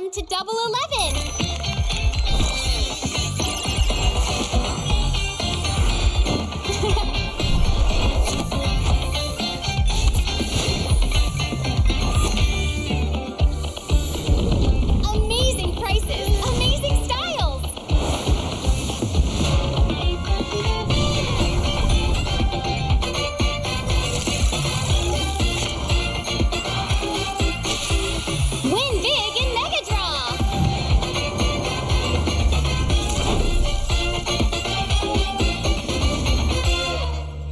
Welcome to Double 11! Amazing prices! Amazing styles! Win big in Mega Draw!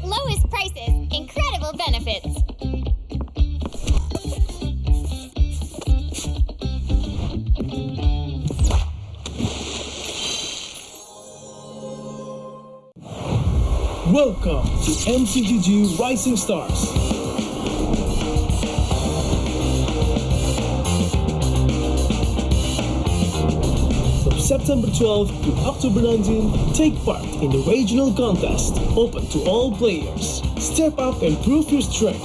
Lowest prices, incredible benefits. Welcome to MCGG Rising Stars. From September 12th to October 19th, take part in the regional contest, open to all players. Step up and prove your strength.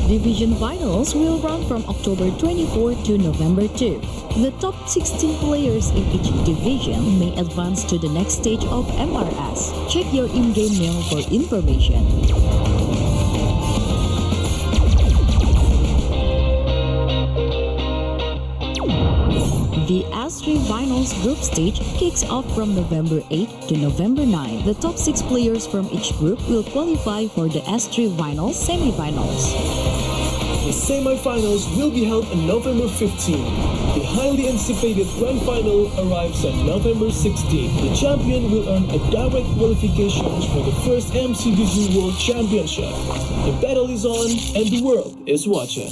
Division finals will run from October 24 to November 2. The top 16 players in each division may advance to the next stage of MRS. Check your in-game mail for information. The S3 Finals group stage kicks off from November 8 to November 9. The top 6 players from each group will qualify for the S3 Finals semifinals. The semi-finals will be held on November 15. The highly anticipated grand final arrives on November 16. The champion will earn a direct qualifications for the first MCGG World Championship. The battle is on and the world is watching.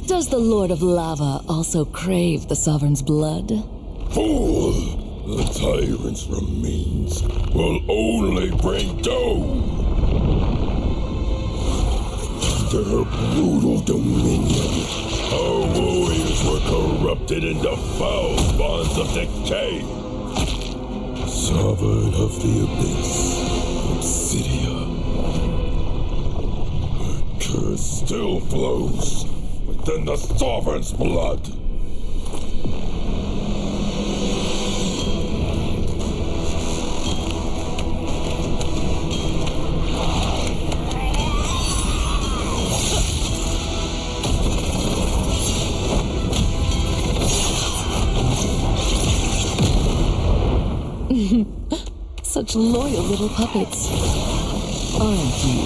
Does the Lord of Lava also crave the Sovereign's blood? Fool! The tyrant's remains will only bring doom! Their brutal dominion, our warriors were corrupted into foul bonds of decay. Sovereign of the Abyss, Obsidia. Her curse still flows within the Sovereign's blood. Such loyal little puppets, aren't you?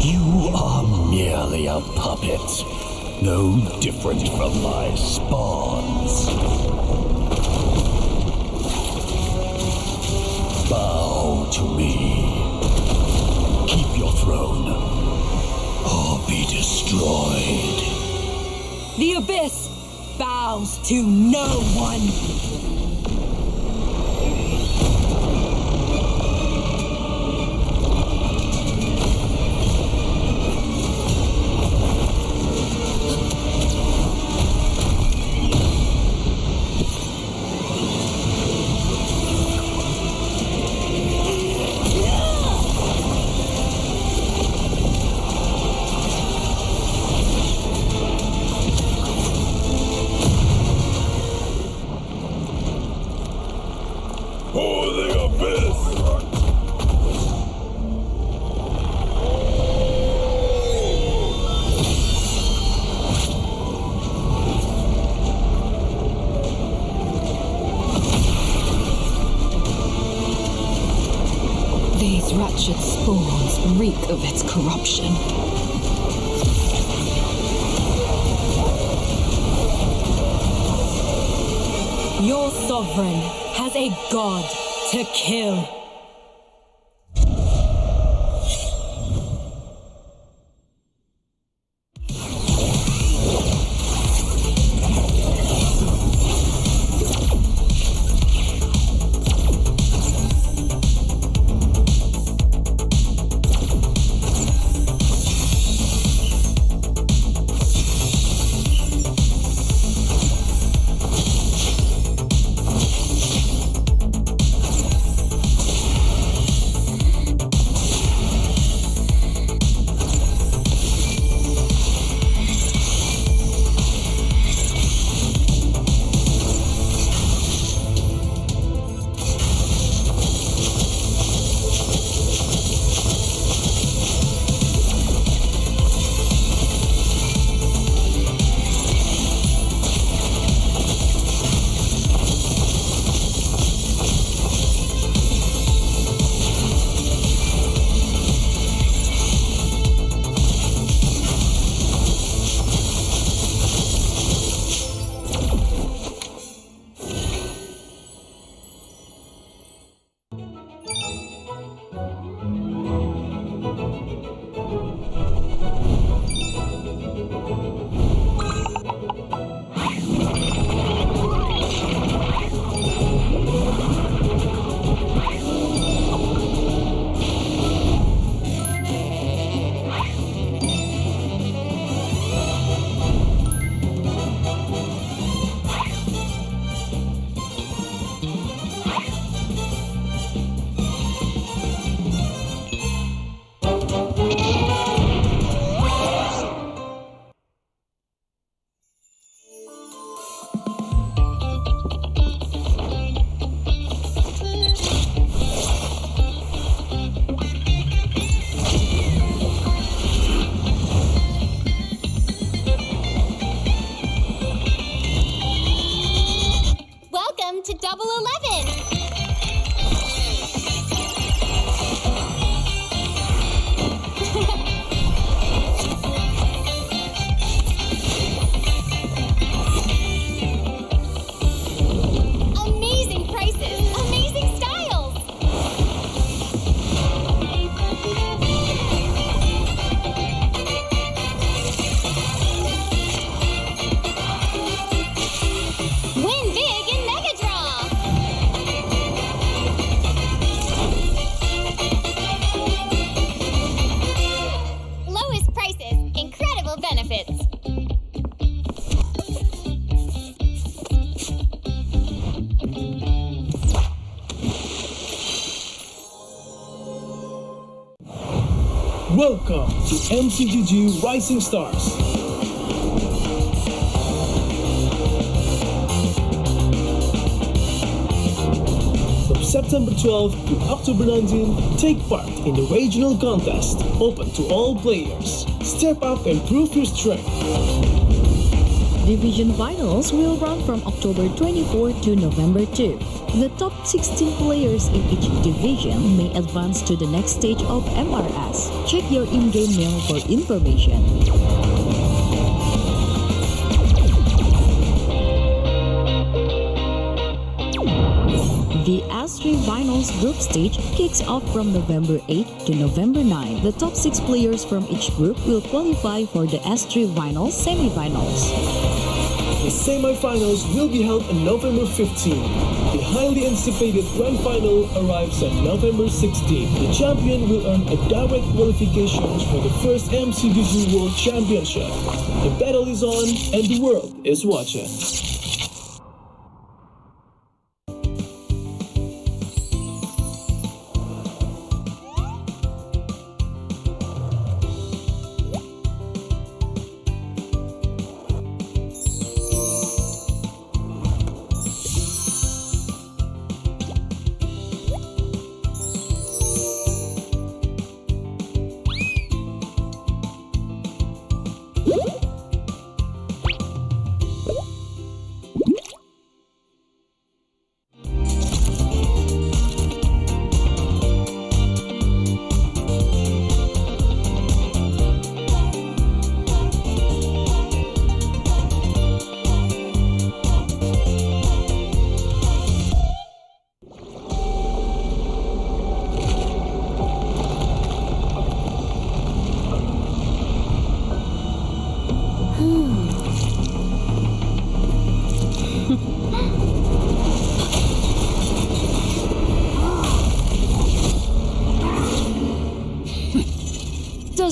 You are merely a puppet, no different from my spawns. Bow to me. Keep your throne, or be destroyed. The Abyss bows to no one! These wretched spawns reek of its corruption. Your sovereign has a god to kill. To Double 11. Amazing prices, amazing styles. Win big in Mega Draw. Lowest prices, incredible benefits. Welcome to MCGG Rising Stars. From September 12th to October 19th, take part in the regional contest, open to all players. Step up and prove your strength. Division finals will run from October 24 to November 2. The top 16 players in each division may advance to the next stage of MRS. Check your in-game mail for information. The S3 Finals group stage kicks off from November 8 to November 9. The top 6 players from each group will qualify for the S3 Finals semifinals. The semi-finals will be held on November 15. The highly anticipated grand final arrives on November 16. The champion will earn a direct qualifications for the first MCGG World Championship. The battle is on and the world is watching.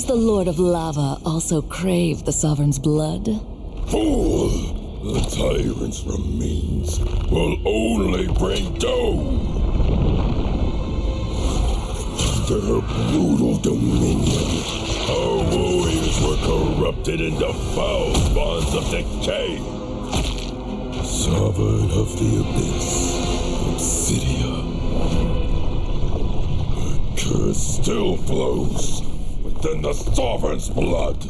Does the Lord of Lava also crave the Sovereign's blood? Fool! The tyrant's remains will only bring doom! Their brutal dominion, our warriors were corrupted into foul bonds of decay. Sovereign of the Abyss, Obsidia. The curse still flows within the Sovereign's blood.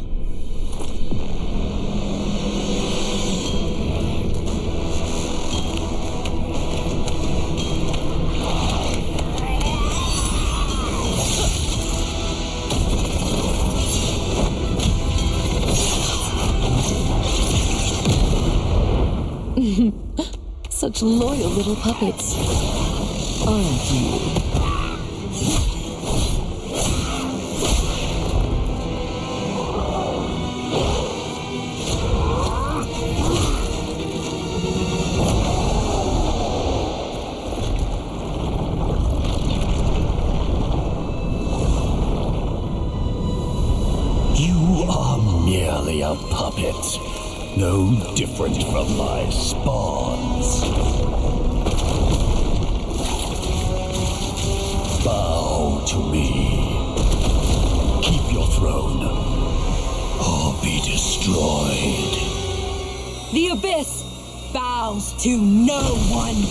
Such loyal little puppets, aren't you? You are merely a puppet, no different from my spawns. Bow to me. Keep your throne, or be destroyed. The Abyss bows to no one.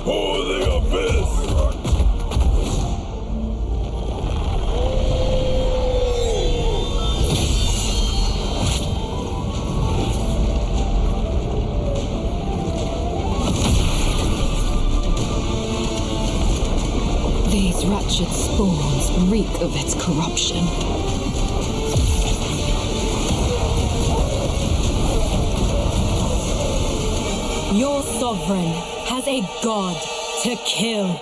For the Abyss! These wretched spawns reek of its corruption. Your sovereign has a god to kill.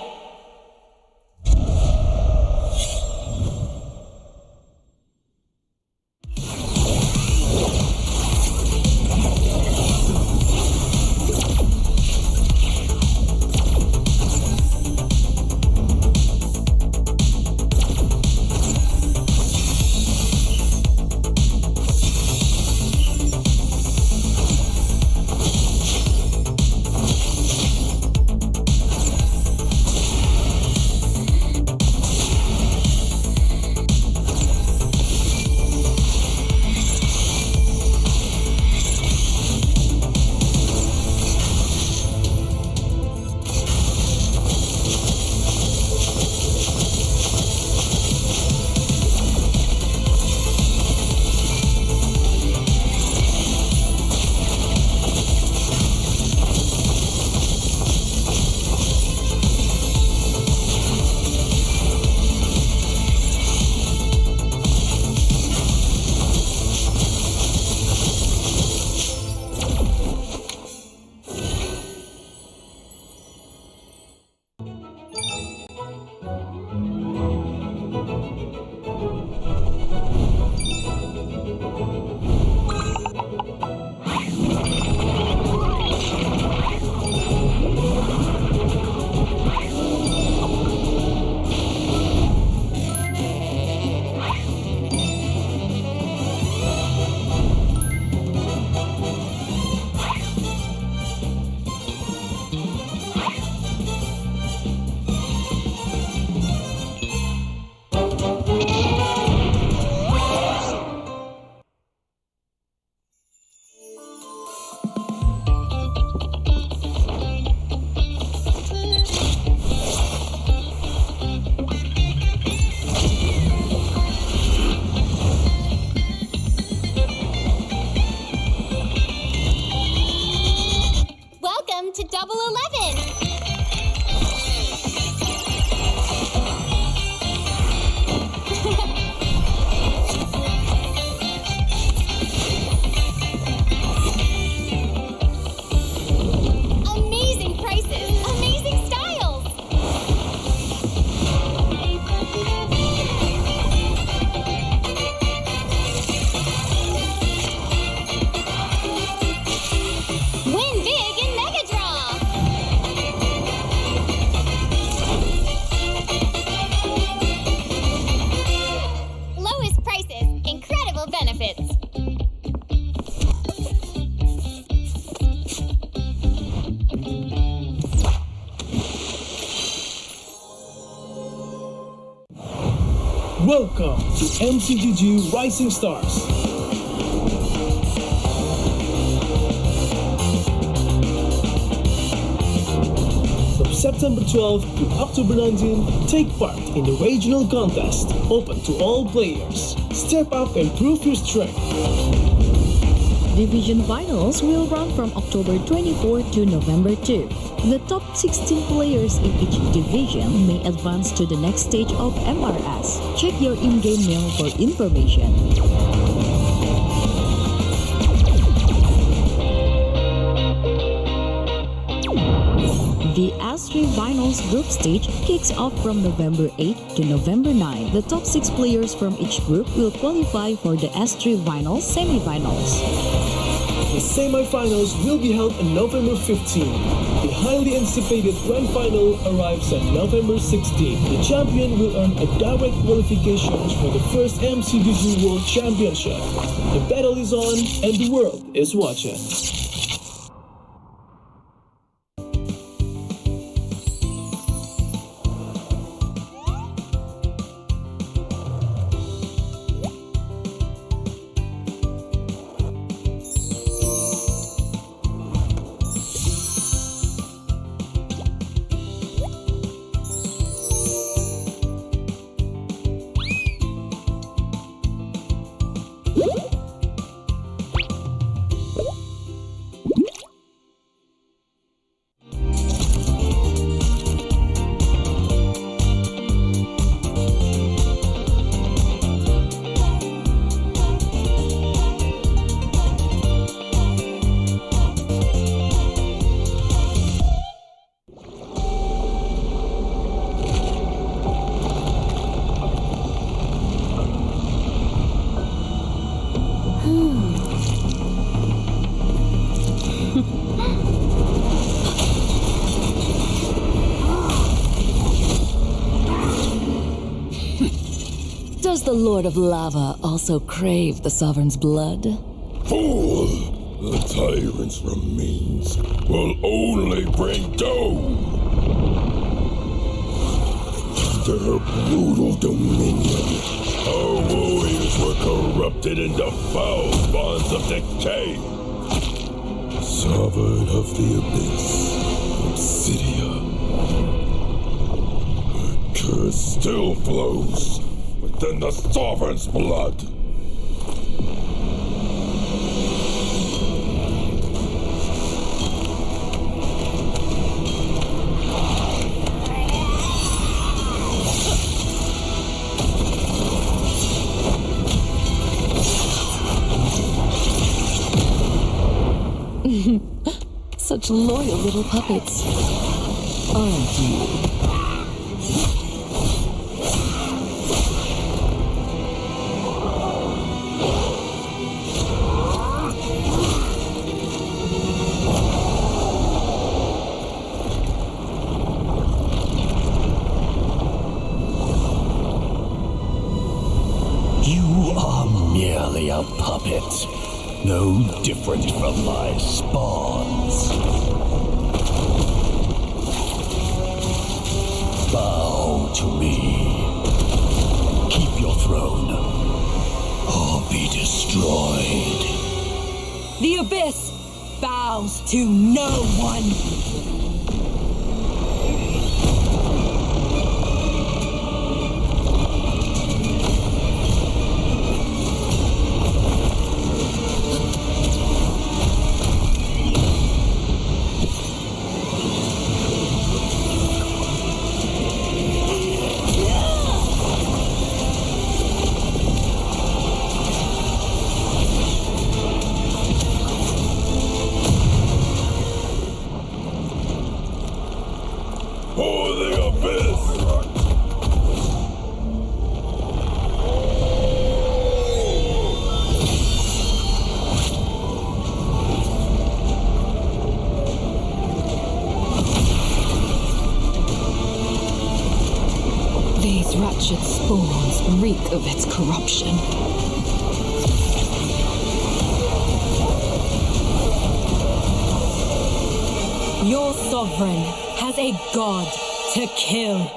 Welcome to MCGG Rising Stars. From September 12 to October 19, take part in the regional contest, open to all players. Step up and prove your strength. Division finals will run from October 24 to November 2. The top 16 players in each division may advance to the next stage of MRS. Check your in-game mail for information. The S3 Finals group stage kicks off from November 8 to November 9. The top 6 players from each group will qualify for the S3 Finals semifinals. The semi-finals will be held on November 15. The highly anticipated grand final arrives on November 16. The champion will earn a direct qualification for the first MCGG World Championship. The battle is on and the world is watching. Does the Lord of Lava also crave the Sovereign's blood? Fool! The tyrant's remains will only bring doom! Their brutal dominion, our warriors were corrupted into foul bonds of decay. Sovereign of the Abyss, Obsidia. Her curse still flows within the Sovereign's blood. Such loyal little puppets, aren't you? You are merely a puppet, no different from my spawns. Bow to me. Keep your throne, or be destroyed. The Abyss bows to no one. For the Abyss! These wretched spawns reek of its corruption. Your sovereign has a god to kill.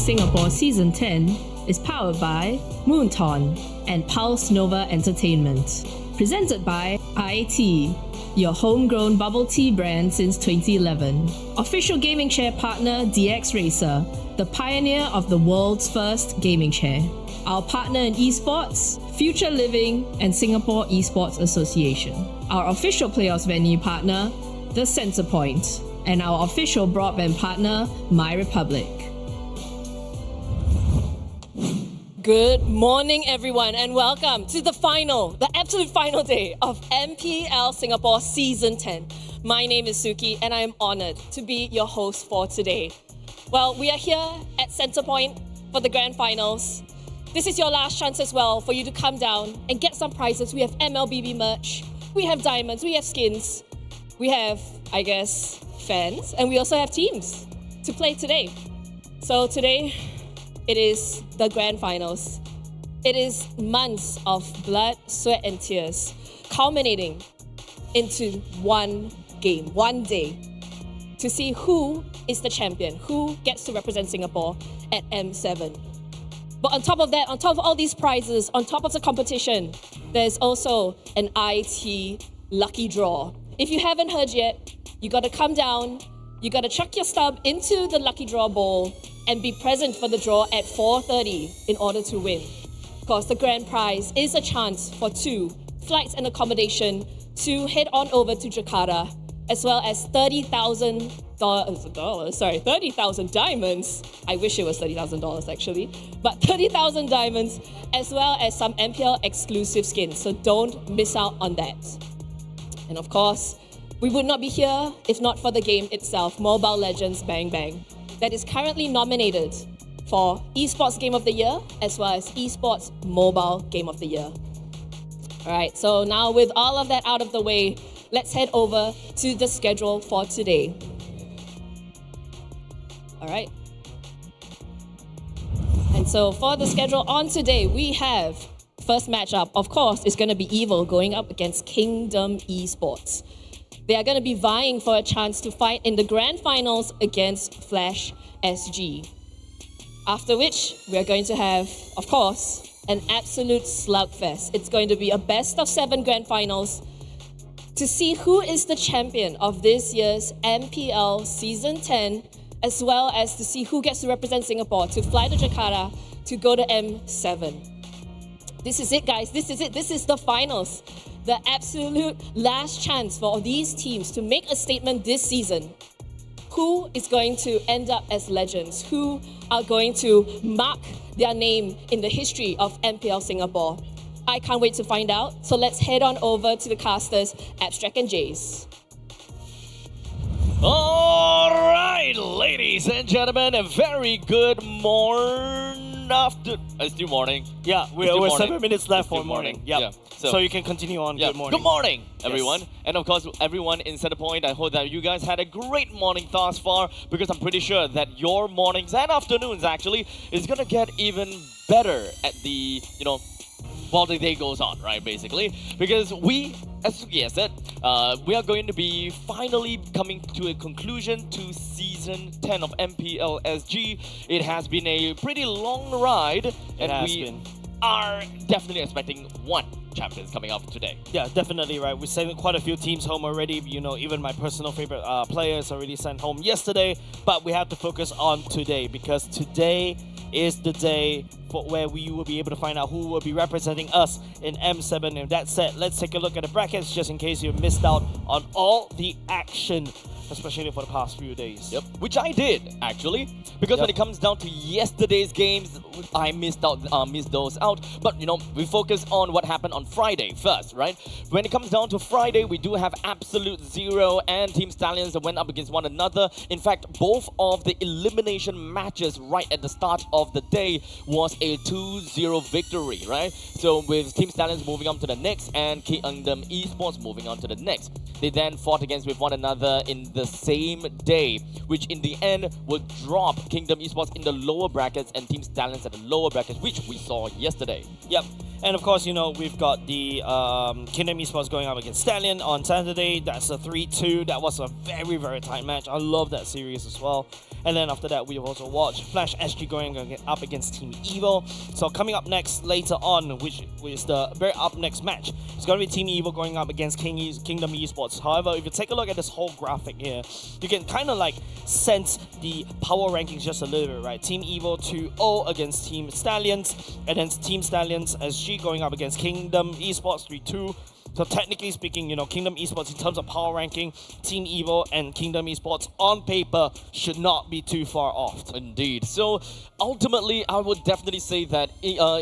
Singapore Season 10 is powered by Moonton and Pulse Nova Entertainment. Presented by IT, your homegrown bubble tea brand since 2011. Official gaming chair partner DX Racer, the pioneer of the world's first gaming chair. Our partner in esports, Future Living and Singapore Esports Association. Our official playoffs venue partner, the Centrepoint. And our official broadband partner, My Republic. Good morning, everyone, and welcome to the absolute final day of MPL Singapore Season 10. My name is Suki, and I am honored to be your host for today. Well, we are here at Centrepoint for the grand finals. This is your last chance as well for you to come down and get some prizes. We have MLBB merch, we have diamonds, we have skins, we have, I guess, fans, and we also have teams to play today. So today, it is the grand finals. It is months of blood, sweat, and tears culminating into one game, one day, to see who is the champion, who gets to represent Singapore at M7. But on top of that, on top of all these prizes, on top of the competition, there's also an IT lucky draw. If you haven't heard yet, you gotta come down, you gotta chuck your stub into the lucky draw bowl and be present for the draw at 4:30 in order to win. Of course, the grand prize is a chance for 2 flights and accommodation to head on over to Jakarta, as well as $30,000 diamonds. I wish it was $30,000 actually, but 30,000 diamonds, as well as some MPL exclusive skins. So don't miss out on that. And of course, we would not be here if not for the game itself, Mobile Legends Bang Bang, that is currently nominated for Esports Game of the Year, as well as Esports Mobile Game of the Year. All right, so now with all of that out of the way, let's head over to the schedule for today. All right. And so for the schedule on today, we have first matchup, of course, is going to be Evil going up against Kingdom Esports. They are going to be vying for a chance to fight in the grand finals against Flash SG. After which, we are going to have, of course, an absolute slugfest. It's going to be a best of 7 grand finals to see who is the champion of this year's MPL Season 10, as well as to see who gets to represent Singapore to fly to Jakarta to go to M7. This is it, guys. This is it. This is the finals. The absolute last chance for these teams to make a statement this season. Who is going to end up as legends? Who are going to mark their name in the history of MPL Singapore? I can't wait to find out. So let's head on over to the casters, Abstract and Jace. All right, ladies and gentlemen, a very good morning. It's still morning. Yeah, we're 7 minutes left for morning. Yeah. So you can continue on. Good morning. Good morning, everyone. Yes. And of course, everyone in Centrepoint, I hope that you guys had a great morning thus far, because I'm pretty sure that your mornings and afternoons actually is gonna get even better at the, while the day goes on, right, basically. Because we, as Suki has said, we are going to be finally coming to a conclusion to Season 10 of MPL SG. It has been a pretty long ride, and we are definitely expecting one champions coming up today. Yeah, definitely, right. We sent quite a few teams home already. Even my personal favorite players already sent home yesterday, but we have to focus on today, because today is the day where we will be able to find out who will be representing us in M7. And that said, let's take a look at the brackets just in case you missed out on all the action, especially for the past few days. Yep, which I did actually, because when it comes down to yesterday's games, I missed those out. But we focus on what happened on Friday first, right? When it comes down to Friday, we do have Absolute Zero and Team Stallions that went up against one another. In fact, both of the elimination matches right at the start of the day was a 2-0 victory, right? So with Team Stallions moving on to the next and Kingdom Esports moving on to the next. They then fought against with one another in the same day, which in the end will drop Kingdom Esports in the lower brackets and Team Stallions at the lower brackets, which we saw yesterday. Yep. And of course, we've got the Kingdom Esports going up against Stallion on Saturday. That's a 3-2. That was a very, very tight match. I love that series as well. And then after that, we've also watched Flash SG going up against Team Evil. So coming up next later on, which is the very up next match, it's going to be Team Evil going up against Kingdom Esports. However, if you take a look at this whole graphic here, you can kind of like sense the power rankings just a little bit, right? Team Evil 2-0 against Team Stallions, and then Team Stallions SG going up against Kingdom Esports 3-2. So technically speaking, Kingdom Esports in terms of power ranking, Team Evil and Kingdom Esports on paper should not be too far off. Indeed. So ultimately, I would definitely say that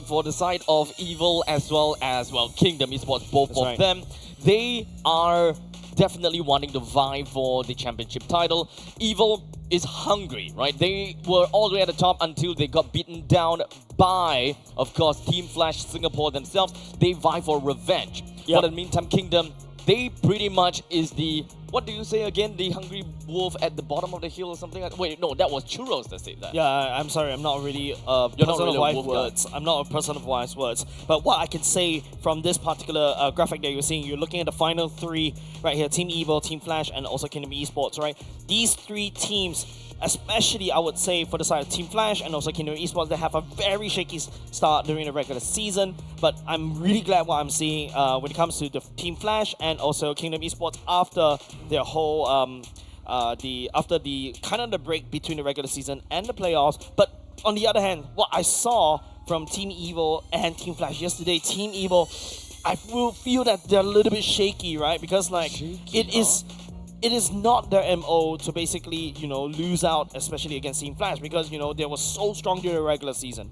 for the side of Evil as well as, Kingdom Esports, both That's of right. them, they are definitely wanting to vie for the championship title. Evil is hungry, right? They were all the way at the top until they got beaten down by, of course, Team Flash Singapore themselves. They vie for revenge. Yep. For the meantime, Kingdom, they pretty much is the, what do you say again? The hungry wolf at the bottom of the hill or something like that? Wait, no, that was Churros that said that. Yeah, I'm sorry, I'm not really a You're not person really of a wise wolf guy. words. I'm not a person of wise words. But what I can say from this particular graphic that you're seeing, you're looking at the final three right here, Team Evil, Team Flash, and also Kingdom Esports, right? These three teams, especially I would say for the side of Team Flash and also Kingdom Esports, they have a very shaky start during the regular season. But I'm really glad what I'm seeing when it comes to the Team Flash and also Kingdom Esports after their whole after the kind of the break between the regular season and the playoffs. But on the other hand, what I saw from Team Evil and Team Flash yesterday, Team Evil, I will feel that they're a little bit shaky, right? Because it is not their MO to basically, lose out, especially against Team Flash, because, they were so strong during the regular season.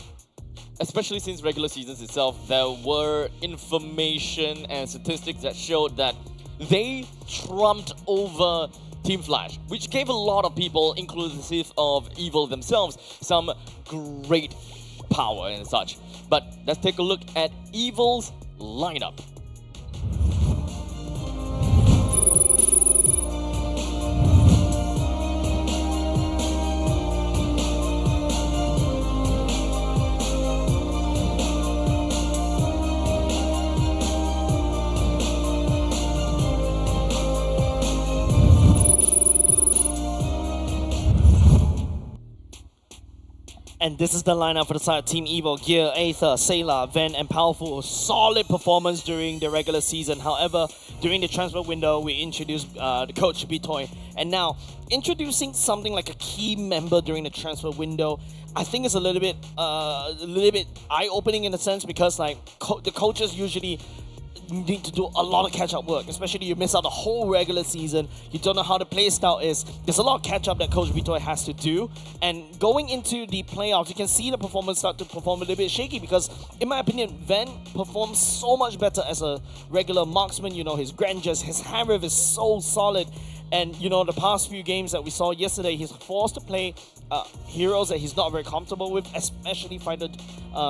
Especially since regular seasons itself, there were information and statistics that showed that they trumped over Team Flash, which gave a lot of people, inclusive of Evil themselves, some great power and such. But let's take a look at Evil's lineup. And this is the lineup for the side of Team Evil. Gear, Aether, Sailor, Ven, and Powerful. Solid performance during the regular season. However, during the transfer window, we introduced the coach Bitoy. And now, introducing something like a key member during the transfer window, I think it's a little bit eye-opening in a sense, because the coaches usually need to do a lot of catch-up work, especially you miss out the whole regular season. You don't know how the play style is. There's a lot of catch-up that Coach Vitoy has to do. And going into the playoffs, you can see the performance start to perform a little bit shaky, because, in my opinion, Ven performs so much better as a regular marksman. His grandeurs, his hand wave is so solid. And, the past few games that we saw yesterday, he's forced to play heroes that he's not very comfortable with, especially fighter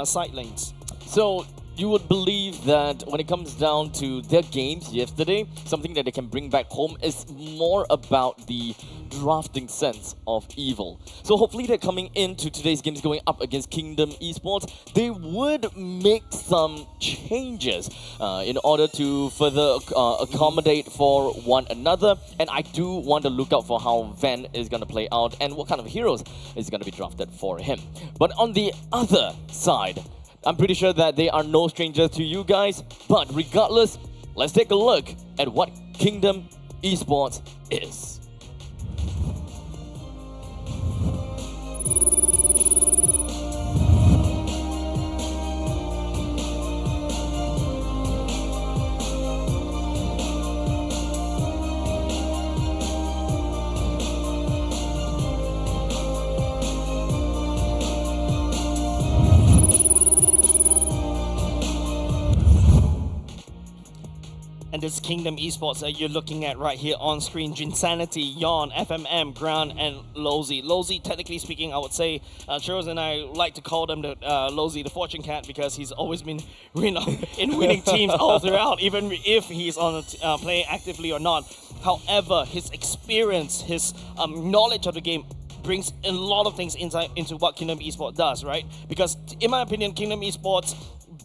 side lanes. So, you would believe that when it comes down to their games yesterday, something that they can bring back home is more about the drafting sense of Evil. So hopefully they're coming into today's games going up against Kingdom Esports. They would make some changes in order to further accommodate for one another. And I do want to look out for how Van is going to play out and what kind of heroes is going to be drafted for him. But on the other side, I'm pretty sure that they are no strangers to you guys, but regardless, let's take a look at what Kingdom Esports is. And this Kingdom Esports that you're looking at right here on screen. Jinsanity, Yawn, FMM, Ground, and Lozy. Lozy, technically speaking, I would say, Churros and I like to call them the Lozy, the fortune cat, because he's always been in winning teams all throughout, even if he's on playing actively or not. However, his experience, his knowledge of the game brings a lot of things into what Kingdom Esports does, right? Because in my opinion, Kingdom Esports,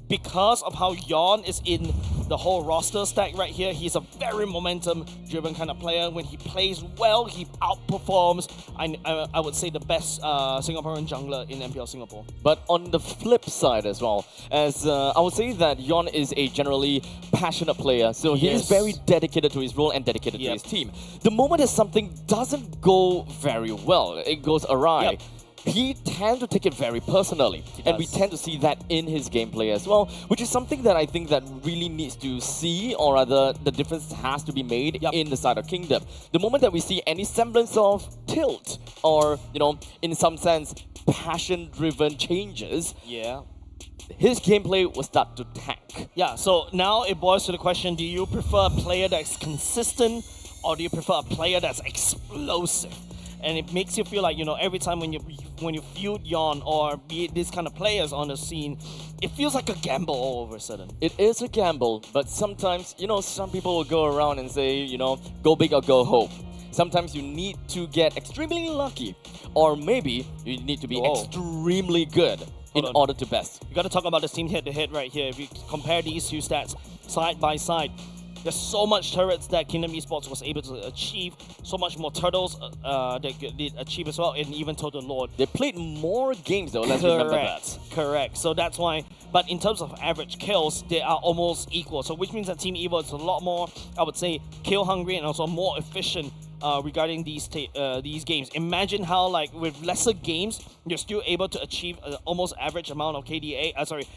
because of how Yawn is in the whole roster stack right here, he's a very momentum-driven kind of player. When he plays well, he outperforms, I would say, the best Singaporean jungler in MPL Singapore. But on the flip side as well, as I would say that Yon is a generally passionate player, so he is very dedicated to his role and dedicated to his team. The moment that something doesn't go very well, it goes awry, he tends to take it very personally, and we tend to see that in his gameplay as well, which is something that I think that really needs to see, or rather the difference has to be made in the side of Kingdom. The moment that we see any semblance of tilt, or in some sense passion-driven changes, his gameplay will start to tank. Yeah, so now it boils to the question, do you prefer a player that's consistent, or do you prefer a player that's explosive? And it makes you feel like, every time when you feud Yawn or be it these kind of players on the scene, it feels like a gamble all of a sudden. It is a gamble, but sometimes, some people will go around and say, go big or go home. Sometimes you need to get extremely lucky, or maybe you need to be extremely good in order to best. You got to talk about this team head-to-head right here. If you compare these two stats side by side, there's so much turrets that Kingdom Esports was able to achieve, so much more turtles they did achieve as well, and even Total Lord. They played more games though, let's remember that. Correct, so that's why, but in terms of average kills, they are almost equal, so which means that Team Evo is a lot more, I would say, kill hungry and also more efficient regarding these games. Imagine how, like, with lesser games, you're still able to achieve an almost average amount of KDA,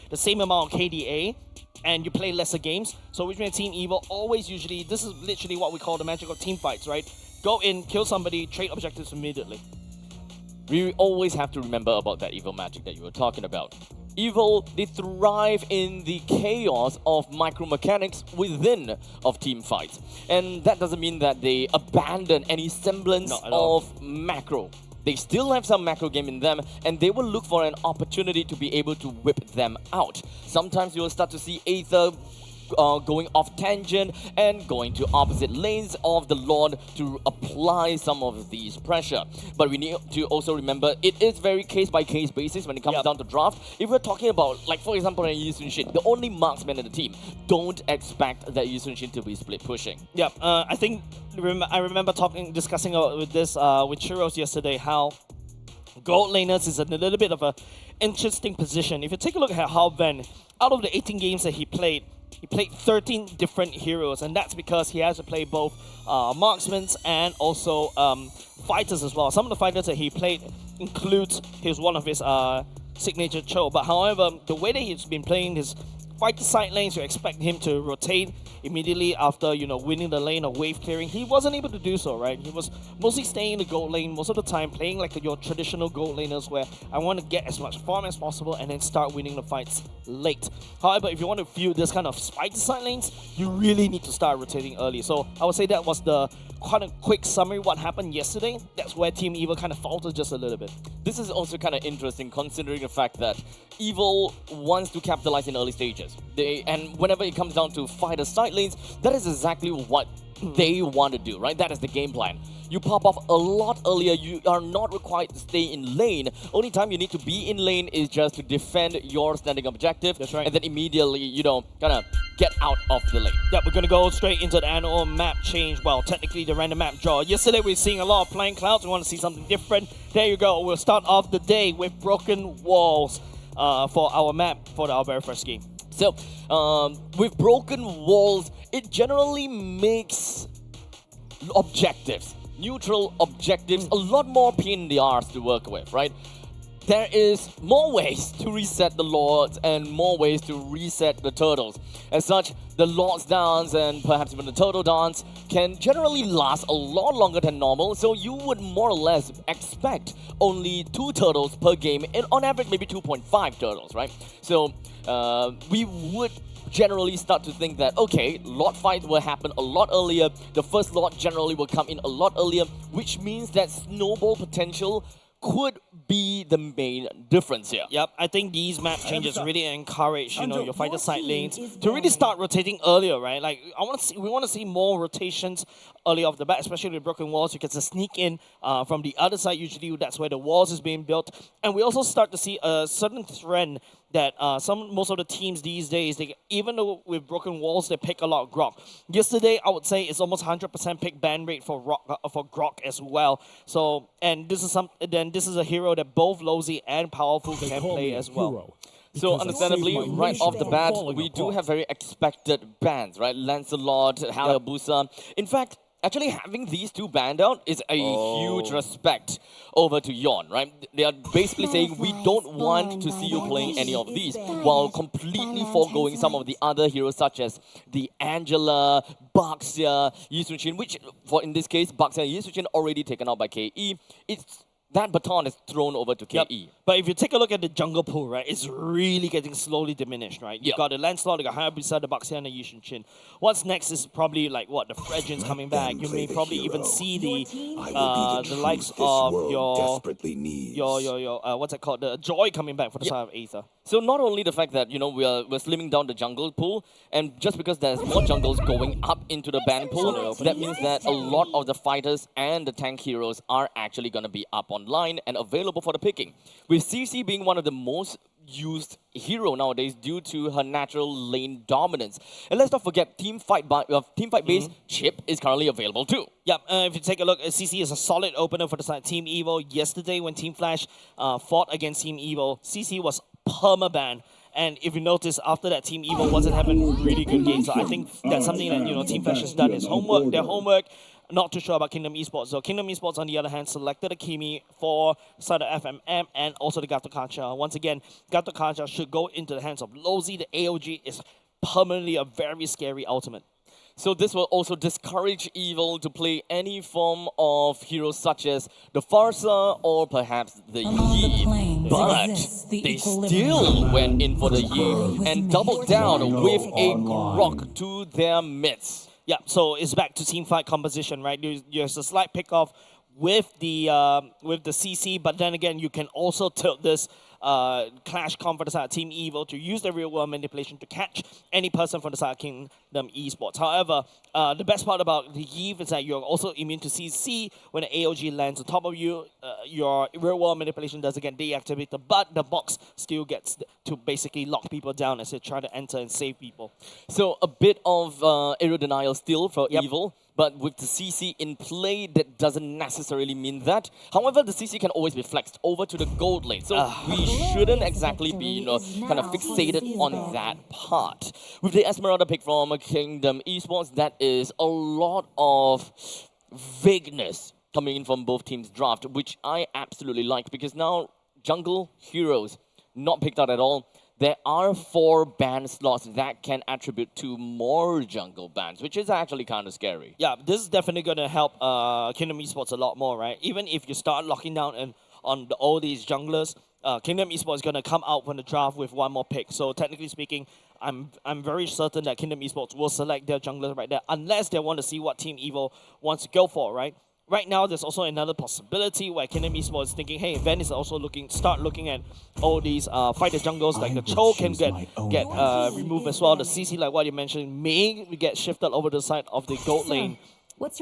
the same amount of KDA, and you play lesser games. So which means Team Evo always usually, this is literally what we call the magic of team fights, right? Go in, kill somebody, trade objectives immediately. We always have to remember about that Evo magic that you were talking about. Evo, they thrive in the chaos of micro-mechanics within of team fights. And that doesn't mean that they abandon any semblance of macro. They still have some macro game in them, and they will look for an opportunity to be able to whip them out. Sometimes you will start to see Aether going off tangent and going to opposite lanes of the Lord to apply some of these pressure. But we need to also remember it is very case-by-case basis when it comes down to draft. If we're talking about, like for example, Yi Sun-shin, the only marksman in the team, don't expect that Yi Sun-shin to be split pushing. Yeah, I think I remember discussing with this with Churros yesterday, how gold laners is a little bit of a interesting position. If you take a look at how Van, out of the 18 games that he played 13 different heroes, and that's because he has to play both marksmen and also fighters as well. Some of the fighters that he played includes one of his signature Cho, but however, the way that he's been playing his fighter side lanes, you expect him to rotate immediately after, winning the lane or wave clearing. He wasn't able to do so, right? He was mostly staying in the gold lane most of the time, playing like your traditional gold laners where I want to get as much farm as possible and then start winning the fights late. However, if you want to view this kind of fighter side lanes, you really need to start rotating early. So I would say that was the kind of quick summary what happened yesterday. That's where Team Evil kind of faltered just a little bit. This is also kind of interesting considering the fact that Evil wants to capitalize in early stages. And whenever it comes down to fighter side lanes, that is exactly what they want to do, right? That is the game plan. You pop off a lot earlier, you are not required to stay in lane. Only time you need to be in lane is just to defend your standing objective. That's right. And then immediately, kind of get out of the lane. Yeah, we're going to go straight into the annual map change. Well, technically the random map draw. Yesterday we were seeing a lot of flying clouds. We want to see something different. There you go. We'll start off the day with broken walls for our map for our very first game. So, with broken walls, it generally makes objectives, neutral objectives, a lot more pain in the arse to work with, right? There is more ways to reset the Lords and more ways to reset the Turtles. As such, the Lord's dance and perhaps even the Turtle dance can generally last a lot longer than normal, so you would more or less expect only 2 turtles per game, and on average maybe 2.5 turtles, right? So we would generally start to think that, okay, Lord fight will happen a lot earlier, the first Lord generally will come in a lot earlier, which means that snowball potential could be the main difference here. Yep, I think these map changes really encourage, your fighter side lanes to really start rotating earlier, right? Like we want to see more rotations early off the bat, especially with broken walls. You get to sneak in from the other side. Usually that's where the walls is being built, and we also start to see a certain trend that most of the teams these days, even though with broken walls, they pick a lot of Grok. Yesterday, I would say it's almost 100% pick ban rate for Grok as well. So, and this is a hero that both Lozy and Powerful can play as well. So understandably, right off the bat, we do have very expected bans, right? Lancelot, Hayabusa. In fact, actually having these two banned out is a huge respect over to Yon, right? They are basically saying we don't want to see you playing any of these, while completely foregoing some of the other heroes such as the Angela, Baxia, Yi Sun-Shin, which in this case, Baxia and Yi Sun-Shin already taken out by KE. That baton is thrown over to KE. Yep. But if you take a look at the jungle pool, right, it's really getting slowly diminished, right? You've got the Lancelot, you got Hayabusa, the Baxia, and the Yi Sun-Shin. What's next is probably like the Phrygians coming back. You may probably even see the likes of your what's it called? The Joy coming back for the side of Aether. So not only the fact that we're slimming down the jungle pool, and just because there's more jungles going up into the ban pool, that means that a lot of the fighters and the tank heroes are actually going to be up online and available for the picking. With CC being one of the most used hero nowadays due to her natural lane dominance. And let's not forget, team fight base Chip is currently available too. Yep, if you take a look, CC is a solid opener for the side Team Evo. Yesterday when Team Flash fought against Team Evo, CC was permaban. And if you notice, after that, Team Evo wasn't having really good games. So I think that's something that Team Flash has done their homework. Not too sure about Kingdom Esports. So Kingdom Esports, on the other hand, selected Akimi for side of FMM and also the Gato Kacha. Once again, Gato Kacha should go into the hands of Lozy. The AOG is permanently a very scary ultimate. So this will also discourage Evil to play any form of heroes such as the Farsa or perhaps the Yi. But they still went in for the Yi and doubled down with a Grok to their midst. Yeah, so it's back to team fight composition, right? There's a slight pickoff with the CC, but then again, you can also tilt this clash comp for the side of Team Evil to use the real world manipulation to catch any person from the side of Kingdom Esports. However, the best part about the Eve is that you're also immune to CC when the AOG lands on top of you. Your real world manipulation does again deactivate, but the box still gets to basically lock people down as they try to enter and save people. So a bit of aero denial still for Evil. But with the CC in play, that doesn't necessarily mean that. However, the CC can always be flexed over to the gold lane. So we shouldn't exactly be, kind of fixated on that part. With the Esmeralda pick from Kingdom Esports, that is a lot of vagueness coming in from both teams' draft, which I absolutely like, because now jungle heroes not picked out at all. There are 4 ban slots that can attribute to more jungle bans, which is actually kind of scary. Yeah, this is definitely going to help Kingdom Esports a lot more, right? Even if you start locking down on all these junglers, Kingdom Esports is going to come out from the draft with 1 more pick. So technically speaking, I'm very certain that Kingdom Esports will select their junglers right there, unless they want to see what Team Evo wants to go for, right? Right now, there's also another possibility where Kingdom Esports is thinking, hey, Ven is also start looking at all these fighter jungles, like the Cho can get removed as well. The CC, like what you mentioned, may get shifted over to the side of the gold lane.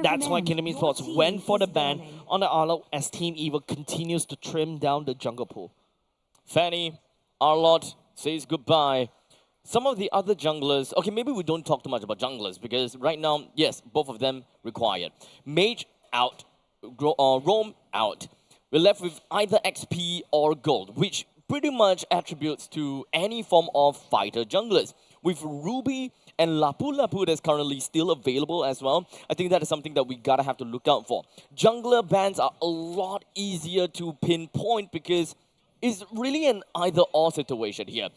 That's why Kingdom Esports went for the ban on the Arlo as Team Evo continues to trim down the jungle pool. Fanny, Arlot says goodbye. Some of the other junglers, okay, maybe we don't talk too much about junglers, because right now, yes, both of them required. Mage out, Roam out. We're left with either XP or gold, which pretty much attributes to any form of fighter junglers. With Ruby and Lapu Lapu that's currently still available as well, I think that is something that we gotta have to look out for. Jungler bans are a lot easier to pinpoint because it's really an either-or situation here.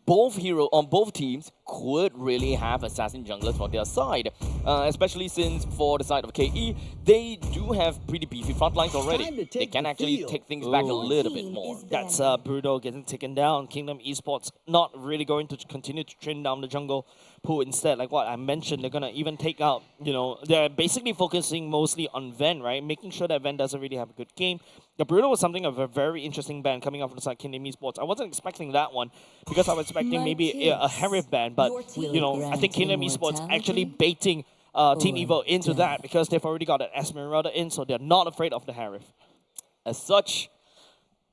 both teams could really have assassin junglers for their side, especially since for the side of KE, they do have pretty beefy front lines already. They can actually take things back a little bit more. That's Bruno getting taken down. Kingdom Esports not really going to continue to trim down the jungle pool. Instead, like what I mentioned, they're going to even take out, they're basically focusing mostly on Ven, right? Making sure that Ven doesn't really have a good game. The Bruno was something of a very interesting ban coming out from the side of Kingdom Esports. I wasn't expecting that one because I was expecting maybe a Harif ban, but I think Kingdom Esports actually baiting Team Evo into that because they've already got an Esmeralda in, so they're not afraid of the Harif. As such,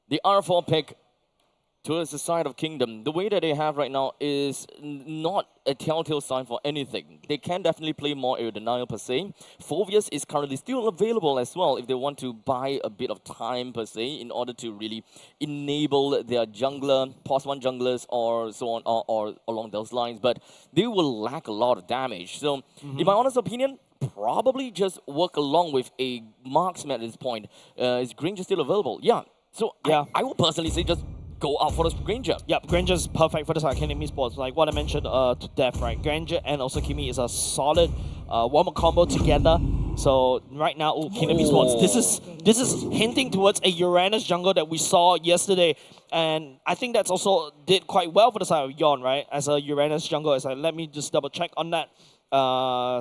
the R4 pick towards the side of Kingdom, the way that they have right now is not a telltale sign for anything. They can definitely play more Air Denial per se. Phobius is currently still available as well if they want to buy a bit of time per se in order to really enable their jungler, +1 junglers or so on or along those lines, but they will lack a lot of damage. So in my honest opinion, probably just work along with a marksman at this point. Is Granger still available? Yeah. So yeah, I would personally say just go out for the Granger. Yep, Granger's perfect for the side of Kingdom Esports. Like what I mentioned to Death, right? Granger and also Kimi is a solid warm-up combo together. So right now, Kingdom Esports, this is hinting towards a Uranus jungle that we saw yesterday. And I think that's also did quite well for the side of Yon, right? As a Uranus jungle. Let me just double check on that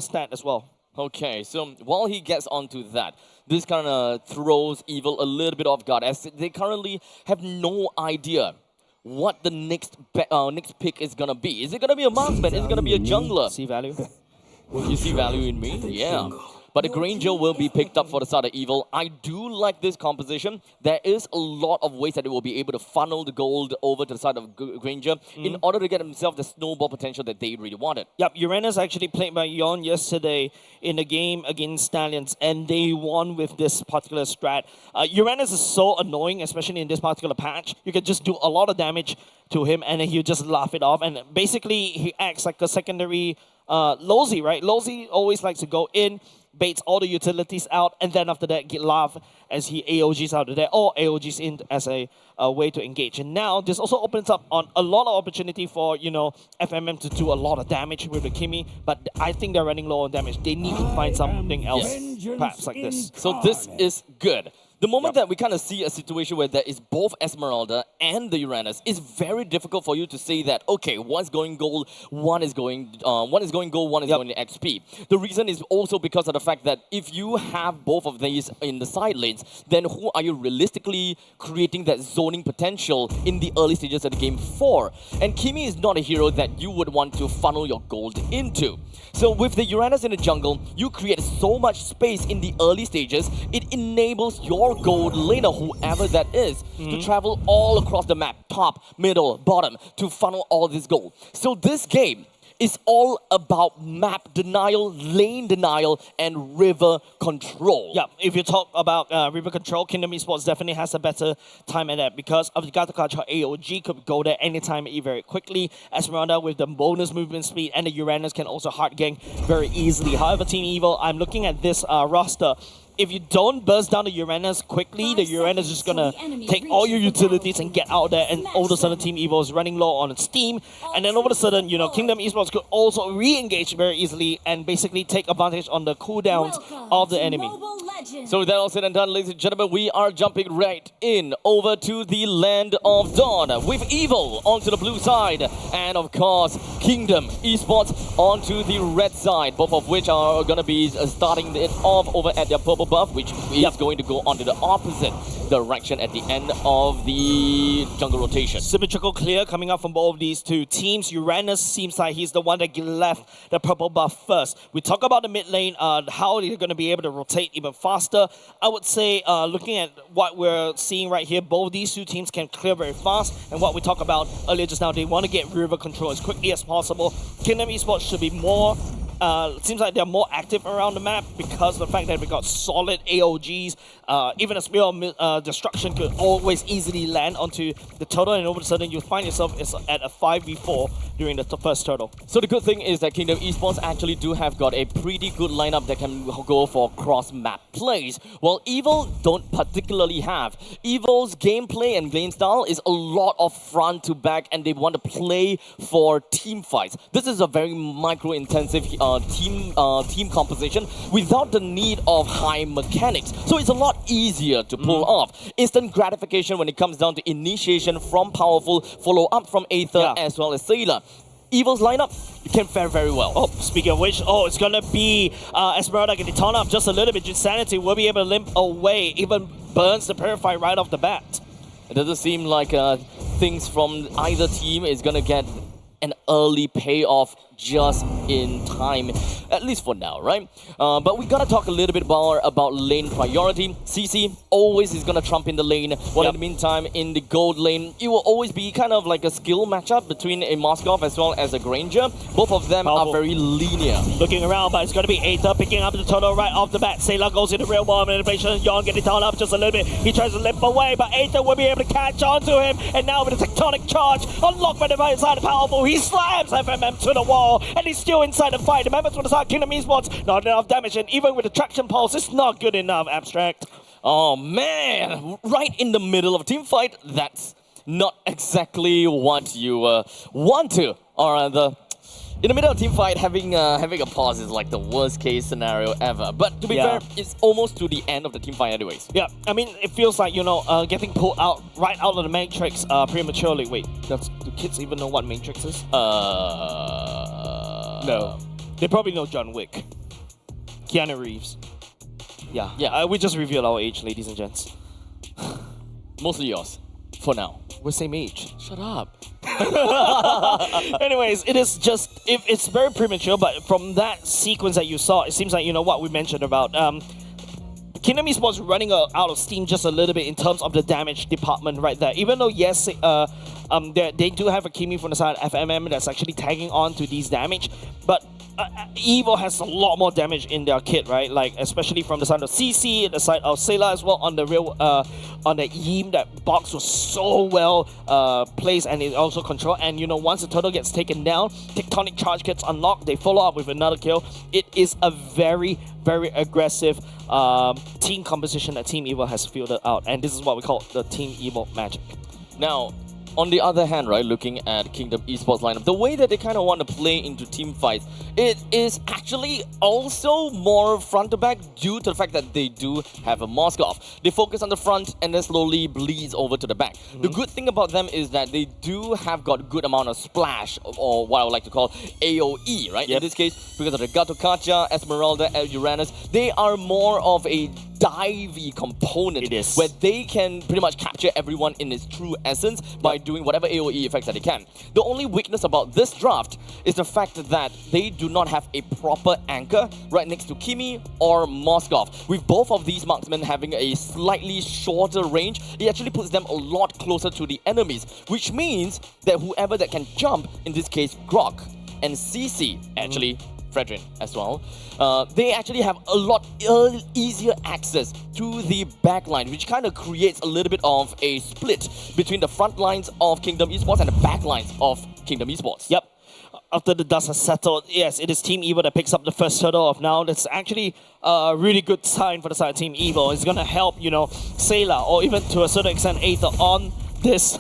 stat as well. Okay, so while he gets onto that, this kind of throws Evil a little bit off guard as they currently have no idea what the next pick is going to be. Is it going to be a marksman? Is it going to be a jungler? See value? You see value in me? Yeah. But the Granger will be picked up for the side of Evil. I do like this composition. There is a lot of ways that they will be able to funnel the gold over to the side of Granger in order to get themselves the snowball potential that they really wanted. Yep, Uranus actually played by Yon yesterday in a game against Stallions, and they won with this particular strat. Uranus is so annoying, especially in this particular patch. You can just do a lot of damage to him, and then he'll just laugh it off. And basically, he acts like a secondary Lozy, right? Lozy always likes to go in, baits all the utilities out, and then after that get laugh as he AOGs out of there, or AOGs in as a way to engage. And now this also opens up on a lot of opportunity for, FMM to do a lot of damage with the Kimi, but I think they're running low on damage. They need to find something else, perhaps like this. So this is good. The moment that we kind of see a situation where there is both Esmeralda and the Uranus, it's very difficult for you to say that, okay, one's going gold, one is going gold, one is going to XP. The reason is also because of the fact that if you have both of these in the side lanes, then who are you realistically creating that zoning potential in the early stages of the game for? And Kimi is not a hero that you would want to funnel your gold into. So with the Uranus in the jungle, you create so much space in the early stages, it enables your gold laner, whoever that is, to travel all across the map, top, middle, bottom, to funnel all this gold. So this game is all about map denial, lane denial, and river control. Yeah, if you talk about river control, Kingdom Esports definitely has a better time at that because of the Gatakacha AOG could go there anytime very quickly. Esmeralda with the bonus movement speed and the Uranus can also hard gang very easily. However, Team Evil, I'm looking at this roster. If you don't burst down the Uranus quickly, the Uranus is just gonna take all your utilities and get out there, and all of a sudden Team Evo is running low on steam, and then all of a sudden, Kingdom Esports could also re-engage very easily and basically take advantage on the cooldowns of the enemy. So with that all said and done, ladies and gentlemen, we are jumping right in over to the Land of Dawn with Evil onto the blue side, and of course, Kingdom Esports onto the red side, both of which are gonna be starting it off over at their purple buff, which is going to go onto the opposite direction at the end of the jungle rotation. Symmetrical clear coming up from both of these two teams. Uranus seems like he's the one that left the purple buff first. We talk about the mid lane, how they're going to be able to rotate even faster. I would say, looking at what we're seeing right here, both these two teams can clear very fast. And what we talked about earlier just now, they want to get river control as quickly as possible. Kingdom Esports should be more seems like they're more active around the map because of the fact that we got solid AOGs. Even a spear of destruction could always easily land onto the turtle, and all of a sudden you find yourself at a 5v4 during the first turtle. So the good thing is that Kingdom Esports actually do have got a pretty good lineup that can go for cross-map plays, while Evil don't particularly have. Evil's gameplay and game style is a lot of front to back, and they want to play for team fights. This is a very micro-intensive team composition without the need of high mechanics. So it's a lot easier to pull off. Instant gratification when it comes down to initiation from Powerful, follow up from Aether as well as Sailor. Evil's lineup, you can fare very well. Oh, speaking of which, it's gonna be Esmeralda getting torn up just a little bit. Insanity will be able to limp away, even burns the Purify right off the bat. It doesn't seem like things from either team is gonna get an early payoff just in time, at least for now, right? But we gotta talk a little bit more about lane priority. CC always is gonna trump in the lane, while in the meantime, in the gold lane, it will always be kind of like a skill matchup between a Moskov as well as a Granger. Both of them are very linear. Looking around, but it's gonna be Aether picking up the turtle right off the bat. Sailor goes into real world manipulation. Yon getting torn up just a little bit. He tries to limp away, but Aether will be able to catch on to him. And now with a tectonic charge, unlocked by the right side of Powerful, he slams FMM to the wall, and he's still inside the fight. The members from the side, Kingdom Esports, not enough damage, and even with the traction pulse, it's not good enough, Abstract. Oh man, right in the middle of a team fight, that's not exactly what you want to. Or in the middle of a team fight, having a pause is like the worst case scenario ever. But to be fair, it's almost to the end of the team fight anyways. Yeah, I mean, it feels like, you know, getting pulled out right out of the Matrix prematurely. Wait, do kids even know what Matrix is? No. They probably know John Wick. Keanu Reeves. Yeah. We just revealed our age, ladies and gents. Mostly yours, for now. We're same age. Shut up. Anyways, it's very premature, but from that sequence that you saw, it seems like, you know, what we mentioned about Kingdom Esports running out of steam just a little bit in terms of the damage department right there. Even though, yes, they do have a Kimi from the side of FMM that's actually tagging on to these damage, but Evo has a lot more damage in their kit, right? Like, especially from the side of CC, the side of Sailor as well, on the real, on the Yim, that box was so well placed and it also controlled. And, you know, once the turtle gets taken down, Tectonic Charge gets unlocked, they follow up with another kill. It is a very, very aggressive team composition that Team Evo has fielded out. And this is what we call the Team Evo magic. Now, on the other hand, right, looking at Kingdom Esports lineup, the way that they kind of want to play into team fights, it is actually also more front to back due to the fact that they do have a Moskov. They focus on the front and then slowly bleeds over to the back. The good thing about them is that they do have got a good amount of splash, or what I would like to call AoE, right? In this case, because of the Gato Kacha, Esmeralda, Uranus, they are more of a divey component where they can pretty much capture everyone in its true essence by doing whatever AoE effects that they can. The only weakness about this draft is the fact that they do not have a proper anchor right next to Kimi or Moskov. With both of these marksmen having a slightly shorter range, it actually puts them a lot closer to the enemies, which means that whoever that can jump, in this case Grok and CC, actually Fredrin as well, they actually have a lot easier access to the backline, which kind of creates a little bit of a split between the front lines of Kingdom Esports and the back lines of Kingdom Esports. Yep. After the dust has settled, yes, it is Team Evo that picks up the first turtle of now. That's actually a really good sign for the side of Team Evo. It's going to help, you know, Sailor, or even to a certain extent Aether on this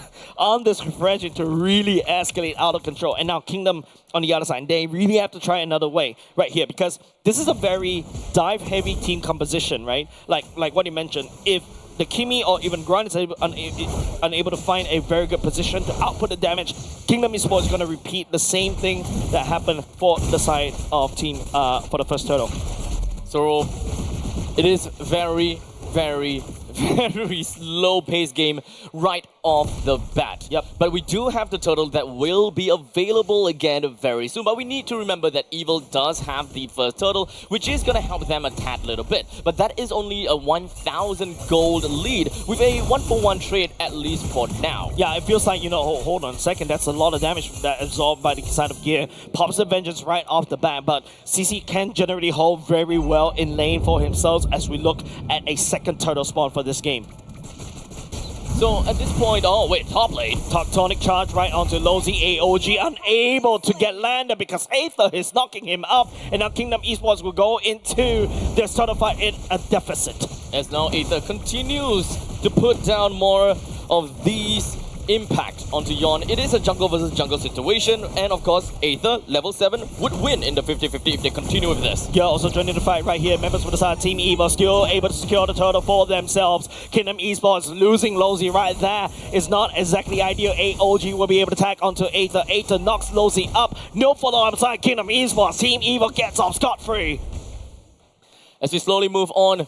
refreshing to really escalate out of control. And now Kingdom on the other side, they really have to try another way right here, because this is a very dive-heavy team composition, right? Like what you mentioned, if the Kimi or even Grunt is unable to find a very good position to output the damage, Kingdom Esports is going to repeat the same thing that happened for the side of team for the first turtle. So it is very, very, very slow-paced game right off the bat. Yep. But we do have the turtle that will be available again very soon. But we need to remember that Evil does have the first turtle, which is going to help them a tad little bit. But that is only a 1,000 gold lead with a 1-for-1 trade, at least for now. Yeah, it feels like, hold on a second, that's a lot of damage that absorbed by the side of Gear. Pops the Vengeance right off the bat, but CC can generally hold very well in lane for himself as we look at a second turtle spawn for this game. So at this point, top lane. Tectonic charge right onto Lozy. AOG unable to get landed because Aether is knocking him up, and now Kingdom Esports will go into their starter fight in a deficit. As now Aether continues to put down more of these impact onto Yon. It is a jungle versus jungle situation, and of course Aether, level 7, would win in the 50-50 if they continue with this. Yeah, also joining the fight right here, members for the side Team Evo still able to secure the turtle for themselves. Kingdom Esports losing Lozy right there is not exactly ideal. AOG will be able to attack onto Aether. Aether knocks Lozy up. No follow-up side Kingdom Esports. Team Evo gets off scot-free. As we slowly move on,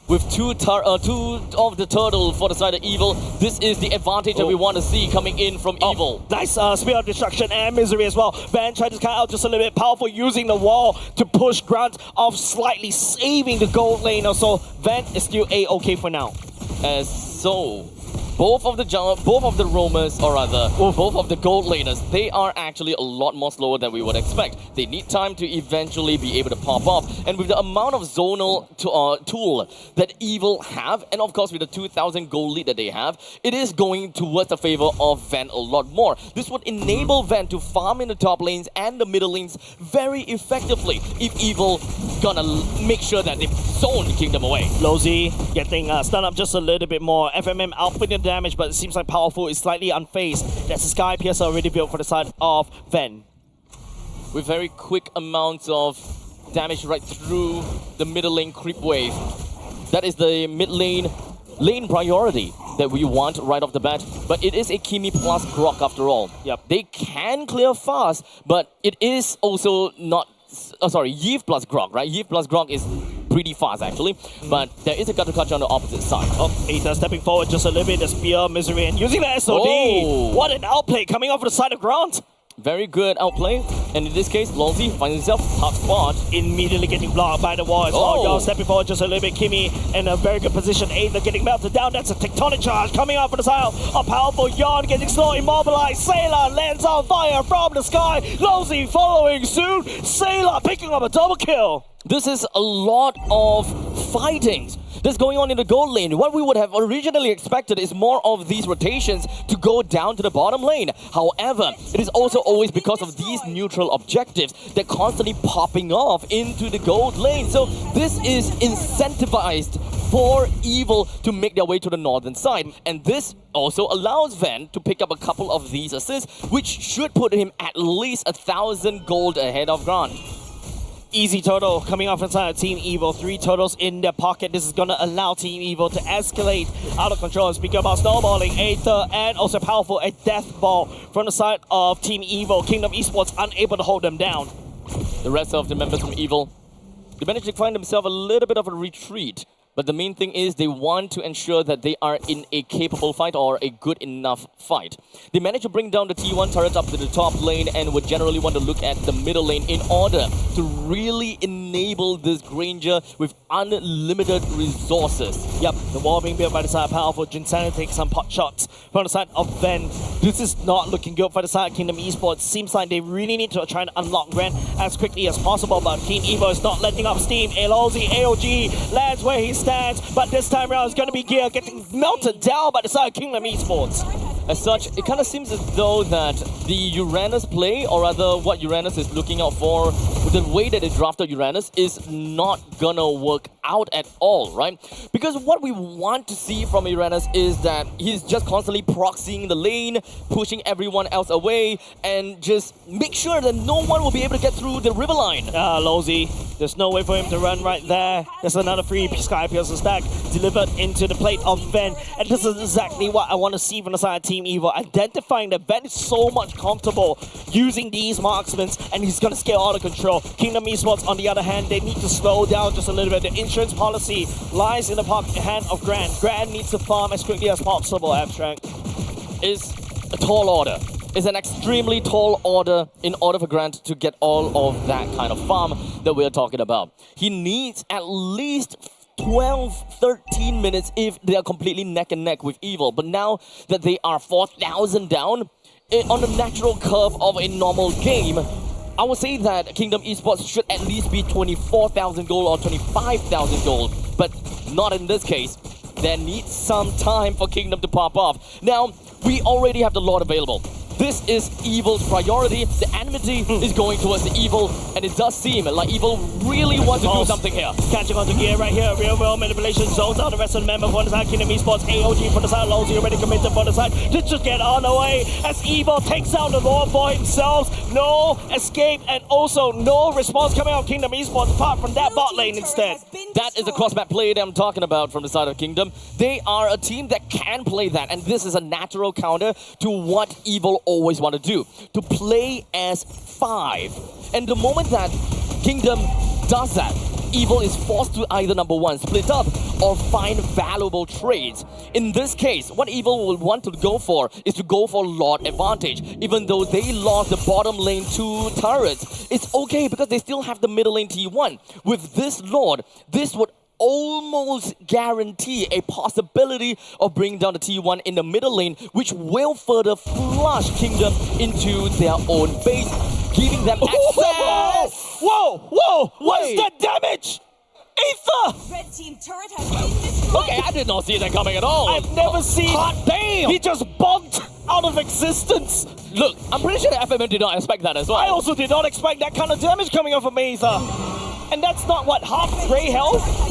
with two of the turtle for the side of Evil, this is the advantage that we want to see coming in from Evil. Nice Spear of Destruction and Misery as well. Van tried to cut out just a little bit powerful, using the wall to push Grunt off slightly, saving the gold lane. Also, Van is still A-okay for now. Both of the roamers, or rather, both of the gold laners, they are actually a lot more slower than we would expect. They need time to eventually be able to pop off. And with the amount of zonal tool that Evil have, and of course with the 2,000 gold lead that they have, it is going towards the favor of Van a lot more. This would enable Van to farm in the top lanes and the middle lanes very effectively if Evil gonna make sure that they zone Kingdom away. Lozy getting stunned up just a little bit more. FMM outputting the damage, but it seems like Powerful is slightly unfazed. That's a Sky Piercer already built for the side of Ven. With very quick amounts of damage right through the middle lane creep wave. That is the mid lane priority that we want right off the bat. But it is a Kimi plus Grok after all. Yep. They can clear fast, but it is also not... Yeev plus Grog, right? Yeev plus Grog is pretty fast actually, but there is a gutter clutch on the opposite side. Aether stepping forward just a little bit, the Spear, Misery, and using the SOD. Oh. What an outplay coming off the side of Grant. Very good outplay, and in this case, Lozy finds himself top spot. Immediately getting blocked by the wall as well. Yon stepping forward just a little bit. Kimmy in a very good position. Aether getting melted down. That's a tectonic charge coming out for the side. A powerful Yon getting slow, immobilized. Sailor lands on fire from the sky. Lozy following soon. Sailor picking up a double kill. This is a lot of fightings that's going on in the gold lane. What we would have originally expected is more of these rotations to go down to the bottom lane. However, it is also always because of these neutral objectives that constantly popping off into the gold lane. So this is incentivized for Evil to make their way to the northern side. And this also allows Van to pick up a couple of these assists, which should put him at least 1,000 gold ahead of Grant. Easy total coming off inside Team Evil. 3 totals in their pocket. This is going to allow Team Evil to escalate out of control. Speaking about snowballing, Aether and also Powerful, a death ball from the side of Team Evil. Kingdom Esports unable to hold them down. The rest of the members from Evil, they managed to find themselves a little bit of a retreat. But the main thing is they want to ensure that they are in a capable fight or a good enough fight. They managed to bring down the T1 turrets up to the top lane and would generally want to look at the middle lane in order to really enable this Granger with unlimited resources. Yep, the wall being built by the side of Powerful. Jinsana takes some pot shots from the side of Ven. This is not looking good for the side of Kingdom Esports. Seems like they really need to try and unlock Grant as quickly as possible, but Team Evo is not letting up steam. Elozy, AOG lands where he stands, but this time around it's going to be Gear getting melted down by the side of Kingdom Esports. As such, it kind of seems as though that the Uranus play, or rather what Uranus is looking out for, with the way that they drafted Uranus, is not gonna work out at all, right? Because what we want to see from Uranus is that he's just constantly proxying the lane, pushing everyone else away, and just make sure that no one will be able to get through the river line. Lozy, there's no way for him to run right there. There's another free Sky Piercer stack delivered into the plate of Ven, and this is exactly what I want to see from the side of Team Evil, identifying that Ven is so much comfortable using these marksmen, and he's going to scale out of control. Kingdom Esports, on the other hand, they need to slow down just a little bit. The insurance policy lies in the hand of Grant. Grant needs to farm as quickly as possible, Abstract. is a tall order. It's an extremely tall order in order for Grant to get all of that kind of farm that we're talking about. He needs at least 12, 13 minutes if they are completely neck and neck with Evil. But now that they are 4,000 down, on the natural curve of a normal game, I would say that Kingdom Esports should at least be 24,000 gold or 25,000 gold. But not in this case. There needs some time for Kingdom to pop off. Now, we already have the Lord available. This is Evil's priority. The enmity is going towards the Evil, and it does seem like Evil really wants to do something here. Catching on to gear right here. Real world manipulation zones out the rest of the member for the side. Kingdom Esports, AOG for the side. Lowsy already committed for the side. Let's just get on the way as Evil takes out the Lord for himself. No escape and also no response coming out of Kingdom Esports apart from that bot lane instead. That is the cross-map play that I'm talking about from the side of Kingdom. They are a team that can play that, and this is a natural counter to what Evil always want to do, to play as 5. And the moment that Kingdom does that, Evil is forced to either, number one, split up or find valuable trades. In this case, what Evil will want to go for is to go for Lord advantage. Even though they lost the bottom lane 2 turrets, it's okay because they still have the middle lane T1. With this Lord, this would almost guarantee a possibility of bringing down the T1 in the middle lane, which will further flush Kingdom into their own base, giving them access. Whoa! What is that damage? Aether! Red team turret has been destroyed. Okay, I did not see that coming at all. I've never seen. Hot damn! He just bonked out of existence. Look, I'm pretty sure the FMM did not expect that as well. I also did not expect that kind of damage coming off of Aether. And that's not what half Grey health.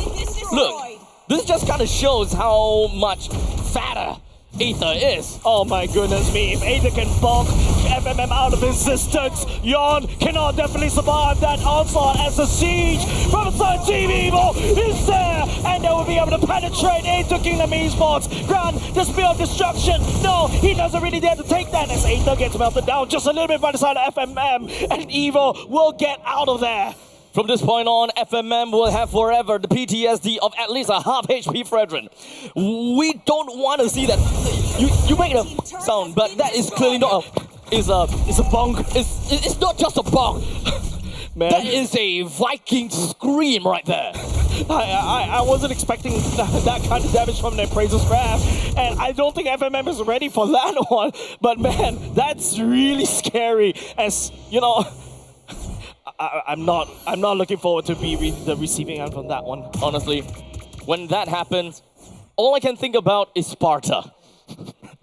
Look, this just kind of shows how much fatter Aether is. Oh my goodness me, if Aether can bonk FMM out of existence, Yon cannot definitely survive that onslaught as the siege from the side Team Evil is there, and they will be able to penetrate into Kingdom Esports. Grant, the spear of destruction. No, he doesn't really dare to take that as Aether gets melted down just a little bit by the side of FMM, and Evil will get out of there. From this point on, FMM will have forever the PTSD of at least a half HP Fredrin. We don't want to see that. You make a sound, but that is clearly not a... It's a bonk. It's not just a bonk. Man. That is a Viking scream right there. I wasn't expecting that kind of damage from the Appraiser's Wrath, and I don't think FMM is ready for that one. But man, that's really scary. As you know, I'm not looking forward to be the receiving end from that one. Honestly, when that happens, all I can think about is Sparta.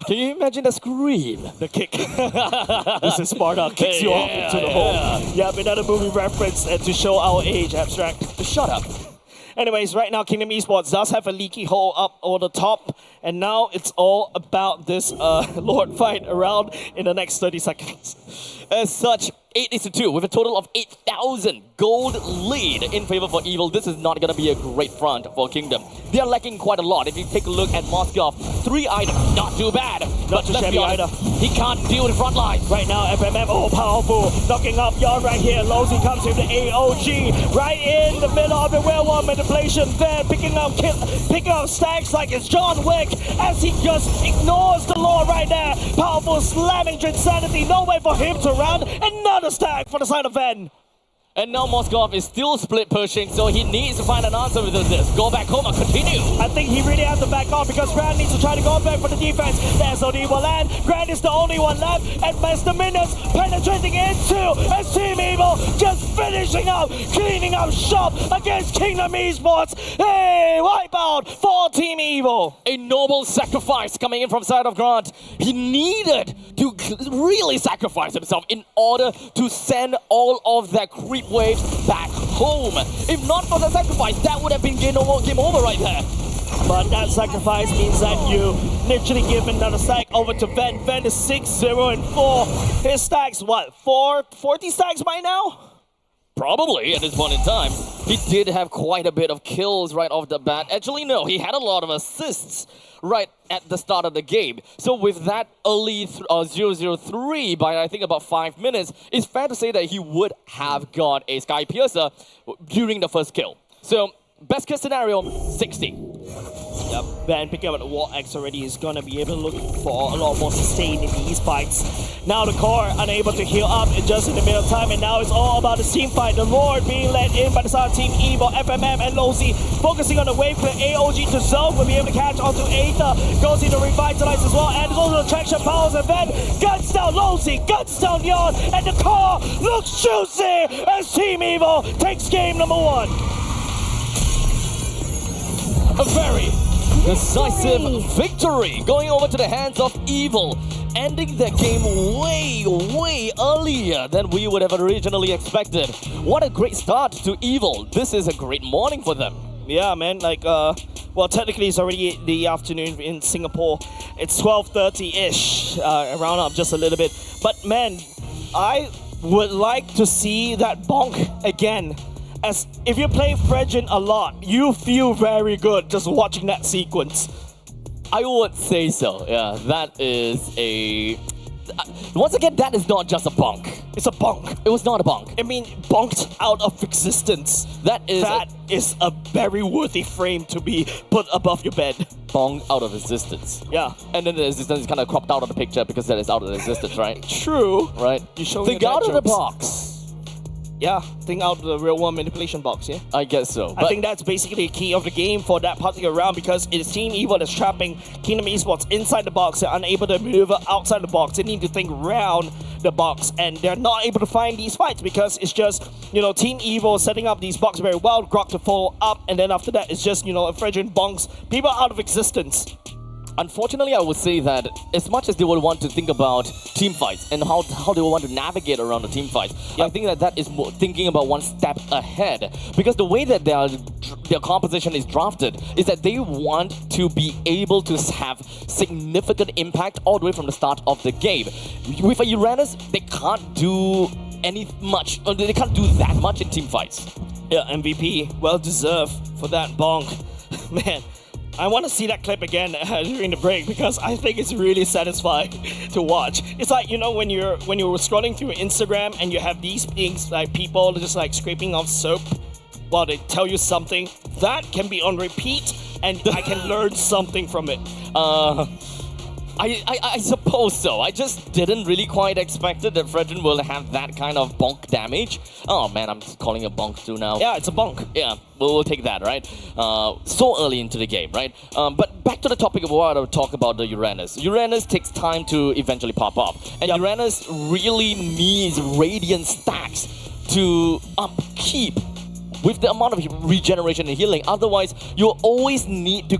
Can you imagine the scream? The kick. This is Sparta kicks you off into the hole. Yeah, another movie reference to show our age, Abstract. Shut up. Anyways, right now Kingdom Esports does have a leaky hole up on the top, and now it's all about this Lord fight around in the next 30 seconds. As such, 8-2 with a total of 8,000 gold lead in favor for Evil. This is not going to be a great front for Kingdom. They are lacking quite a lot. If you take a look at Moskov, 3 items, not too bad. Not too shabby either. He can't deal with the front line. Right now, FMM, oh powerful, knocking up Yon right here. Lowsy comes with the AOG right in the middle of the werewolf manipulation there, picking up stacks like it's John Wick as he just ignores the Lord right there. Powerful slamming Insanity, no way for him to run. Another stack for the side of Ven. And now Moskov is still split pushing, so he needs to find an answer with this. Go back home and continue. I think he really has to back off because Grant needs to try to go back for the defense. There's no evil land. Grant is the only one left, and as the minions penetrating into as Team Evil just finishing up, cleaning up shop against Kingdom Esports. Hey, wipeout for Team Evil. A noble sacrifice coming in from side of Grant. He needed to really sacrifice himself in order to send all of that creep waves back home. If not for the sacrifice, that would have been game over right there. But that sacrifice means that you literally give another stack over to Ven. Ven is 6-0-4. His stacks, what, 40 stacks by now? Probably at this point in time. He did have quite a bit of kills right off the bat. Actually, no, he had a lot of assists right at the start of the game. So with that early 0-0-3 by I think about 5 minutes, it's fair to say that he would have got a Sky Piercer during the first kill. So best case scenario, 60. Yep. Ben picking up the War Axe already is going to be able to look for a lot more sustain in these fights. Now the core unable to heal up just in the middle of time, and now it's all about the team fight. The Lord being led in by the side of Team Evil, FMM and Lozi focusing on the wave clear. AOG to Zone will be able to catch onto Aether. Goes into Revitalize as well, and there's also the traction powers, and then guns down Lozi, guns down Yon, and the core looks juicy as Team Evil takes game number 1. A very decisive victory going over to the hands of Evil, ending their game way earlier than we would have originally expected. What a great start to Evil. This is a great morning for them. Yeah, man, like, well, technically it's already the afternoon in Singapore. It's 12:30-ish, round up just a little bit. But man, I would like to see that bonk again. As if you play Fredgen a lot, you feel very good just watching that sequence. I would say so, yeah. That is a... Once again, that is not just a bonk. It's a bonk. It was not a bonk. I mean, bonked out of existence. That is a very worthy frame to be put above your bed. Bonk out of existence. Yeah. And then the existence is kind of cropped out of the picture because that is out of existence, right? True. Right? You show Think out of the box. Yeah, think out the real world manipulation box, yeah? I guess so. I think that's basically the key of the game for that particular round, because it's Team Evil that's trapping Kingdom Esports inside the box. They're unable to maneuver outside the box. They need to think around the box, and they're not able to find these fights because it's just, you know, Team Evil setting up these boxes very well, Grok to follow up, and then after that it's just, you know, a Fredgen bonks people out of existence. Unfortunately, I would say that as much as they would want to think about team fights and how they would want to navigate around the team fights, I think that is more thinking about one step ahead. Because the way that their composition is drafted is that they want to be able to have significant impact all the way from the start of the game. With a Uranus, they can't do they can't do that much in team fights. Yeah, MVP, well deserved for that bonk. Man, I want to see that clip again during the break because I think it's really satisfying to watch. It's like, you know, when you're scrolling through Instagram and you have these things like people just like scraping off soap while they tell you something, that can be on repeat and I can learn something from it. I suppose so. I just didn't really quite expect it that Fredgen will have that kind of bonk damage. Oh man, I'm calling it bonk too now. Yeah, it's a bonk. Yeah, we'll take that, right? So early into the game, right? But back to the topic of what I would talk about the Uranus. Uranus takes time to eventually pop up. And Uranus really needs Radiant stacks to upkeep with the amount of regeneration and healing. Otherwise, you'll always need to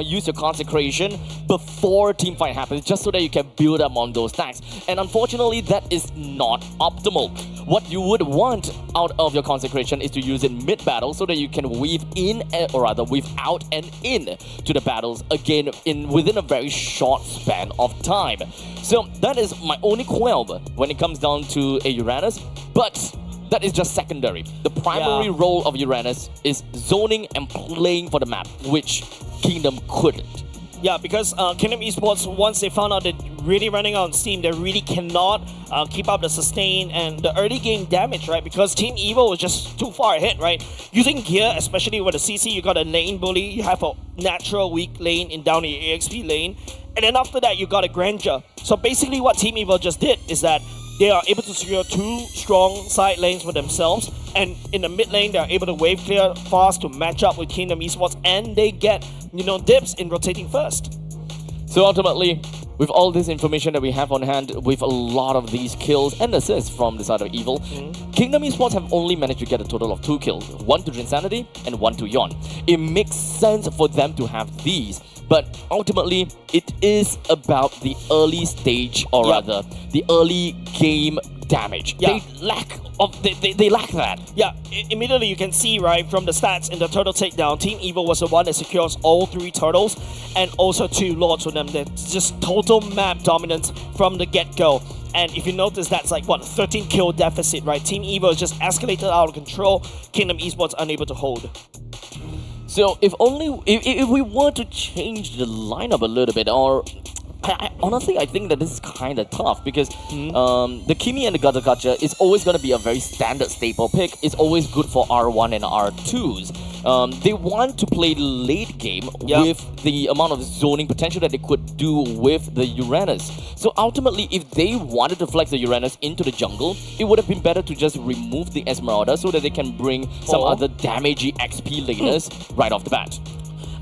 use your consecration before team fight happens, just so that you can build up on those stacks. And unfortunately, that is not optimal. What you would want out of your consecration is to use it mid-battle so that you can weave in, or rather weave out and in to the battles again within a very short span of time. So that is my only qualm when it comes down to a Uranus, but that is just secondary. The primary role of Uranus is zoning and playing for the map, which Kingdom couldn't. Yeah, because Kingdom Esports, once they found out they're really running out on steam, they really cannot keep up the sustain and the early game damage, right? Because Team Evil was just too far ahead, right? Using gear, especially with the CC, you got a lane bully, you have a natural weak lane in down the EXP lane, and then after that you got a Grandeur. So basically what Team Evil just did is that they are able to secure two strong side lanes for themselves, and in the mid lane they are able to wave clear fast to match up with Kingdom Esports, and they get, you know, dips in rotating first. So ultimately, with all this information that we have on hand, with a lot of these kills and assists from the side of Evil, Kingdom Esports have only managed to get a total of 2 kills, 1 to Drinsanity and 1 to Yon. It makes sense for them to have these, but ultimately, it is about the early stage, or rather, the early game damage. They lack that. Yeah, immediately you can see, right, from the stats in the turtle takedown, Team Evil was the one that secures all 3 turtles and also 2 lords for them. That's just total map dominance from the get-go. And if you notice, that's like, what, 13 kill deficit, right? Team Evil just escalated out of control. Kingdom Esports unable to hold. So if we were to change the lineup a little bit, or honestly, I think that this is kind of tough because the Kimi and the Gata Gacha is always going to be a very standard staple pick. It's always good for R1 and R2s. They want to play late game with the amount of zoning potential that they could do with the Uranus. So ultimately, if they wanted to flex the Uranus into the jungle, it would have been better to just remove the Esmeralda so that they can bring some other damagey XP laners right off the bat.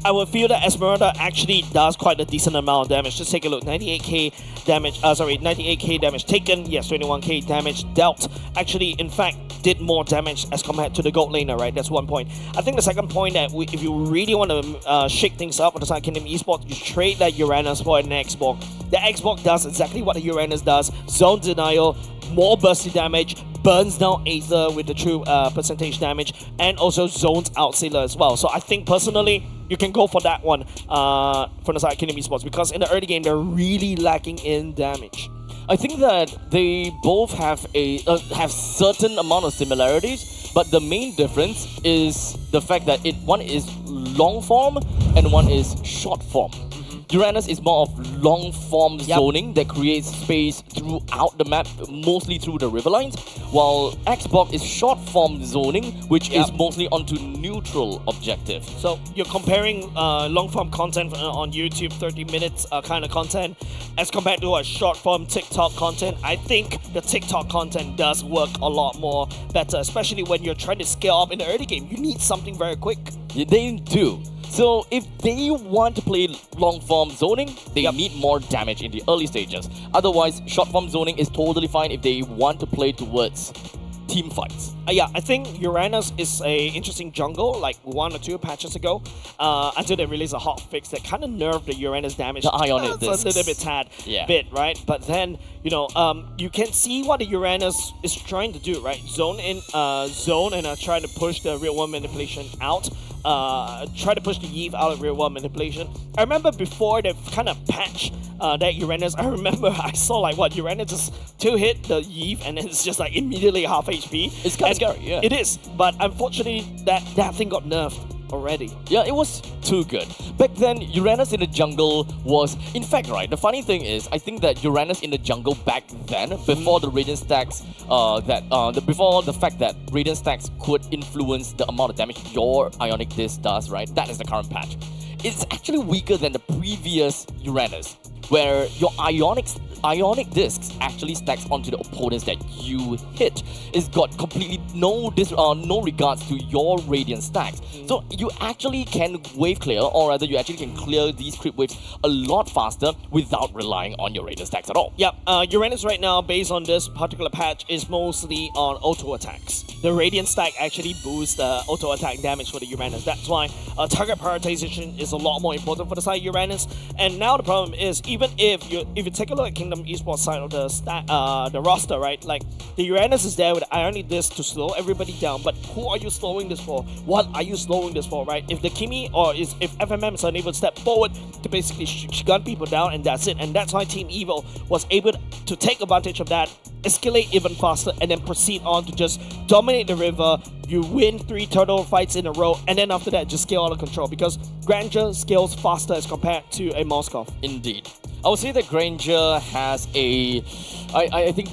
I would feel that Esmeralda actually does quite a decent amount of damage. Just take a look, 98k damage, 98k damage taken, yes, 21k damage dealt. Actually, in fact, did more damage as compared to the gold laner, right? That's one point. I think the second point that if you really want to shake things up on the side Kingdom Esports, you trade that Uranus for an Xbox. The Xbox does exactly what the Uranus does, zone denial, more bursty damage, burns down Aether with the true percentage damage, and also zones out Sailor as well. So I think personally, you can go for that one from the side of Kingdom Esports because in the early game, they're really lacking in damage. I think that they both have have certain amount of similarities, but the main difference is the fact that one is long form and one is short form. Uranus is more of long-form zoning that creates space throughout the map, mostly through the river lines, while Xbox is short-form zoning, which is mostly onto neutral objective. So you're comparing long-form content on YouTube, 30 minutes kind of content, as compared to a short-form TikTok content. I think the TikTok content does work a lot more better, especially when you're trying to scale up in the early game. You need something very quick. Yeah, they do. So if they want to play long-form zoning, they need more damage in the early stages. Otherwise, short-form zoning is totally fine if they want to play towards team fights. Yeah, I think Uranus is a interesting jungle, like 1 or 2 patches ago, until they released a hot fix that kind of nerfed the Uranus damage. The Ionic discs. A little bit right? But then, you know, you can see what the Uranus is trying to do, right? Zone and try to push the real world manipulation out. Try to push the Eve out of real world manipulation. I remember before they kind of patched that Uranus, I remember I saw like what Uranus just 2-hit the Eve and it's just like immediately half HP. It's kind of scary, yeah. It is, but unfortunately that thing got nerfed already. Yeah, it was too good. Back then, Uranus in the jungle was... In fact, right, the funny thing is, I think that Uranus in the jungle back then, before the Radiant stacks, before the fact that Radiant stacks could influence the amount of damage your Ionic Disc does, right? That is the current patch. It's actually weaker than the previous Uranus, where your Ionic discs actually stacks onto the opponents that you hit. It's got completely no regards to your Radiant stacks. So you actually can wave clear, or rather you actually can clear these creep waves a lot faster without relying on your Radiant stacks at all. Yep, Uranus right now, based on this particular patch, is mostly on auto attacks. The Radiant stack actually boosts the auto attack damage for the Uranus. That's why target prioritization is a lot more important for the side Uranus. And now the problem is, even if you take a look at Kingdom Esports side of the roster, right? Like the Uranus is there with Ionic Disc to slow everybody down, but who are you slowing this for? What are you slowing this for, right? If the Kimi if FMM is unable to step forward to basically gun people down, and that's it. And that's why Team Evil was able to take advantage of that, escalate even faster, and then proceed on to just dominate the river. You win 3 turtle fights in a row, and then after that, just scale out of control because Granger scales faster as compared to a Moskov. Indeed. I would say that Granger has I think,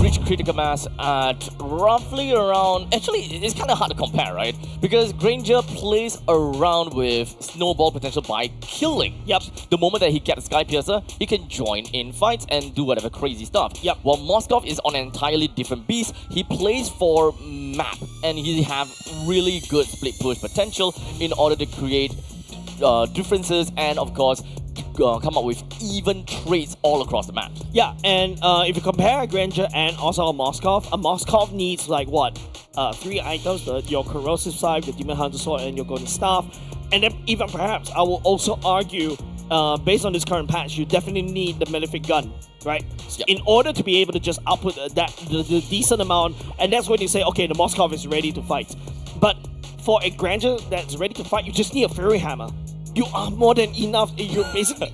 reached critical mass at roughly around... Actually, it's kind of hard to compare, right? Because Granger plays around with snowball potential by killing. Yep. The moment that he gets Sky Piercer, he can join in fights and do whatever crazy stuff. Yep. While Moskov is on an entirely different beast, he plays for map, and he have really good split push potential in order to create differences and, of course, come up with even traits all across the map. Yeah, and if you compare a Granger and also a Moskov needs like what? 3 items, your Corrosive Scythe, your Demon Hunter Sword, and your Golden Staff. And then even perhaps, I will also argue, based on this current patch, you definitely need the Malefic Gun, right? Yep. In order to be able to just output the decent amount, and that's when you say, okay, the Moskov is ready to fight. But for a Granger that's ready to fight, you just need a Fury Hammer. You are more than enough. You're basically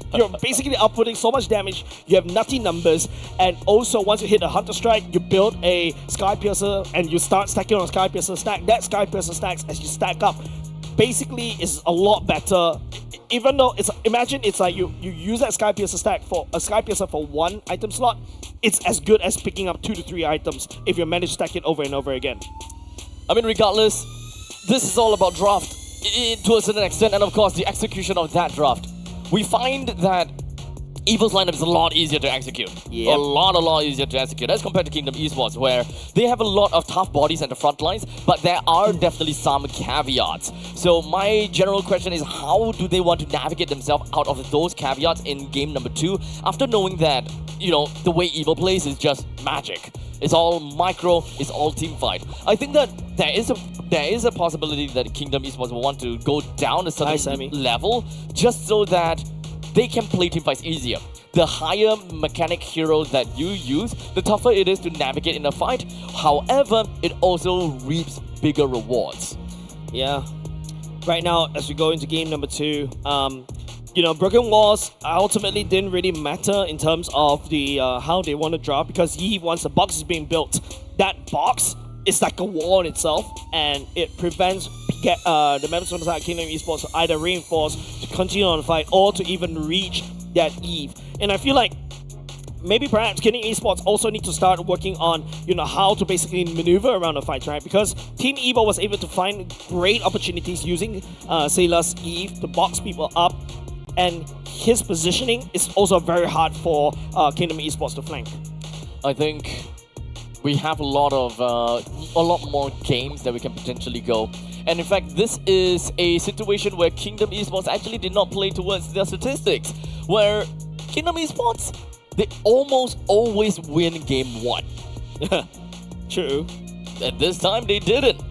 outputting so much damage. You have nutty numbers, and also once you hit a Hunter Strike, you build a Sky Piercer, and you start stacking on a Sky Piercer stack. That Sky Piercer stacks as you stack up. Basically, is a lot better even though imagine it's like you use that Sky Piercer stack for a Sky Piercer for one item slot, it's as good as picking up 2 to 3 items if you manage to stack it over and over again. I mean, regardless, this is all about draft to a certain extent, and of course the execution of that draft. We find that Evil's lineup is a lot easier to execute. Yep. A lot easier to execute as compared to Kingdom Esports, where they have a lot of tough bodies at the front lines, but there are definitely some caveats. So my general question is, how do they want to navigate themselves out of those caveats in game number 2, after knowing that, you know, the way Evil plays is just magic. It's all micro, it's all team fight. I think that there is a possibility that Kingdom Esports will want to go down a certain level just so that they can play team fights easier. The higher mechanic hero that you use, the tougher it is to navigate in a fight. However, it also reaps bigger rewards. Yeah. Right now, as we go into game number 2, you know, Broken Walls ultimately didn't really matter in terms of the how they want to draft, because once a box is being built, that box is like a wall in itself, and it prevents the members of the side of Kingdom Esports to either reinforce, to continue on the fight, or to even reach that Eve. And I feel like maybe perhaps Kingdom Esports also need to start working on, you know, how to basically maneuver around the fights, right? Because Team Evo was able to find great opportunities using Sailor's Eve to box people up, and his positioning is also very hard for Kingdom Esports to flank. I think we have a lot more games that we can potentially go. And in fact, this is a situation where Kingdom Esports actually did not play towards their statistics, where Kingdom Esports, they almost always win game 1. True. And this time they didn't.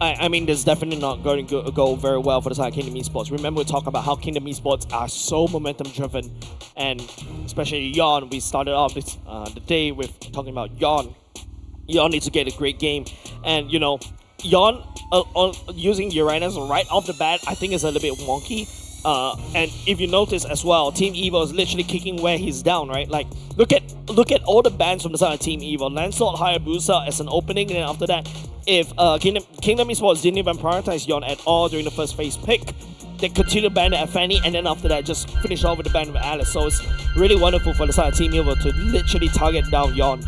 I mean, there's definitely not going to go very well for the side of Kingdom Esports. Remember, we talked about how Kingdom Esports are so momentum-driven, and especially Yon. We started off this the day with talking about Yon. Yon needs to get a great game, and you know, Yon using Uranus right off the bat, I think is a little bit wonky. And if you notice as well, Team Evo is literally kicking where he's down, right? Like, look at all the bans from the side of Team Evo. Lancelot Hayabusa as an opening, and then after that, if Kingdom Esports didn't even prioritize Yon at all during the first phase pick, they continue to ban it at Fanny, and then after that, just finish off with the ban with Alice. So it's really wonderful for the side of Team Evo to literally target down Yon.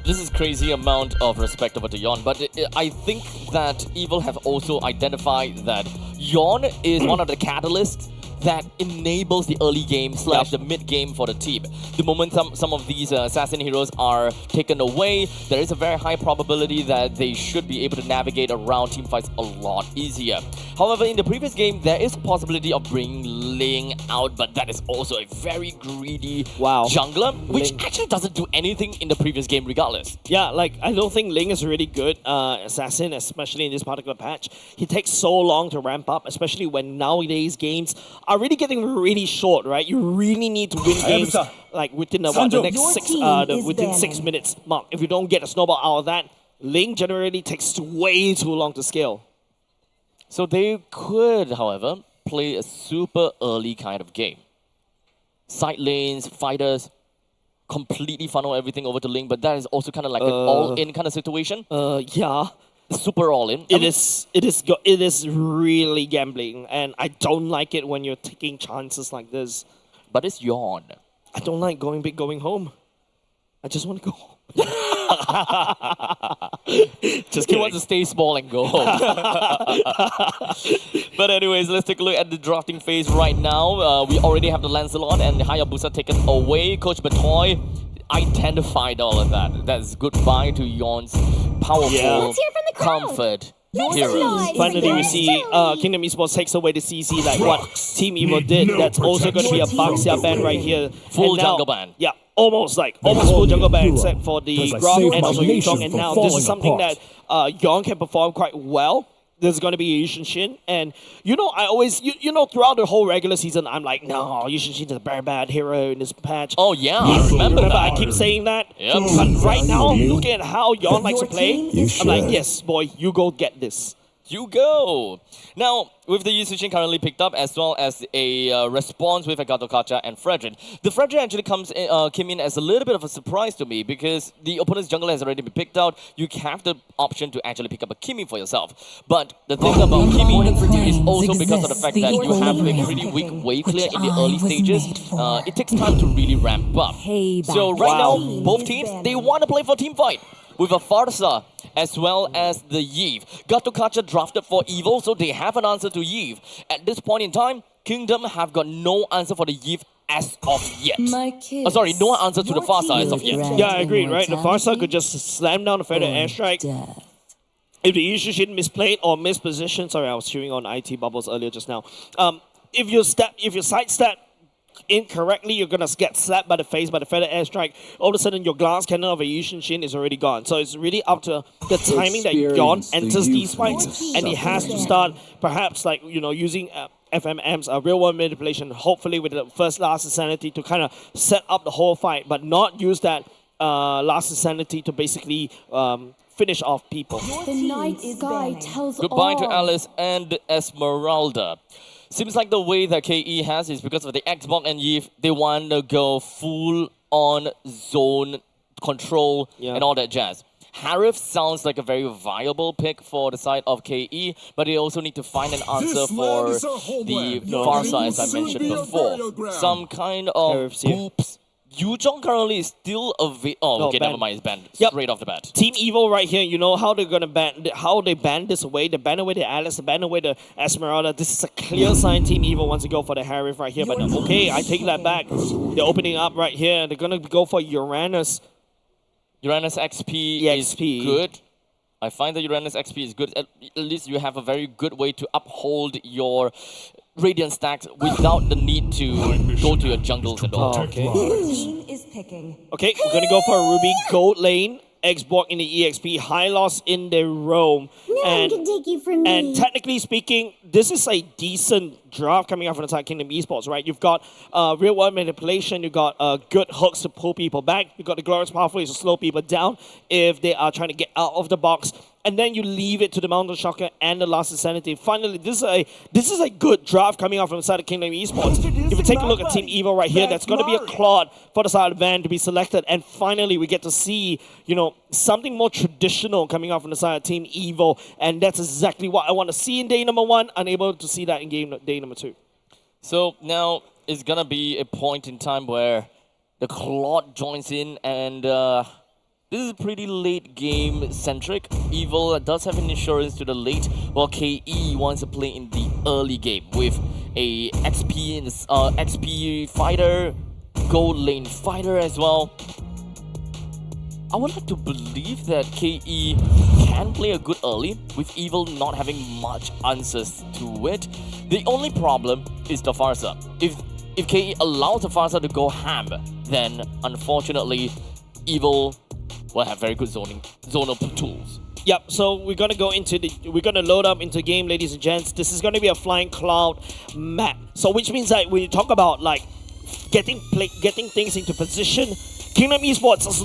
This is crazy amount of respect over to Yon, but I think that Evil have also identified that Yon is one of the catalysts that enables the early game / the mid game for the team. The moment some of these assassin heroes are taken away, there is a very high probability that they should be able to navigate around team fights a lot easier. However, in the previous game, there is a possibility of bringing Ling out, but that is also a very greedy jungler, which actually doesn't do anything in the previous game regardless. Yeah, like, I don't think Ling is a really good assassin, especially in this particular patch. He takes so long to ramp up, especially when nowadays games are really getting really short, right? You really need to win games like within the next 6 minutes mark. If you don't get a snowball out of that, Ling generally takes way too long to scale. So they could, however, play a super early kind of game. Side lanes, fighters, completely funnel everything over to Ling, but that is also kind of like an all-in kind of situation. Yeah. Super all-in. It is really gambling, and I don't like it when you're taking chances like this. But it's Yon. I don't like going big, going home. I just want to go home. Just he wants to stay small and go home. But anyways, let's take a look at the drafting phase right now. We already have the Lancelot and the Hayabusa taken away. Coach Batoy identified all of that. That's goodbye to Yon's powerful comfort heroes. Finally, we see Kingdom Esports takes away the CC like what Team Evo did. That's also going to be a Baxia ban right here. Full jungle ban. Yeah, almost full jungle ban, except for the Grok and also Yutong. And now this is something that Yon can perform quite well. There's going to be Yushin Shin, and you know, I always, you know, throughout the whole regular season, I'm like, no, Yushin Shin is a very bad hero in this patch. Oh yeah, I remember that. I keep saying that. Yep. But right now, looking at how Yon likes to play, I'm like, yes, boy, you go get this. You go. Now, with the Yusichin currently picked up, as well as a response with Agato Kacha and Fredrin. The Fredrin actually came in as a little bit of a surprise to me because the opponent's jungle has already been picked out. You have the option to actually pick up a Kimi for yourself. But the thing about Kimi is also because of the fact that you have a pretty weak wave clear in the early stages. It takes time to really ramp up. So right now, both teams, they want to play for team fight with a Farsa as well as the Yves. Gatokacha drafted for Evil, so they have an answer to Yves. At this point in time, Kingdom have got no answer for the Yves as of yet. Sorry, no answer to the Farsa as of yet. Yeah, I agree, right? The Farsa could just slam down the Feather Airstrike. If the Yushishin misplayed or mispositioned, sorry, I was chewing on IT bubbles earlier just now. If you sidestep incorrectly, you're gonna get slapped by the face by the Feather Airstrike. All of a sudden, your glass cannon of a Yushin is already gone. So it's really up to the timing that Yon enters these fights, and he has to start perhaps like using FMM's real world manipulation, hopefully with the first last insanity to kind of set up the whole fight, but not use that last insanity to basically finish off people. The night sky tells Goodbye to Alice and Esmeralda. Seems like the way that KE has is because of the Xbox and Yves, they want to go full on zone control and all that jazz. Harif sounds like a very viable pick for the side of KE, but they also need to find an answer for the Farsa, as I mentioned before. Some kind of boops. Yuzhong currently is still available. Oh, okay, never mind. It's banned straight off the bat. Team Evil right here, you know how they're gonna ban, how they ban this away. They ban away the Alice, they ban away the Esmeralda. This is a clear sign Team Evil wants to go for the Harif right here. But okay, I take that back. They're opening up right here. They're gonna go for Uranus. Uranus XP is good. I find that Uranus XP is good. At least you have a very good way to uphold your Radiant stacks without the need to go to your jungles at all. Okay, we're gonna go for a Ruby Gold lane, Xborg in the EXP, Hylos in the Roam. And technically speaking, this is a decent draft coming out from the Tide Kingdom Esports, right? You've got real world manipulation, you've got good hooks to pull people back, you've got the glorious pathways to slow people down if they are trying to get out of the box. And then you leave it to the Mountain Shocker and the Last Insanity. Finally, this is a good draft coming out from the side of Kingdom Esports. If you take a look at Team Evil right here, that's going to be a Claude for the side of Van to be selected. And finally, we get to see, something more traditional coming out from the side of Team Evil. And that's exactly what I want to see in day number 1. Unable to see that in day number 2. So now it's going to be a point in time where the Claude joins in and... this is pretty late game centric. Evil does have an insurance to the late, while KE wants to play in the early game with a XP fighter, gold lane fighter as well. I would like to believe that KE can play a good early with Evil not having much answers to it. The only problem is the Farsa. If KE allows the Farsa to go ham, then unfortunately Evil will have very good zonal tools. Yep, so we're gonna load up into game, ladies and gents. This is gonna be a Flying Cloud map. So which means that when you talk about like getting things into position, Kingdom Esports has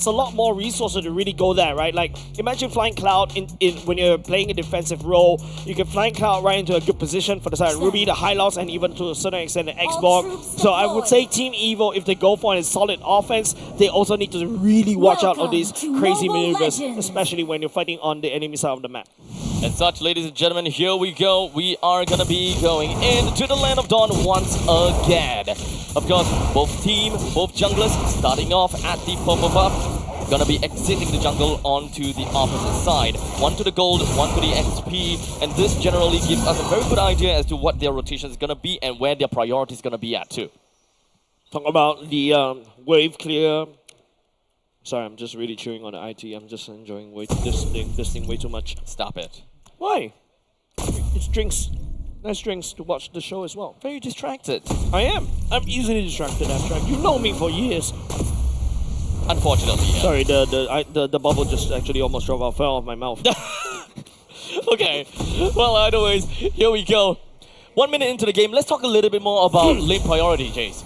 a lot more resources to really go there, right? Like imagine Flying Cloud when you're playing a defensive role, you can Flying Cloud right into a good position for the side of Ruby, the Hylos, and even to a certain extent the Xbox. So I would say Team Evil, if they go for a solid offense, they also need to really watch out on these crazy maneuvers, especially when you're fighting on the enemy side of the map. And such, ladies and gentlemen, here we go. We are gonna be going into the Land of Dawn once again. Of course, both junglers starting off at the purple buff, gonna be exiting the jungle onto the opposite side. One to the gold, one to the XP, and this generally gives us a very good idea as to what their rotation is gonna be and where their priority is gonna be at too. Talk about the wave clear. Sorry, I'm just really chewing on the IT. I'm just enjoying this thing way too much. Stop it. Why? It's drinks. Nice drinks to watch the show as well. Very distracted. I am. I'm easily distracted, abstract. You know me for years. Unfortunately, yeah. Sorry, the bubble just actually almost fell off my mouth. Okay. Well, anyways, here we go. 1 minute into the game, let's talk a little bit more about lane priority, Jace.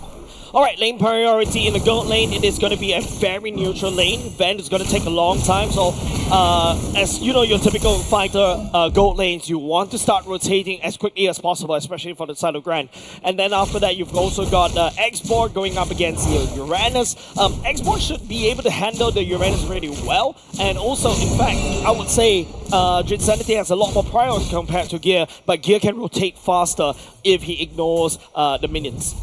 All right, lane priority in the gold lane. It is going to be a very neutral lane. Vend is going to take a long time. So, as you know, your typical fighter gold lanes, you want to start rotating as quickly as possible, especially for the side of Grand. And then after that, you've also got Export going up against Uranus. Export should be able to handle the Uranus really well. And also, in fact, I would say Drinsanity has a lot more priority compared to Gear, but Gear can rotate faster if he ignores the minions.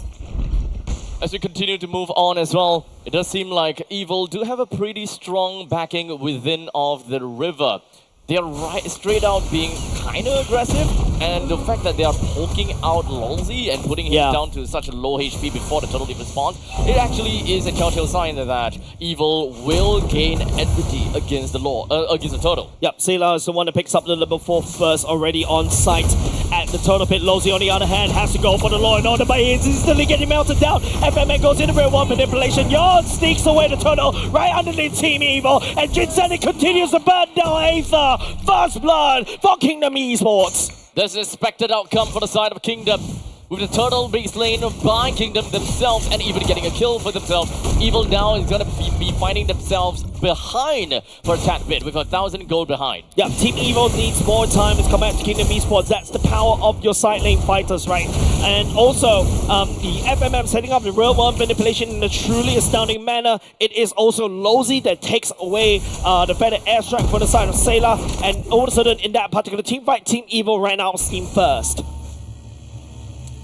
As we continue to move on as well, it does seem like Evil do have a pretty strong backing within of the river. They are right straight out being kind of aggressive, and the fact that they are poking out Lolzy and putting him down to such a low HP before the turtle even spawns, it actually is a telltale sign that Evil will gain enmity against the turtle. Yep, Sailor is the one that picks up the level 4 first, already on site at the turtle pit. Lolzy, on the other hand, has to go for the law and order, but he's instantly getting melted down. FMN goes into real one manipulation. Yon sneaks away the turtle right underneath Team Evil, and Jinsenic continues to burn down Aether. First blood for Kingdom Esports. There's an expected outcome for the side of Kingdom, with the turtle being slain by Kingdom themselves and even getting a kill for themselves. Evil now is going to be finding themselves behind for a tad bit, with 1,000 gold behind. Yeah, Team Evil needs more time to come back to Kingdom Esports. That's the power of your side lane fighters, right? And also, the FMM setting up the real world manipulation in a truly astounding manner. It is also Lolzy that takes away the feather airstrike for the side of Sailor, and all of a sudden in that particular team fight, Team Evil ran out of steam first.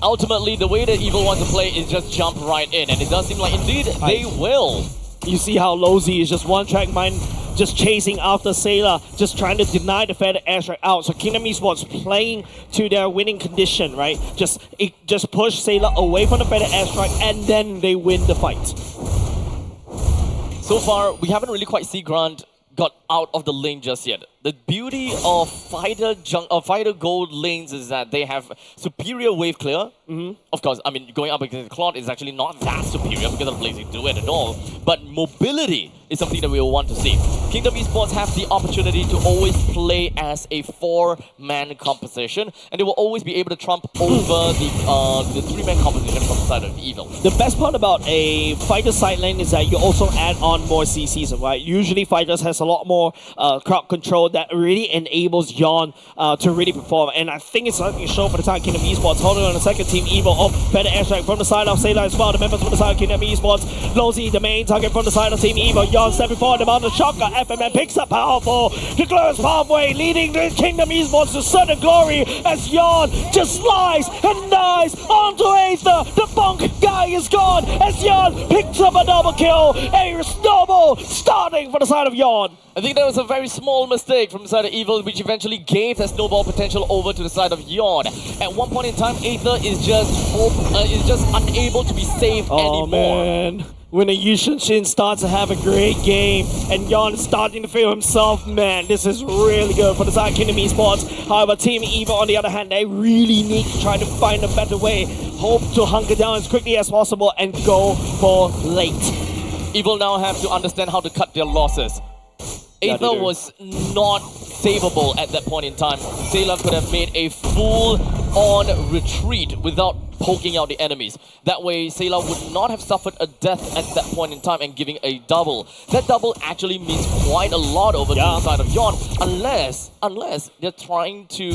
Ultimately, the way that Evil wants to play is just jump right in, and it does seem like indeed they will. You see how Lolzy is just one-track mind, just chasing after Sailor, just trying to deny the feather airstrike out. So Kingdom Esports playing to their winning condition, right? Just push Sailor away from the feather airstrike, and then they win the fight. So far, we haven't really quite seen Grant got out of the lane just yet. The beauty of fighter gold lanes is that they have superior wave clear. Of course, I mean, going up against the Claude is actually not that superior because of the Blazing Duet at all. But mobility is something that we will want to see. Kingdom Esports have the opportunity to always play as a 4-man composition, and they will always be able to trump over the 3-man composition from the side of Evil. The best part about a fighter side lane is that you also add on more CCs, right? Usually fighters has a lot more crowd control that really enables Yon to really perform. And I think it's something to show for the side of Kingdom Esports. Holding on the second Team Evil. Oh, better airstrike from the side of Sailor as well. The members from the side of Kingdom Esports. Lolzy, the main target from the side of Team Evil. Yon stepping forward about the shotgun. FMN picks up powerful. The glorious pathway leading the Kingdom Esports to certain glory as Yon just slides and dies onto Aether. The bonk guy is gone as Yon picks up a double kill. A snowball starting for the side of Yon. I think that was a very small mistake from the side of Evil, which eventually gave that snowball potential over to the side of Yon. At one point in time, Aether is just unable to be saved anymore. Man. When a Yushin Shin starts to have a great game and Yon is starting to feel himself, man, this is really good for the side of Kingdom Esports. However, Team Evil, on the other hand, they really need to try to find a better way. Hope to hunker down as quickly as possible and go for late. Evil now have to understand how to cut their losses. Aether was not savable at that point in time. Sailor could have made a full-on retreat without poking out the enemies. That way, Sailor would not have suffered a death at that point in time and giving a double. That double actually means quite a lot over to the side of Yon, unless they're trying to,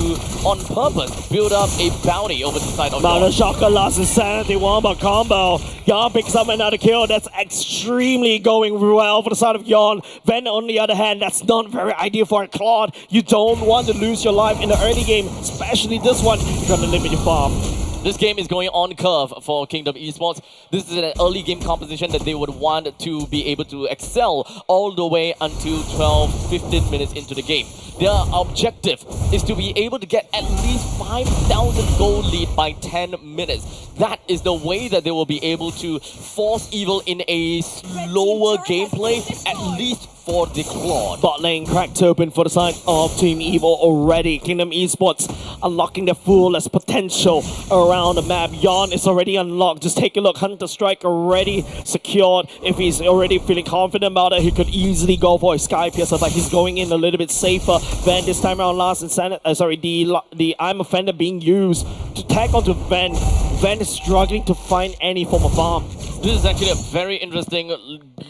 on purpose, build up a bounty over the side of Yon. The Shocker lost Insanity Wamba combo. Yon picks up another kill. That's extremely going well for the side of Yon. Ven, on the other hand, that's not very ideal for a Claude. You don't want to lose your life in the early game, especially this one. You're going to limit your farm. This game is going on curve for Kingdom Esports. This is an early game composition that they would want to be able to excel all the way until 12-15 minutes into the game. Their objective is to be able to get at least 5,000 gold lead by 10 minutes. That is the way that they will be able to force Evil in a slower gameplay, at least for the Claude. Bot lane cracked open for the side of Team Evil already. Kingdom Esports unlocking their fullest potential around the map. Yon is already unlocked. Just take a look. Hunter Strike already secured. If he's already feeling confident about it, he could easily go for a Sky Piercer, but he's going in a little bit safer. Ven this time around last the I'm Offender being used to tag onto Ven. Van is struggling to find any form of farm. This is actually a very interesting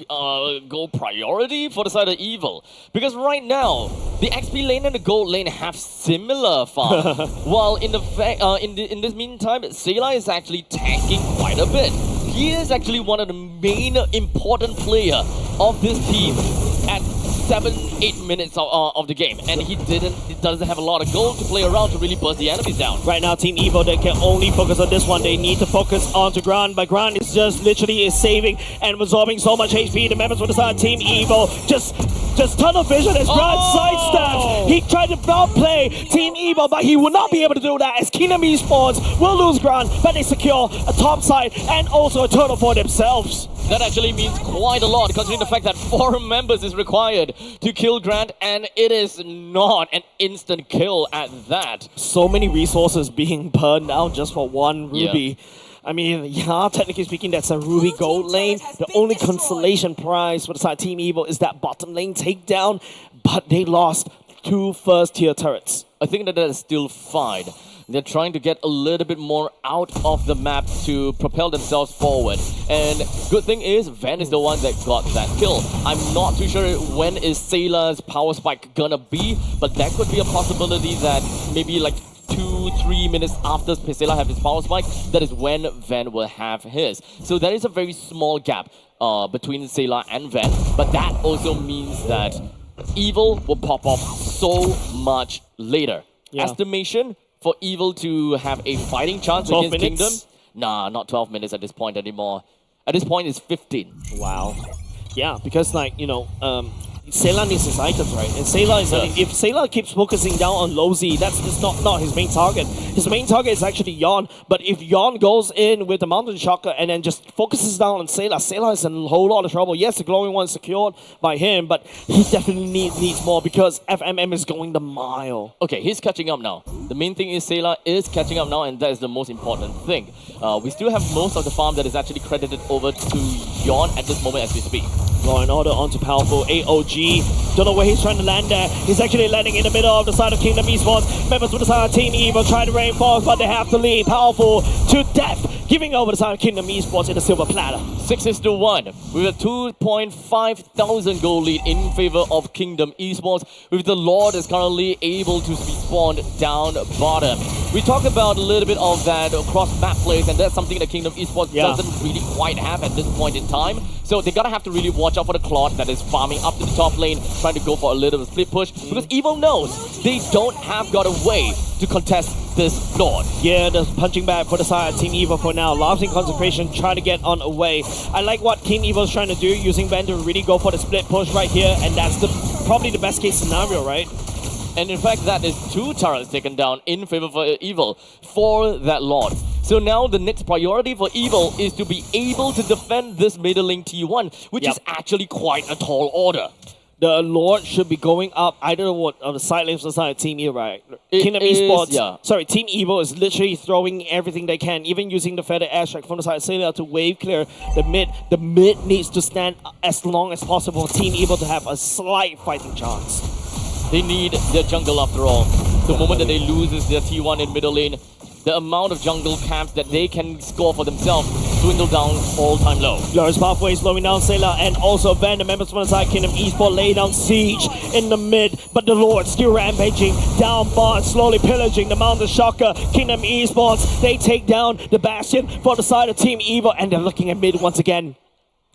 goal priority for the side of Evil. Because right now, the XP lane and the gold lane have similar farm. While in this meantime, Sayla is actually tanking quite a bit. He is actually one of the main important player of this team at 7-8 minutes of the game, and he doesn't have a lot of gold to play around to really burst the enemies down. Right now, Team Evo, they can only focus on this one. They need to focus onto Grant, but Grant is just literally saving and absorbing so much HP. The members of the side Team Evo just tunnel vision as Grant sidesteps. He tried to outplay Team Evo, but he will not be able to do that as Kingdom Esports will lose Grant, but they secure a top side and also a turtle for themselves. That actually means quite a lot, considering the fact that 4 members is required to kill Grant, and it is not an instant kill at that. So many resources being burned out just for one Ruby. Yeah. I mean, yeah, technically speaking, that's a Ruby gold lane. The only consolation prize for the side Team Evil is that bottom lane takedown, but they lost 2 first-tier turrets. I think that is still fine. They're trying to get a little bit more out of the map to propel themselves forward. And good thing is, Van is the one that got that kill. I'm not too sure when is Sayla's power spike gonna be, but that could be a possibility that maybe like 2-3 minutes after Sayla have his power spike, that is when Van will have his. So there is a very small gap between Sayla and Van, but that also means that Evil will pop off so much later. Yeah. Estimation for Evil to have a fighting chance 12 against minutes? Kingdom? Nah, not 12 minutes at this point anymore. At this point, it's 15. Wow. Yeah, because like, you know, Sayla needs his items, right? And Sayla is if Sayla keeps focusing down on low Z, that's just not his main target. His main target is actually Yon. But if Yon goes in with the Mountain Shocker and then just focuses down on Sayla, Sayla is in a whole lot of trouble. Yes, the glowing one is secured by him, but he definitely needs more because FMM is going the mile. Okay, he's catching up now. The main thing is Sayla is catching up now, and that is the most important thing. We still have most of the farm that is actually credited over to Yon at this moment as we speak. Law and Order onto Powerful AOG. Don't know where he's trying to land there. He's actually landing in the middle of the side of Kingdom Esports. Members with the side of Team Evo try to reinforce, but they have to lead Powerful to death, giving over the side of Kingdom Esports in the silver platter. 6-1 with a 2.5 thousand goal lead in favor of Kingdom Esports, with the Lord is currently able to be spawned down bottom. We talked about a little bit of that cross map plays, and that's something that Kingdom Esports doesn't really quite have at this point in time. So they're gonna have to really watch out for the Claude that is farming up to the top lane, trying to go for a little split push, because Evil knows they don't have got a way to contest this Lord. Yeah, the punching bag for the side of Team Evo for now. Lasting concentration, trying to get on away. I like what Team Evo is trying to do, using Ben to really go for the split push right here, and that's probably the best case scenario, right? And in fact, that is 2 turrets taken down in favor of Evil for that Lord. So now the next priority for Evil is to be able to defend this middle lane T1, which is actually quite a tall order. The Lord should be going up either on the side lanes or the side of Team Evo, right? Kingdom Esports, sorry, Team Evo is literally throwing everything they can, even using the feather airstrike from the side of Sayla to wave clear the mid. The mid needs to stand as long as possible for Team Evo to have a slight fighting chance. They need their jungle after all. The moment that they lose their T1 in middle lane, the amount of jungle camps that they can score for themselves dwindle down all-time low. Glorious Pathway slowing down Sayla, and also Van, the members from the side Kingdom Esports, lay down siege in the mid, but the Lord still rampaging down bot, slowly pillaging the Mountain Shocker. Kingdom Esports, they take down the Bastion for the side of Team Evo, and they're looking at mid once again.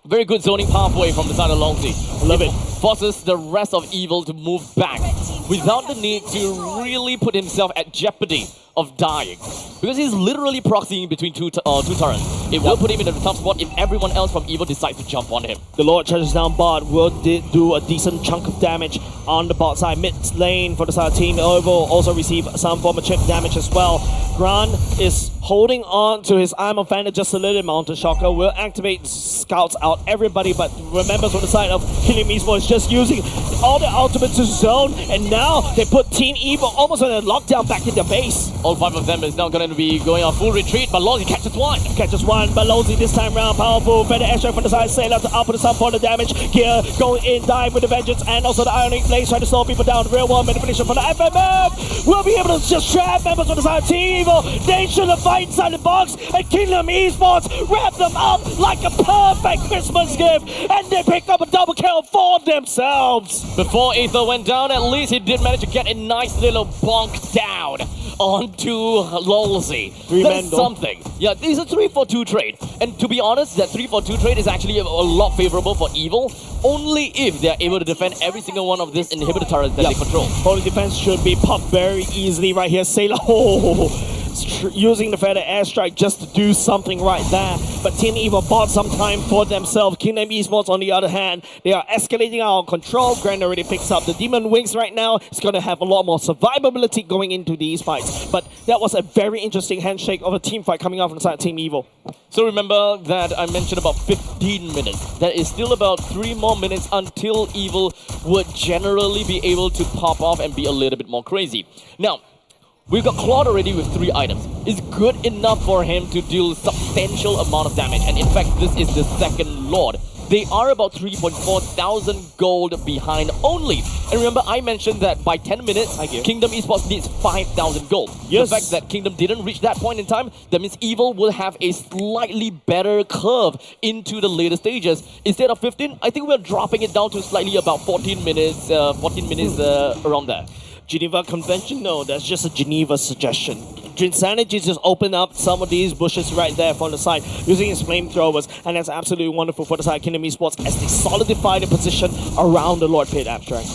Very good zoning pathway from the side of Longzy. Love it. Forces the rest of Evil to move back without the need to really put himself at jeopardy of dying, because he's literally proxying between two turrets. It will put him in a tough spot if everyone else from Evil decides to jump on him. The Lord charges down bot, will do a decent chunk of damage on the bot side. Mid lane for the side Team Evo also receive some form of chip damage as well. Grant is holding on to his Iron Offender just a little. Mountain Shocker will activate scouts out everybody, but remember from the side of Kingdom Esports just using all the ultimates to zone, and now they put Team Evo almost on a lockdown back in their base. All 5 of them is now going to be going on full retreat, but Longzy catches one. Catches one, but Longzy this time round, powerful. Feather extract from the side, Sayla to output some for the damage. Gear going in, dive with the vengeance, and also the Ionic Blades trying to slow people down. Real world manipulation from the FMM will be able to just trap members on the side of Team Evil. They should have right inside the box, and Kingdom Esports wrap them up like a perfect Christmas gift, and they pick up a double kill for themselves. Before Aether went down, at least he did manage to get a nice little bonk down onto Lolzy. That's something. Yeah, these are 3-4-2 trade. And to be honest, that 3-4-2 trade is actually a lot favorable for Evil, only if they're able to defend every single one of these inhibitor turrets that they control. Holy defense should be popped very easily right here. Sailor using the feather airstrike just to do something right there. But Team Evil bought some time for themselves. Kingdom Esports, on the other hand, they are escalating out of control. Grand already picks up the Demon Wings right now. It's going to have a lot more survivability going into these fights. But that was a very interesting handshake of a team fight coming out from the side of Team Evil. So remember that I mentioned about 15 minutes. There is still about 3 more minutes until Evil would generally be able to pop off and be a little bit more crazy. Now, we've got Claude already with 3 items. It's good enough for him to deal substantial amount of damage. And in fact, this is the second Lord. They are about 3.4 thousand gold behind only. And remember, I mentioned that by 10 minutes, Kingdom Esports needs 5,000 gold. Yes. The fact that Kingdom didn't reach that point in time, that means Evil will have a slightly better curve into the later stages. Instead of 15, I think we're dropping it down to slightly about 14 minutes around there. Geneva Convention? No, that's just a Geneva suggestion. Drinsanity just opened up some of these bushes right there from the side using his flamethrowers, and that's absolutely wonderful for the side of Kingdom Esports as they solidify the position around the Lord Pit Abstract.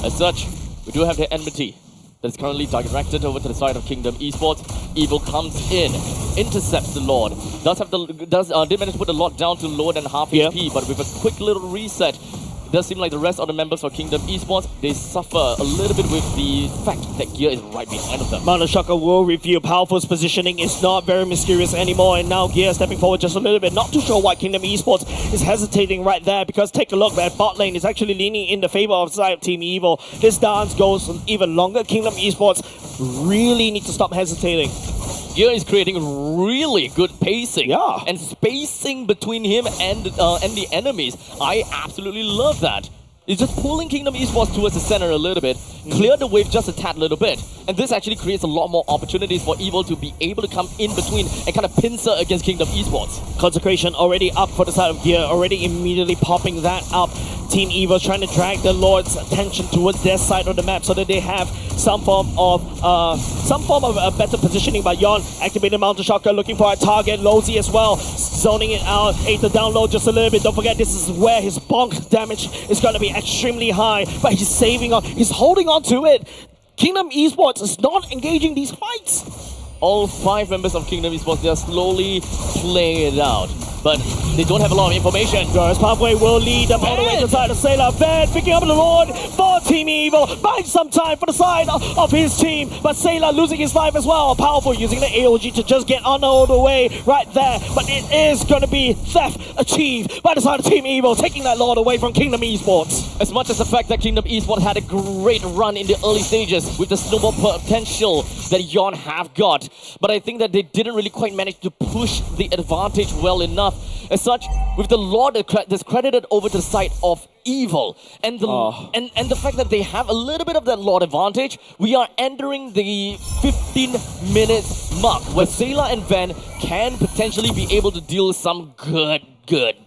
As such, we do have the enmity that's currently directed over to the side of Kingdom Esports. Evil comes in, intercepts the Lord, did manage to put the Lord down to lower than half HP, but with a quick little reset, it does seem like the rest of the members of Kingdom Esports, they suffer a little bit with the fact that Gear is right behind of them. Mountain Shocker will reveal Powerful's positioning is not very mysterious anymore, and now Gear stepping forward just a little bit. Not too sure why Kingdom Esports is hesitating right there, because take a look, that bot lane is actually leaning in the favor of the side of Team Evil. This dance goes even longer. Kingdom Esports really need to stop hesitating. Gear is creating really good pacing and spacing between him and the enemies. I absolutely love that. It's just pulling Kingdom Esports towards the center a little bit, clear the wave just a tad little bit, and this actually creates a lot more opportunities for Evil to be able to come in between and kind of pincer against Kingdom Esports. Consecration already up for the side of Gear, already immediately popping that up. Team Evil trying to drag the Lord's attention towards their side of the map so that they have some form of better positioning. By Yon activated Mountain Shocker, looking for a target. Lolzy as well, zoning it out. Aether down low just a little bit. Don't forget, this is where his bonk damage is going to be extremely high, but he's saving on, he's holding on to it. Kingdom Esports is not engaging these fights. All 5 members of Kingdom Esports, they are slowly playing it out, but they don't have a lot of information. Glorious Pathway will lead them all the way to the side of Sailor. Van picking up the Lord for Team Evil, buying some time for the side of his team, but Sailor losing his life as well. Powerful using the AOG to just get on all the way right there, but it is going to be theft achieved by the side of Team Evil, taking that Lord away from Kingdom Esports. As much as the fact that Kingdom Esports had a great run in the early stages with the snowball potential that Yon have got, but I think that they didn't really quite manage to push the advantage well enough. As such, with the Lord that's credited over to the side of Evil, and the fact that they have a little bit of that Lord advantage, we are entering the 15 minutes mark where Sailor and Van can potentially be able to deal some good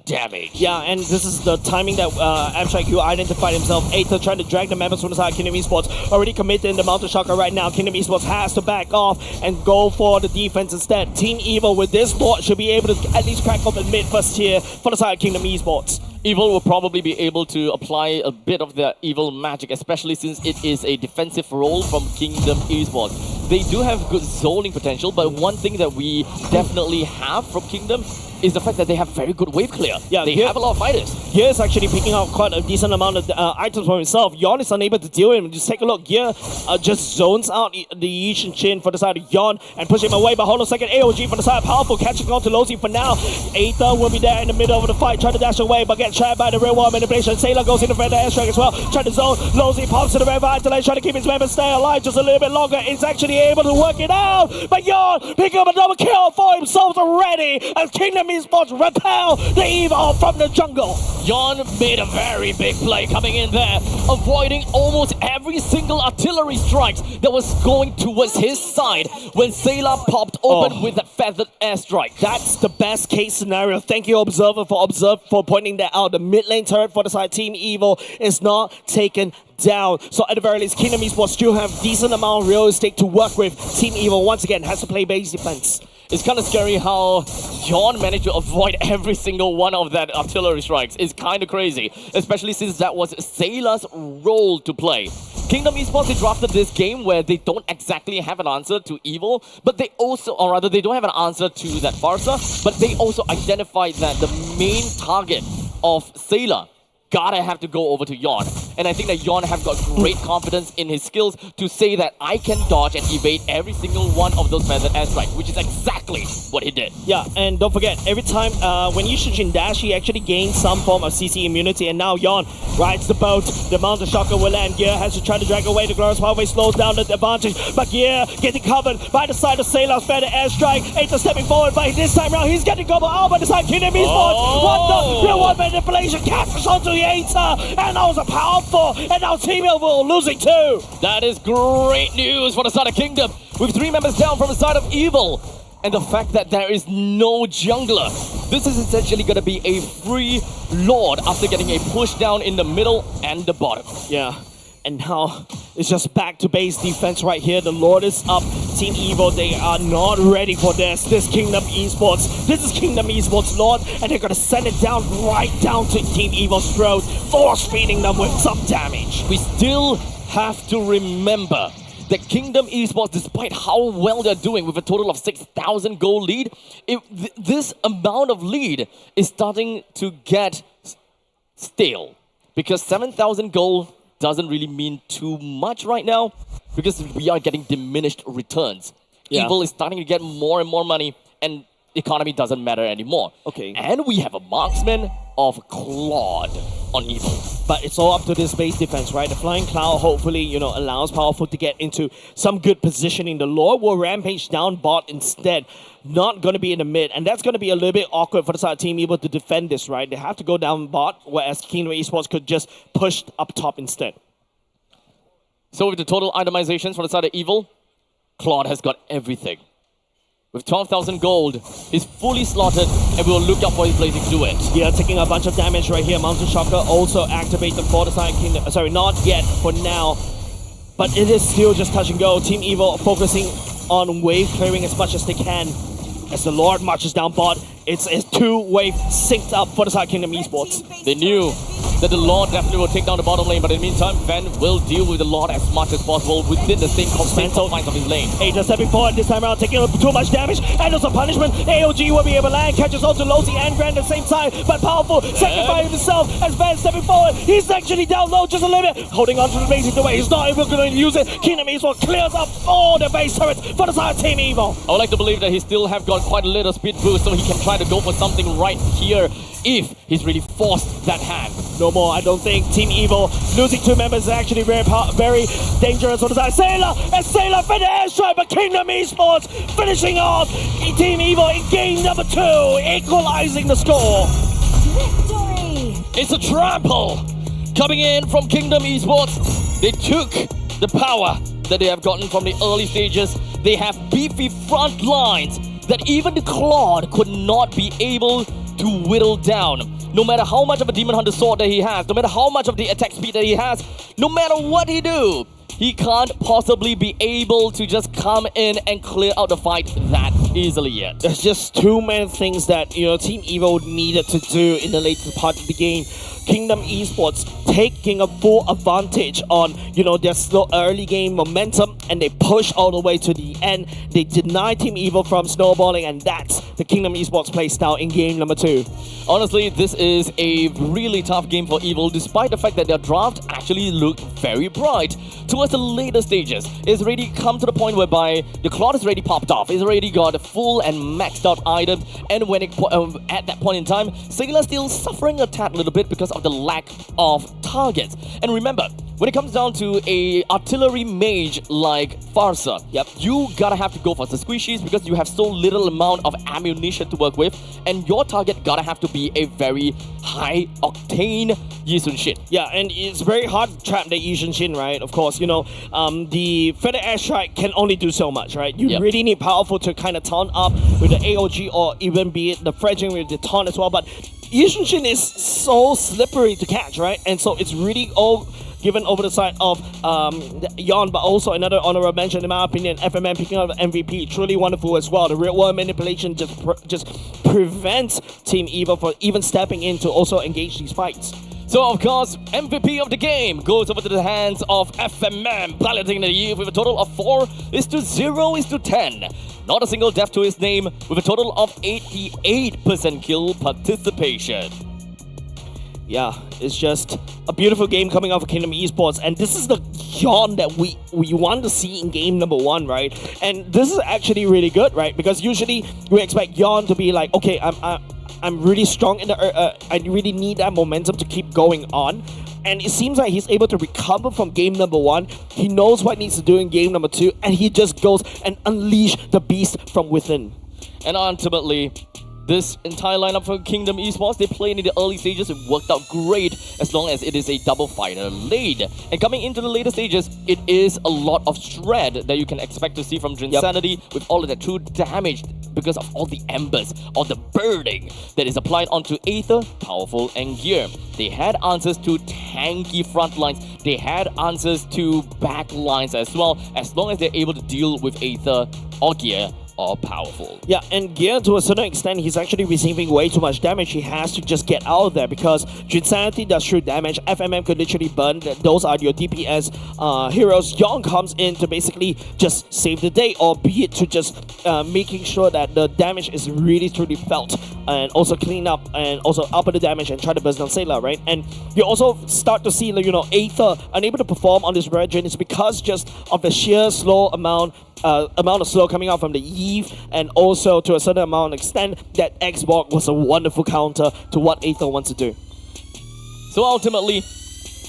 damage. Yeah, and this is the timing that Abstract Q identified himself. Aether trying to drag the members from the side of Kingdom Esports, already committed in the Mountain Shocker right now. Kingdom Esports has to back off and go for the defense instead. Team Evil with this Lord should be able to at least crack open mid first tier for the side of Kingdom Esports. Evil will probably be able to apply a bit of their evil magic, especially since it is a defensive role from Kingdom Esports. They do have good zoning potential, but one thing that we definitely have from Kingdom is the fact that they have very good wave clear. Yeah, they have a lot of fighters. Gear is actually picking out quite a decent amount of items for himself. Yon is unable to deal with him. Just take a look. Gear just zones out the Yishin Chin for the side of Yon and push him away. But hold on a second. AOG for the side of Powerful, catching on to Lolzy for now. Aether will be there in the middle of the fight, trying to dash away, but get trapped by the real world manipulation. Sailor goes in the red airstrike as well, trying to zone. Lolzy pops to the red Vitalize, trying to keep his members stay alive just a little bit longer. Is actually able to work it out. But Yon picking up a double kill for himself already as Kingdom Kingdom Esports repel the evil from the jungle. Yon made a very big play coming in there, avoiding almost every single artillery strikes that was going towards his side when Sayla popped open with that feathered airstrike. That's the best case scenario. Thank you, Observer, for pointing that out. The mid lane turret for the side Team Evil is not taken down. So at the very least, Kingdom Esports still have decent amount of real estate to work with. Team Evil once again has to play base defense. It's kind of scary how Yon managed to avoid every single one of that artillery strikes. It's kind of crazy, especially since that was Sayla's role to play. Kingdom Esports, they drafted this game where they don't exactly have an answer to Evil, but they also, or rather they don't have an answer to that Farsa, but they also identified that the main target of Sayla gotta have to go over to Yon. And I think that Yon have got great confidence in his skills to say that I can dodge and evade every single one of those feathered airstrikes, which is exactly what he did. Yeah, and don't forget, every time when Yushin dash, he actually gains some form of CC immunity, and now Yon rides the boat. The Mountain Shocker will land. Gear has to try to drag away the Glorious Pathway, slows down the advantage, but Gear getting covered by the side of Sayla's feathered airstrike. Aether stepping forward, but this time around, he's getting gobbled out by the side Kingdom Esports. What the real one manipulation catches onto the Aether, and that was a powerful, and now Team Evil losing too. That is great news for the side of Kingdom, with 3 members down from the side of Evil. And the fact that there is no jungler. This is essentially going to be a free Lord after getting a push down in the middle and the bottom. Yeah. And now it's just back to base defense right here. The Lord is up. Team Evil, they are not ready for this. This Kingdom Esports. This is Kingdom Esports Lord, and they're going to send it down right down to Team Evil's throat, force feeding them with some damage. We still have to remember that Kingdom Esports, despite how well they're doing with a total of 6,000 gold lead, this amount of lead is starting to get stale. Because 7,000 gold doesn't really mean too much right now, because we are getting diminished returns. Yeah. Evil is starting to get more and more money, and economy doesn't matter anymore. Okay. And we have a marksman of Claude on Evil. But it's all up to this base defense, right? The Flying Cloud hopefully, you know, allows Powerful to get into some good positioning. The Lord will rampage down bot instead. Not going to be in the mid. And that's going to be a little bit awkward for the side team able to defend this, right? They have to go down bot, whereas Kingdom Esports could just push up top instead. So with the total itemizations for the side of Evil, Claude has got everything. With 12,000 gold, he's fully slotted, and we'll look out for his blazing to do it. Yeah, taking a bunch of damage right here. Mountain Shocker also activated for the side Kingdom. Sorry, not yet for now. But it is still just touch and go. Team Evil focusing on wave clearing as much as they can. As the Lord marches down bot, it's a 2-wave synced up for the side Kingdom Esports. They knew that the Lord definitely will take down the bottom lane, but in the meantime, Van will deal with the Lord as much as possible within the same confines of his lane. Aether stepping forward this time around, taking too much damage, and also punishment. AOG will be able to land, catches on to Losi and Grand at the same time, but Powerful sacrificing himself as Van stepping forward. He's actually down low just a little bit, holding on to the basic the way he's not even going to use it. Kingdom Evil clears up all the base turrets for the side Team Evil. I would like to believe that he still have got quite a little speed boost, so he can try to go for something right here if he's really forced that hand. No more, I don't think. Team Evil losing 2 members is actually very dangerous for the side. Sayla for the airstrike, but Kingdom Esports finishing off Team Evil in game number 2, equalizing the score. Victory! It's a trample coming in from Kingdom Esports. They took the power that they have gotten from the early stages. They have beefy front lines that even the Claude could not be able to whittle down. No matter how much of a Demon Hunter sword that he has, no matter how much of the attack speed that he has, no matter what he do, he can't possibly be able to just come in and clear out the fight that easily yet. There's just too many things that, you know, Team Evil needed to do in the later part of the game. Kingdom Esports taking a full advantage on, you know, their slow early game momentum, and they push all the way to the end. They deny Team Evil from snowballing, and that's the Kingdom Esports play style in game number 2. Honestly, this is a really tough game for Evil, despite the fact that their draft actually looked very bright. Towards the later stages, it's already come to the point whereby the Claude is already popped off. It's already got a full and maxed out item, and when it at that point in time, Sayla's still suffering a tad little bit because of the lack of targets. And remember, when it comes down to a artillery mage like Farsa, you gotta have to go for the squishies because you have so little amount of ammunition to work with, and your target gotta have to be a very high octane Yi Sun Shin. Yeah, and it's very hard to trap the Yi Sun Shin, right? Of course, the Feather Airstrike can only do so much, right? You really need powerful to kind of taunt up with the AOG or even be it the Fredging with the taunt as well. But Yi Sun Shin is so slippery to catch, right? And so it's really all given over the side of Yon, but also another honorable mention in my opinion, FMM picking up MVP, truly wonderful as well. The real world manipulation just prevents Team Evil from even stepping in to also engage these fights. So of course, MVP of the game goes over to the hands of FMM, piloting the Eve with a total of 4:0:10. Not a single death to his name, with a total of 88% kill participation. Yeah, it's just a beautiful game coming out of Kingdom Esports, and this is the Yon that we want to see in game number 1, right? And this is actually really good, right? Because usually we expect Yon to be like, okay, I'm really strong in the I really need that momentum to keep going on. And it seems like he's able to recover from game number 1. He knows what he needs to do in game number 2, and he just goes and unleash the beast from within. And ultimately, this entire lineup for Kingdom Esports, they played in the early stages, it worked out great as long as it is a double fighter lane. And coming into the later stages, it is a lot of shred that you can expect to see from Drinsanity with all of that true damage because of all the embers, all the burning that is applied onto Aether, Powerful, and Gear. They had answers to tanky front lines, they had answers to back lines as well, as long as they're able to deal with Aether or Gear or Powerful. Yeah, and Gear, to a certain extent, he's actually receiving way too much damage. He has to just get out of there because Drinsanity does true damage. FMM could literally burn. Those are your DPS heroes. Yon comes in to basically just save the day, or be it to just making sure that the damage is really truly felt, and also clean up and also up the damage and try to burst down Sailor, right? And you also start to see, Aether unable to perform on this Regin is because just of the sheer slow amount of slow coming out from the Eve, and also to a certain amount of extent that Xbox was a wonderful counter to what Aether wants to do. So ultimately,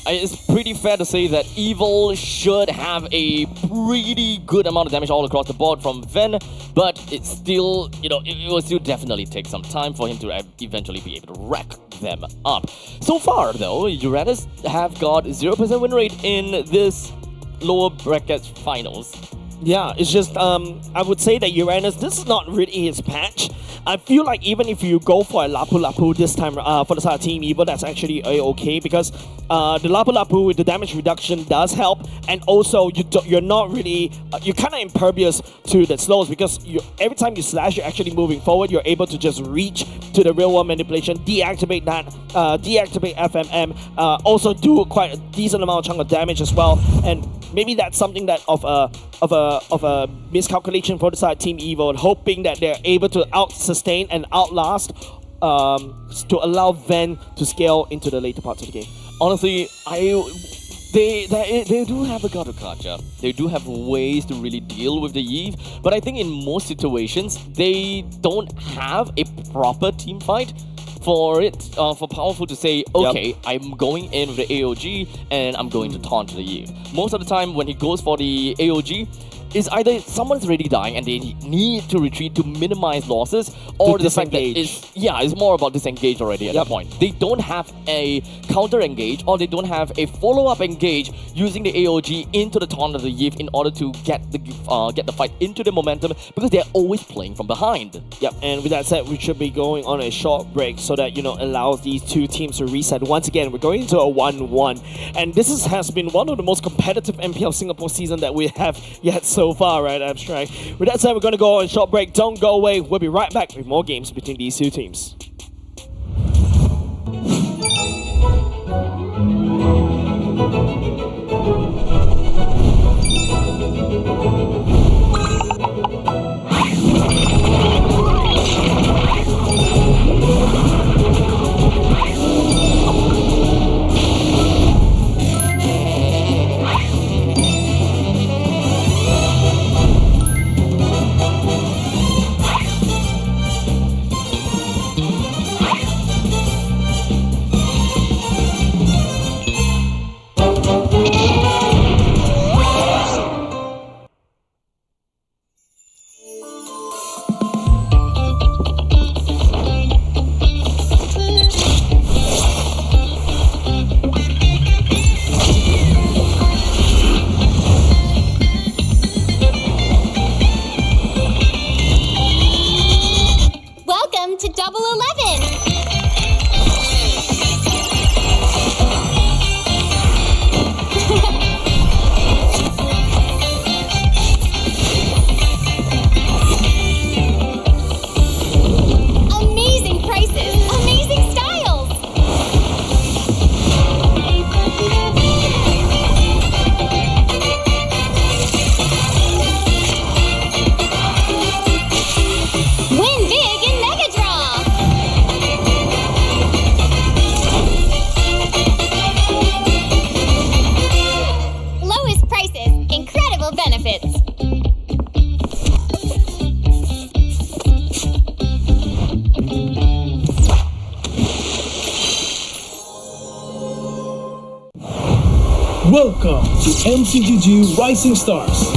it's pretty fair to say that Evil should have a pretty good amount of damage all across the board from Ven, but it's still, it will still definitely take some time for him to eventually be able to rack them up. So far though, Uranus have got 0% win rate in this lower bracket finals. Yeah, it's just, I would say that Uranus, this is not really his patch. I feel like even if you go for a Lapu Lapu this time for the side of Team Evil, that's actually okay because the Lapu Lapu with the damage reduction does help, and also you're not really, you're kind of impervious to the slows because every time you slash, you're actually moving forward. You're able to just reach to the real world manipulation, deactivate that, deactivate FMM, also do quite a decent amount of chunk of damage as well, and maybe that's something that of a miscalculation for the side Team Evil, hoping that they're able to out-sustain and outlast to allow Ven to scale into the later parts of the game. Honestly, they do have a Gato-Kacha. They do have ways to really deal with the Eve, but I think in most situations, they don't have a proper team fight for Powerful to say, okay, I'm going in with the AOG and I'm going to taunt the Eve. Most of the time when he goes for the AOG, is either someone's already dying and they need to retreat to minimize losses, or the fact that it's more about disengage already at that point. They don't have a counter engage, or they don't have a follow-up engage using the AOG into the taunt of the Eve in order to get the fight into the momentum, because they're always playing from behind. Yep, and with that said, we should be going on a short break so that, allows these two teams to reset. Once again, we're going into a 1-1, and this has been one of the most competitive MPL Singapore season that we have yet so far, right, Abstract? With that said, we're going to go on a short break. Don't go away. We'll be right back with more games between these two teams. Welcome to MCGG Rising Stars.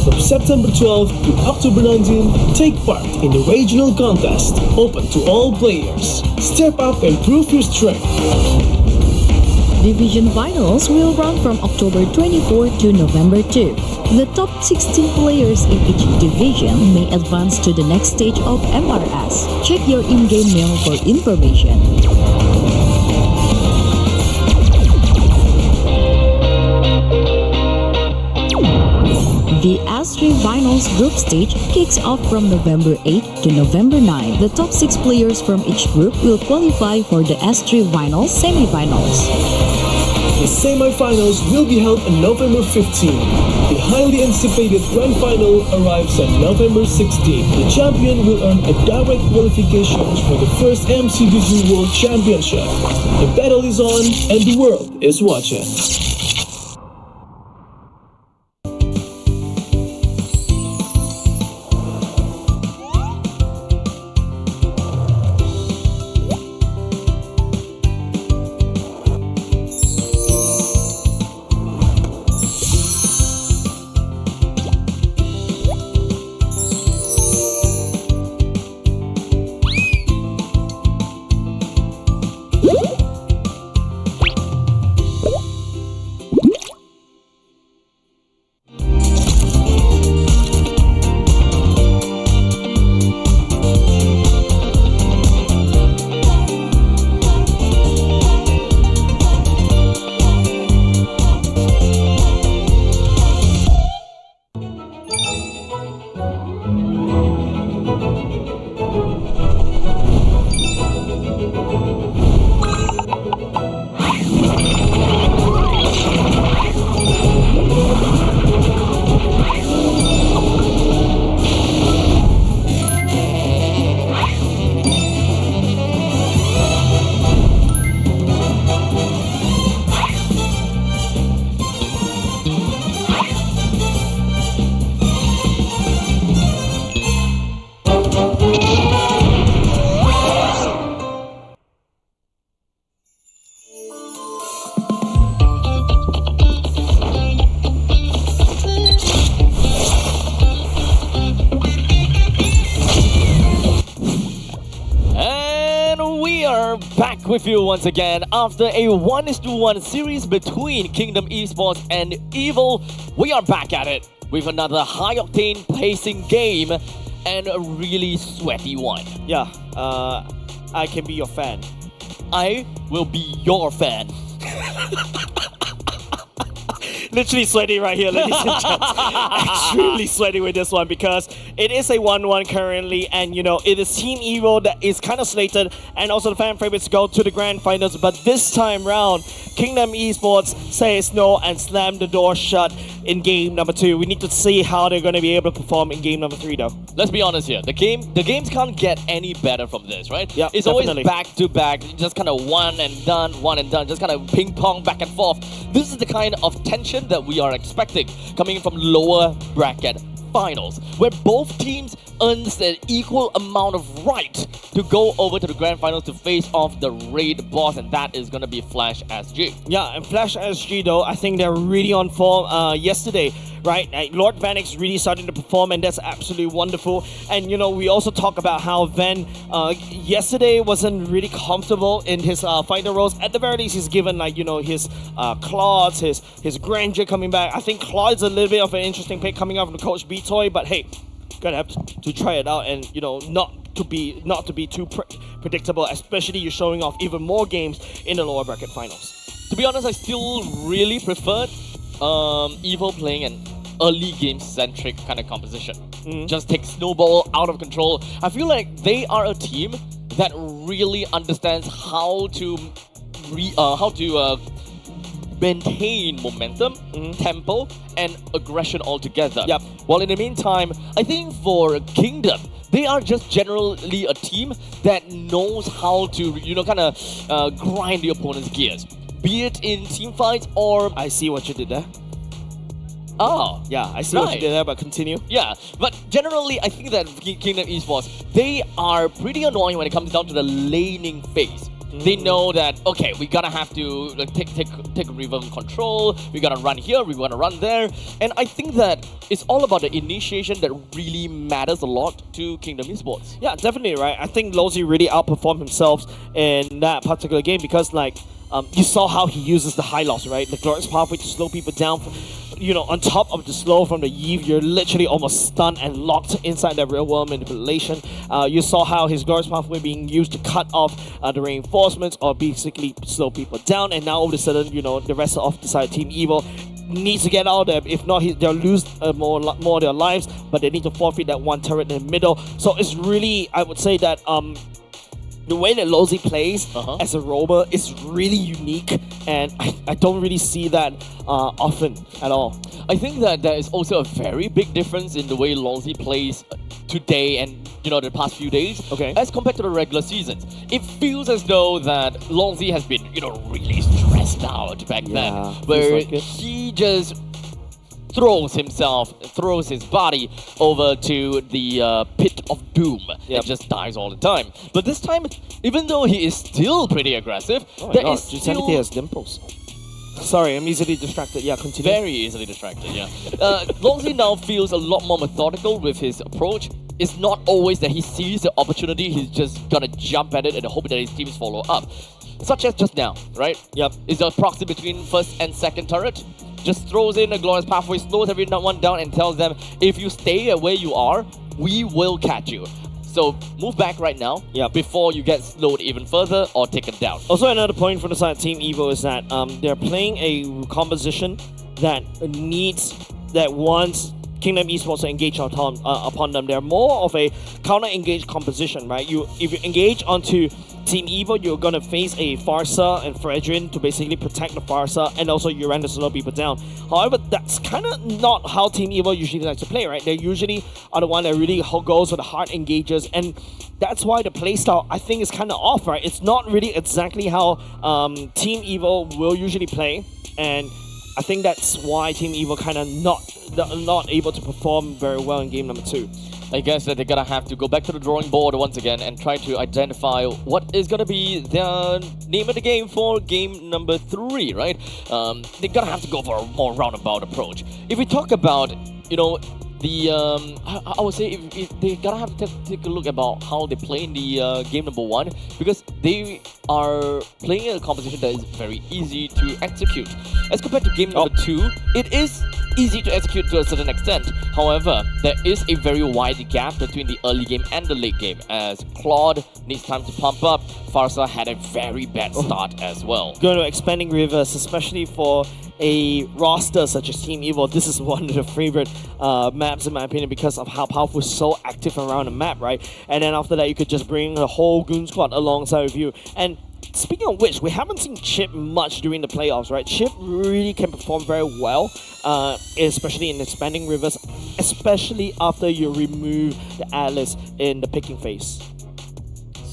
From September 12th to October 19th, take part in the regional contest, open to all players. Step up and prove your strength. Division finals will run from October 24 to November 2. The top 16 players in each division may advance to the next stage of MRS. Check your in-game mail for information. The S3 Finals group stage kicks off from November 8 to November 9. The top 6 players from each group will qualify for the S3 Finals semi-finals. The semi-finals will be held on November 15. The highly anticipated grand final arrives on November 16. The champion will earn a direct qualifications for the first MCGG World Championship. The battle is on and the world is watching. With you once again after a 1:1 series between Kingdom Esports and Evil. We are back at it with another high-octane pacing game and a really sweaty one. Yeah, I can be your fan. I will be your fan. Literally sweaty right here, ladies and gents. Extremely sweaty with this one because it is a 1-1 currently, and you know, it is Team Evo that is kind of slated and also the fan favorites go to the grand finals, but this time round, Kingdom Esports says no and slam the door shut in game number 2. We need to see how they're going to be able to perform in game number 3 though. Let's be honest here, the games can't get any better from this, right? Yeah, it's definitely. Always back to back, just kind of one and done, just kind of ping pong back and forth. This is the kind of tension that we are expecting coming from lower bracket finals, where both teams earns an equal amount of right to go over to the grand finals to face off the raid boss, and that is going to be Flash SG. Yeah, and Flash SG though, I think they're really on form yesterday, right? Lord Vanix really starting to perform, and that's absolutely wonderful. And you know, we also talk about how Van yesterday wasn't really comfortable in his fighter roles. At the very least, he's given like, you know, his Claude, his Granger coming back. I think Claude's a little bit of an interesting pick coming out from the Coach B toy, but hey, gonna have to try it out, and you know, not to be too predictable, especially you're showing off even more games in the lower bracket finals. To be honest, I still really preferred Evil playing an early game centric kind of composition. Just take Snowball out of control. I feel like they are a team that really understands how to maintain momentum, tempo, and aggression altogether. Yep. While in the meantime, I think for Kingdom, they are just generally a team that knows how to, you know, kind of grind the opponent's gears. Be it in team fights or... I see what you did there. Oh, Yeah, I see what you did there, but continue. Yeah, but generally, I think that Kingdom Esports, they are pretty annoying when it comes down to the laning phase. They know that, okay, we gotta have to like, take river control, we gotta run here, we wanna run there. And I think that it's all about the initiation that really matters a lot to Kingdom Esports. Yeah, definitely, right? I think Lozi really outperformed himself in that particular game because, like, you saw how he uses the high loss, right? The glorious pathway to slow people down. You know, on top of the slow from the Eve, you're literally almost stunned and locked inside that real world manipulation. You saw how his glorious pathway being used to cut off the reinforcements or basically slow people down. And now all of a sudden, you know, the rest of the side Team Evil needs to get out there. If not, they'll lose more of their lives, but they need to forfeit that one turret in the middle. So it's really, I would say that the way that Lozi plays as a roamer is really unique, and I don't really see that often at all. I think that there is also a very big difference in the way Lozi plays today and, you know, the past few days as compared to the regular seasons. It feels as though that Lozi has been, you know, really stressed out back then, where like he just throws his body over to the pit of doom and just dies all the time. But this time, even though he is still pretty aggressive, there is still... has dimples. Sorry, I'm easily distracted. Yeah, continue. Very easily distracted, yeah. Lozi now feels a lot more methodical with his approach. It's not always that he sees the opportunity, he's just gonna jump at it and hope that his teams follow up. Such as just now, right? Yep. Is the proxy between first and second turret. Just throws in a glorious pathway, slows everyone down and tells them, if you stay at where you are, we will catch you. So move back right now before you get slowed even further or taken down. Also, another point from the side of Team Evo is that they're playing a composition that wants Kingdom Esports to engage upon them. They're more of a counter-engage composition, right? If you engage onto Team Evo, you're going to face a Farsa and Fredrin to basically protect the Farsa and also Uran to slow people down. However, that's kind of not how Team Evo usually likes to play, right? They usually are the one that really goes for the hard engagers, and that's why the playstyle, I think, is kind of off, right? It's not really exactly how Team Evo will usually play, and I think that's why Team Evo kind of not able to perform very well in game number 2. I guess that they're gonna have to go back to the drawing board once again and try to identify what is gonna be their name of the game for game number 3, right? They're gonna have to go for a more roundabout approach. If we talk about, you know, the I would say if they gotta have to take a look about how they play in the game number 1, because they are playing a composition that is very easy to execute. As compared to game number 2, it is easy to execute to a certain extent. However, there is a very wide gap between the early game and the late game, as Claude needs time to pump up. Farsa had a very bad start as well. Going to expanding rivers, especially for a roster such as Team Evo, this is one of the favorite maps in my opinion because of how powerful is so active around the map, right? And then after that, you could just bring the whole Goon Squad alongside with you. And speaking of which, we haven't seen Chip much during the playoffs, right? Chip really can perform very well, especially in expanding rivers, especially after you remove the Atlas in the picking phase.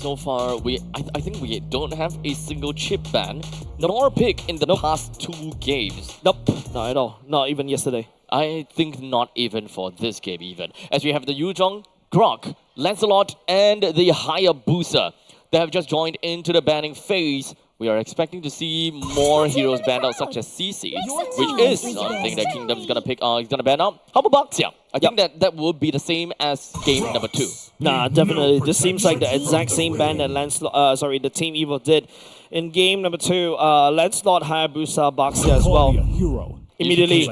So far, I think we don't have a single chip ban, nor pick in the past 2 games. Nope, not at all. Not even yesterday. I think not even for this game even. As we have the Yuzhong, Grok, Lancelot, and the Hayabusa. They have just joined into the banning phase. We are expecting to see more heroes banned out, such as CC, which is something that Kingdom is gonna pick. He's gonna ban out. How about Baxia? I think that would be the same as game number 2. Nah, definitely. This seems like the exact same ban that the Team Evil did in game number 2. Lancelot, Hayabusa, Baxia as well. Immediately,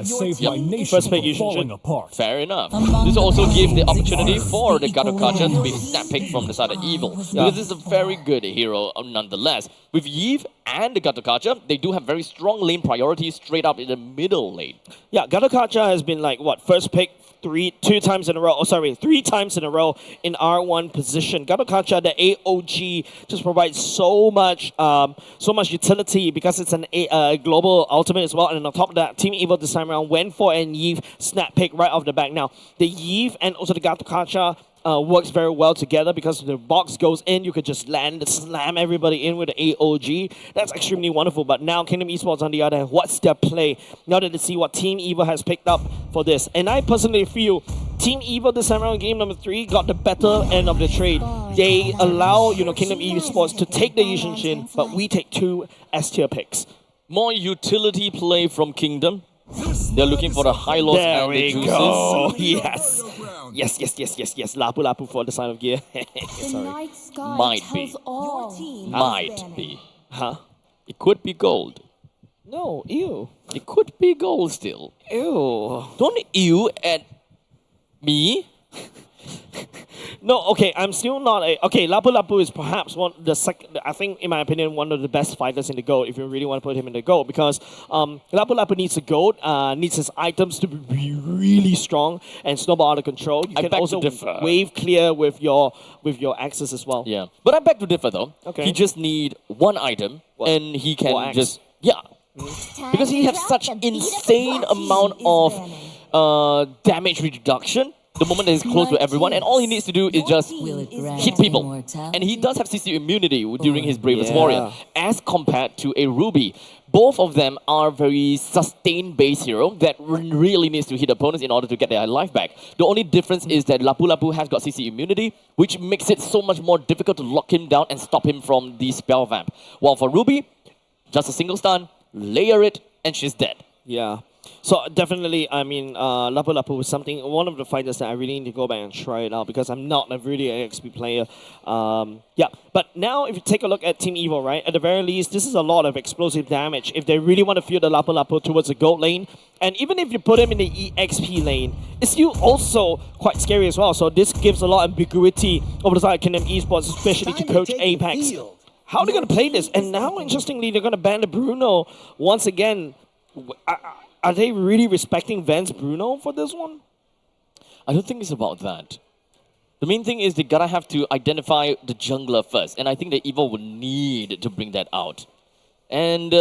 first pick you should. Fair enough. This also gives the opportunity for the Gadokacha to be snap-picked from the side of Evil. Because this is a very good hero nonetheless. With Yves and the Gadokacha, they do have very strong lane priorities straight up in the middle lane. Yeah, Gadokacha has been like, what, first pick 3 times in a row in R1 position. Gadokacha, the AOG, just provides so much utility because it's a global ultimate as well. And on top of that, Team Evil this time around went for an Yves snap pick right off the back. Now, the Yves and also the Gadokacha works very well together because the box goes in, you could just slam everybody in with the AOG. That's extremely wonderful. But now Kingdom Esports on the other hand, what's their play? Now that they see what Team Evil has picked up for this. And I personally feel Team Evil this time around game number 3 got the better end of the trade. They allow, Kingdom Esports to take the Yushin Shin, but we take 2 S-tier picks. More utility play from Kingdom. They're looking for the high lows There and the we juices. go. Yes. Yes. Lapu Lapu for the sign of gear. Sorry. Might be. Might be. Huh? It could be gold. No, ew. It could be gold still. Ew. Don't ew at me. No, okay, I'm still not a... Okay, Lapu Lapu is perhaps I think, in my opinion, one of the best fighters in the GOAT, if you really want to put him in the GOAT, because Lapu Lapu needs a GOAT, needs his items to be really strong and snowball out of control. You can also wave clear with your axes as well. Yeah, but I beg to differ though. Okay. He just need one item, and he can just... Yeah. Because he has such insane amount of damage reduction the moment that he's close to everyone, and all he needs to do is just hit people. And he does have CC immunity during his Bravest Warrior, as compared to a Ruby. Both of them are very sustained base hero that really needs to hit opponents in order to get their life back. The only difference is that Lapu Lapu has got CC immunity, which makes it so much more difficult to lock him down and stop him from the spell vamp. While for Ruby, just a single stun, layer it, and she's dead. Yeah. So definitely, I mean, Lapu Lapu was one of the fighters that I really need to go back and try it out because I'm not really an XP player. Yeah, but now if you take a look at Team Evil, right, at the very least, this is a lot of explosive damage. If they really want to fuel the Lapu Lapu towards the gold lane, and even if you put him in the EXP lane, it's still also quite scary as well. So this gives a lot of ambiguity over the side of Kingdom Esports, especially to coach Apex. How are they going to play this? And now, interestingly, they're going to ban the Bruno once again. Are they really respecting Vance Bruno for this one? I don't think it's about that. The main thing is they gotta have to identify the jungler first, and I think the Evil would need to bring that out. And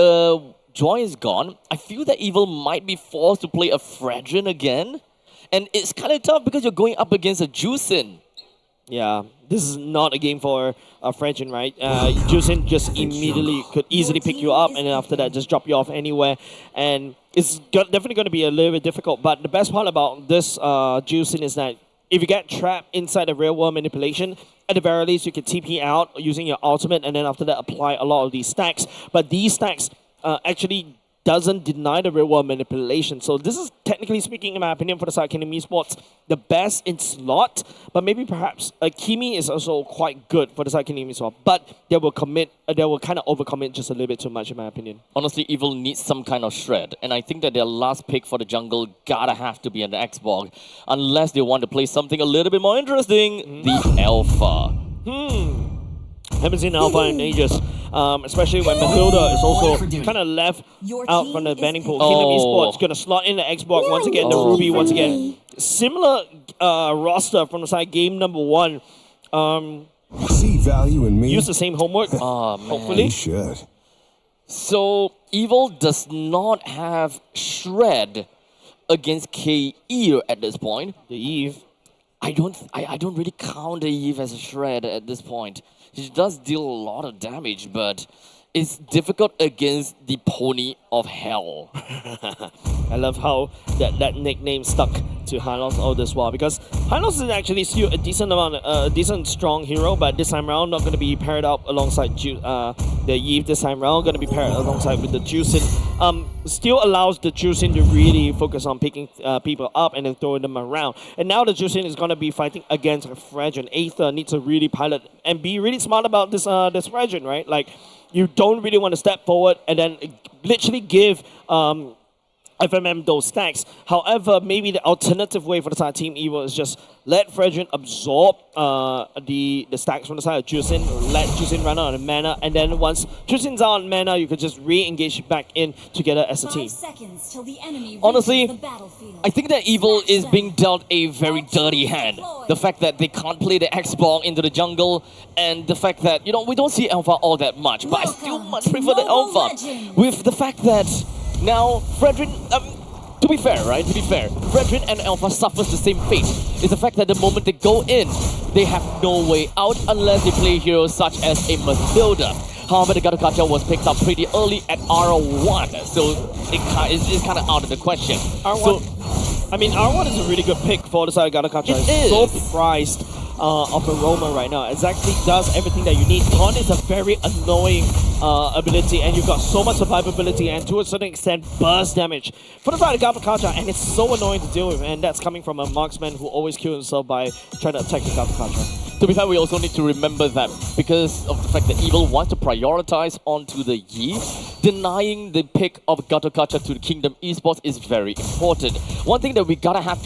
Joy is gone. I feel that Evil might be forced to play a Fredrin again, and it's kind of tough because you're going up against a Juicin. Yeah, this is not a game for Fredrin, right? Juicin just immediately could easily pick you up, and then after that just drop you off anywhere. And it's definitely going to be a little bit difficult. But the best part about this Juicin is that if you get trapped inside the real world manipulation, at the very least you can TP out using your ultimate, and then after that apply a lot of these stacks. But these stacks actually doesn't deny the real world manipulation. So this is, technically speaking, in my opinion, for the side of Kingdom Esports, the best in slot. But maybe perhaps Kimi is also quite good for the side of Kingdom Esports. But they will kind of overcommit just a little bit too much, in my opinion. Honestly, Evil needs some kind of shred. And I think that their last pick for the jungle gotta have to be an Xbox. Unless they want to play something a little bit more interesting, the Alpha. Haven't seen Alpha in ages, especially when Matilda is also kind of left out from the banning pool. Kingdom Esports going to slot in the Xbox once again, the Ruby once again. Similar roster from the side game number 1. See value in me. Use the same homework, hopefully. You should. So Evil does not have shred against KE at this point. The Eve. I don't really count the Eve as a shred at this point. She does deal a lot of damage, but it's difficult against the Pony of Hell. I love how that nickname stuck to Hylos all this while, because Hylos is actually still a decent strong hero, but this time around not going to be paired up alongside the Eve this time around, going to be paired alongside with the Juicin. Still allows the Juicin to really focus on picking people up and then throwing them around. And now the Juicin is going to be fighting against Fredrin. Aether needs to really pilot and be really smart about this Fredrin, right? Like, you don't really want to step forward and then literally give FMM those stacks. However, maybe the alternative way for the side of Team Evil is just let Fredrin absorb the stacks from the side of Juicin, let Juicin run out of mana, and then once Juicin's out of mana, you could just re-engage back in together as a team. Honestly, I think that Evil is being dealt a very dirty hand. The fact that they can't play the X-Ball into the jungle, and the fact that, we don't see Alpha all that much, but I still much prefer the Alpha. With the fact that now, Fredrin, to be fair, Fredrin and Alpha suffers the same fate. It's the fact that the moment they go in, they have no way out unless they play heroes such as a Mathilda. However, the Gato was picked up pretty early at R1, so it's kind of out of the question. R1, I mean, R1 is a really good pick for the side of Gato. It is. So priced of Aroma right now. Exactly does everything that you need. Taunt is a very annoying ability, and you've got so much survivability and to a certain extent burst damage for the side of Gato, and it's so annoying to deal with, and that's coming from a marksman who always kills himself by trying to attack the Gato. To be fair, we also need to remember that because of the fact that Evil wants to prioritize onto the Yi, denying the pick of Gato Kacha to the Kingdom Esports is very important. One thing that we gotta have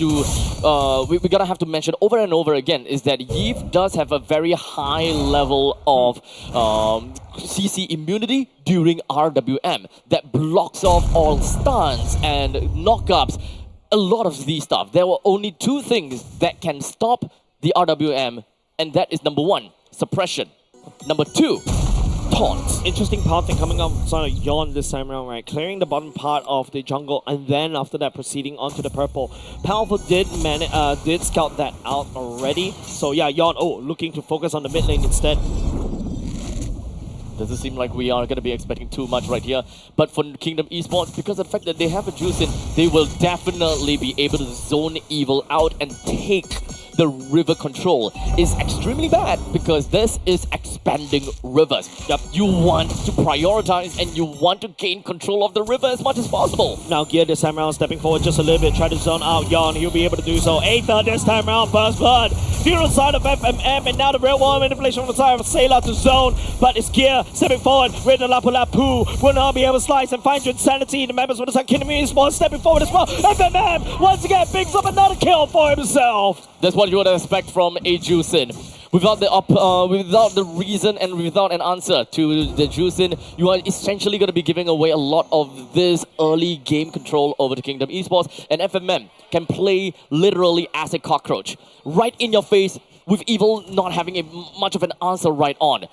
to mention over and over again is that Yi does have a very high level of CC immunity during RWM that blocks off all stuns and knockups. A lot of these stuff. There were only two things that can stop the RWM. And that is number 1, suppression. Number 2, taunt. Interesting path thing coming up on Yon this time around, right? Clearing the bottom part of the jungle and then after that proceeding onto the purple. Powerful did scout that out already. So yeah, Yon, looking to focus on the mid lane instead. Doesn't seem like we are going to be expecting too much right here. But for Kingdom Esports, because of the fact that they have a juice in, they will definitely be able to zone Evil out and take the river control. Is extremely bad because this is expanding rivers. Yep. You want to prioritize and you want to gain control of the river as much as possible. Now Gear this time around stepping forward just a little bit, try to zone out Yon. He'll be able to do so. Aether this time around, Burst Blood. Funeral side of FMM, and now the real world manipulation on the side of Sailor to zone. But it's Gear stepping forward with the Lapu Lapu. Will not be able to slice and find your insanity. The members with the Kingdom Esports stepping forward as well. FMM once again picks up another kill for himself. That's what you would expect from a Juicin. Without the reason and without an answer to the Juicin, you are essentially going to be giving away a lot of this early game control over to Kingdom Esports. And FMM can play literally as a cockroach. Right in your face, with Evil not having much of an answer right on.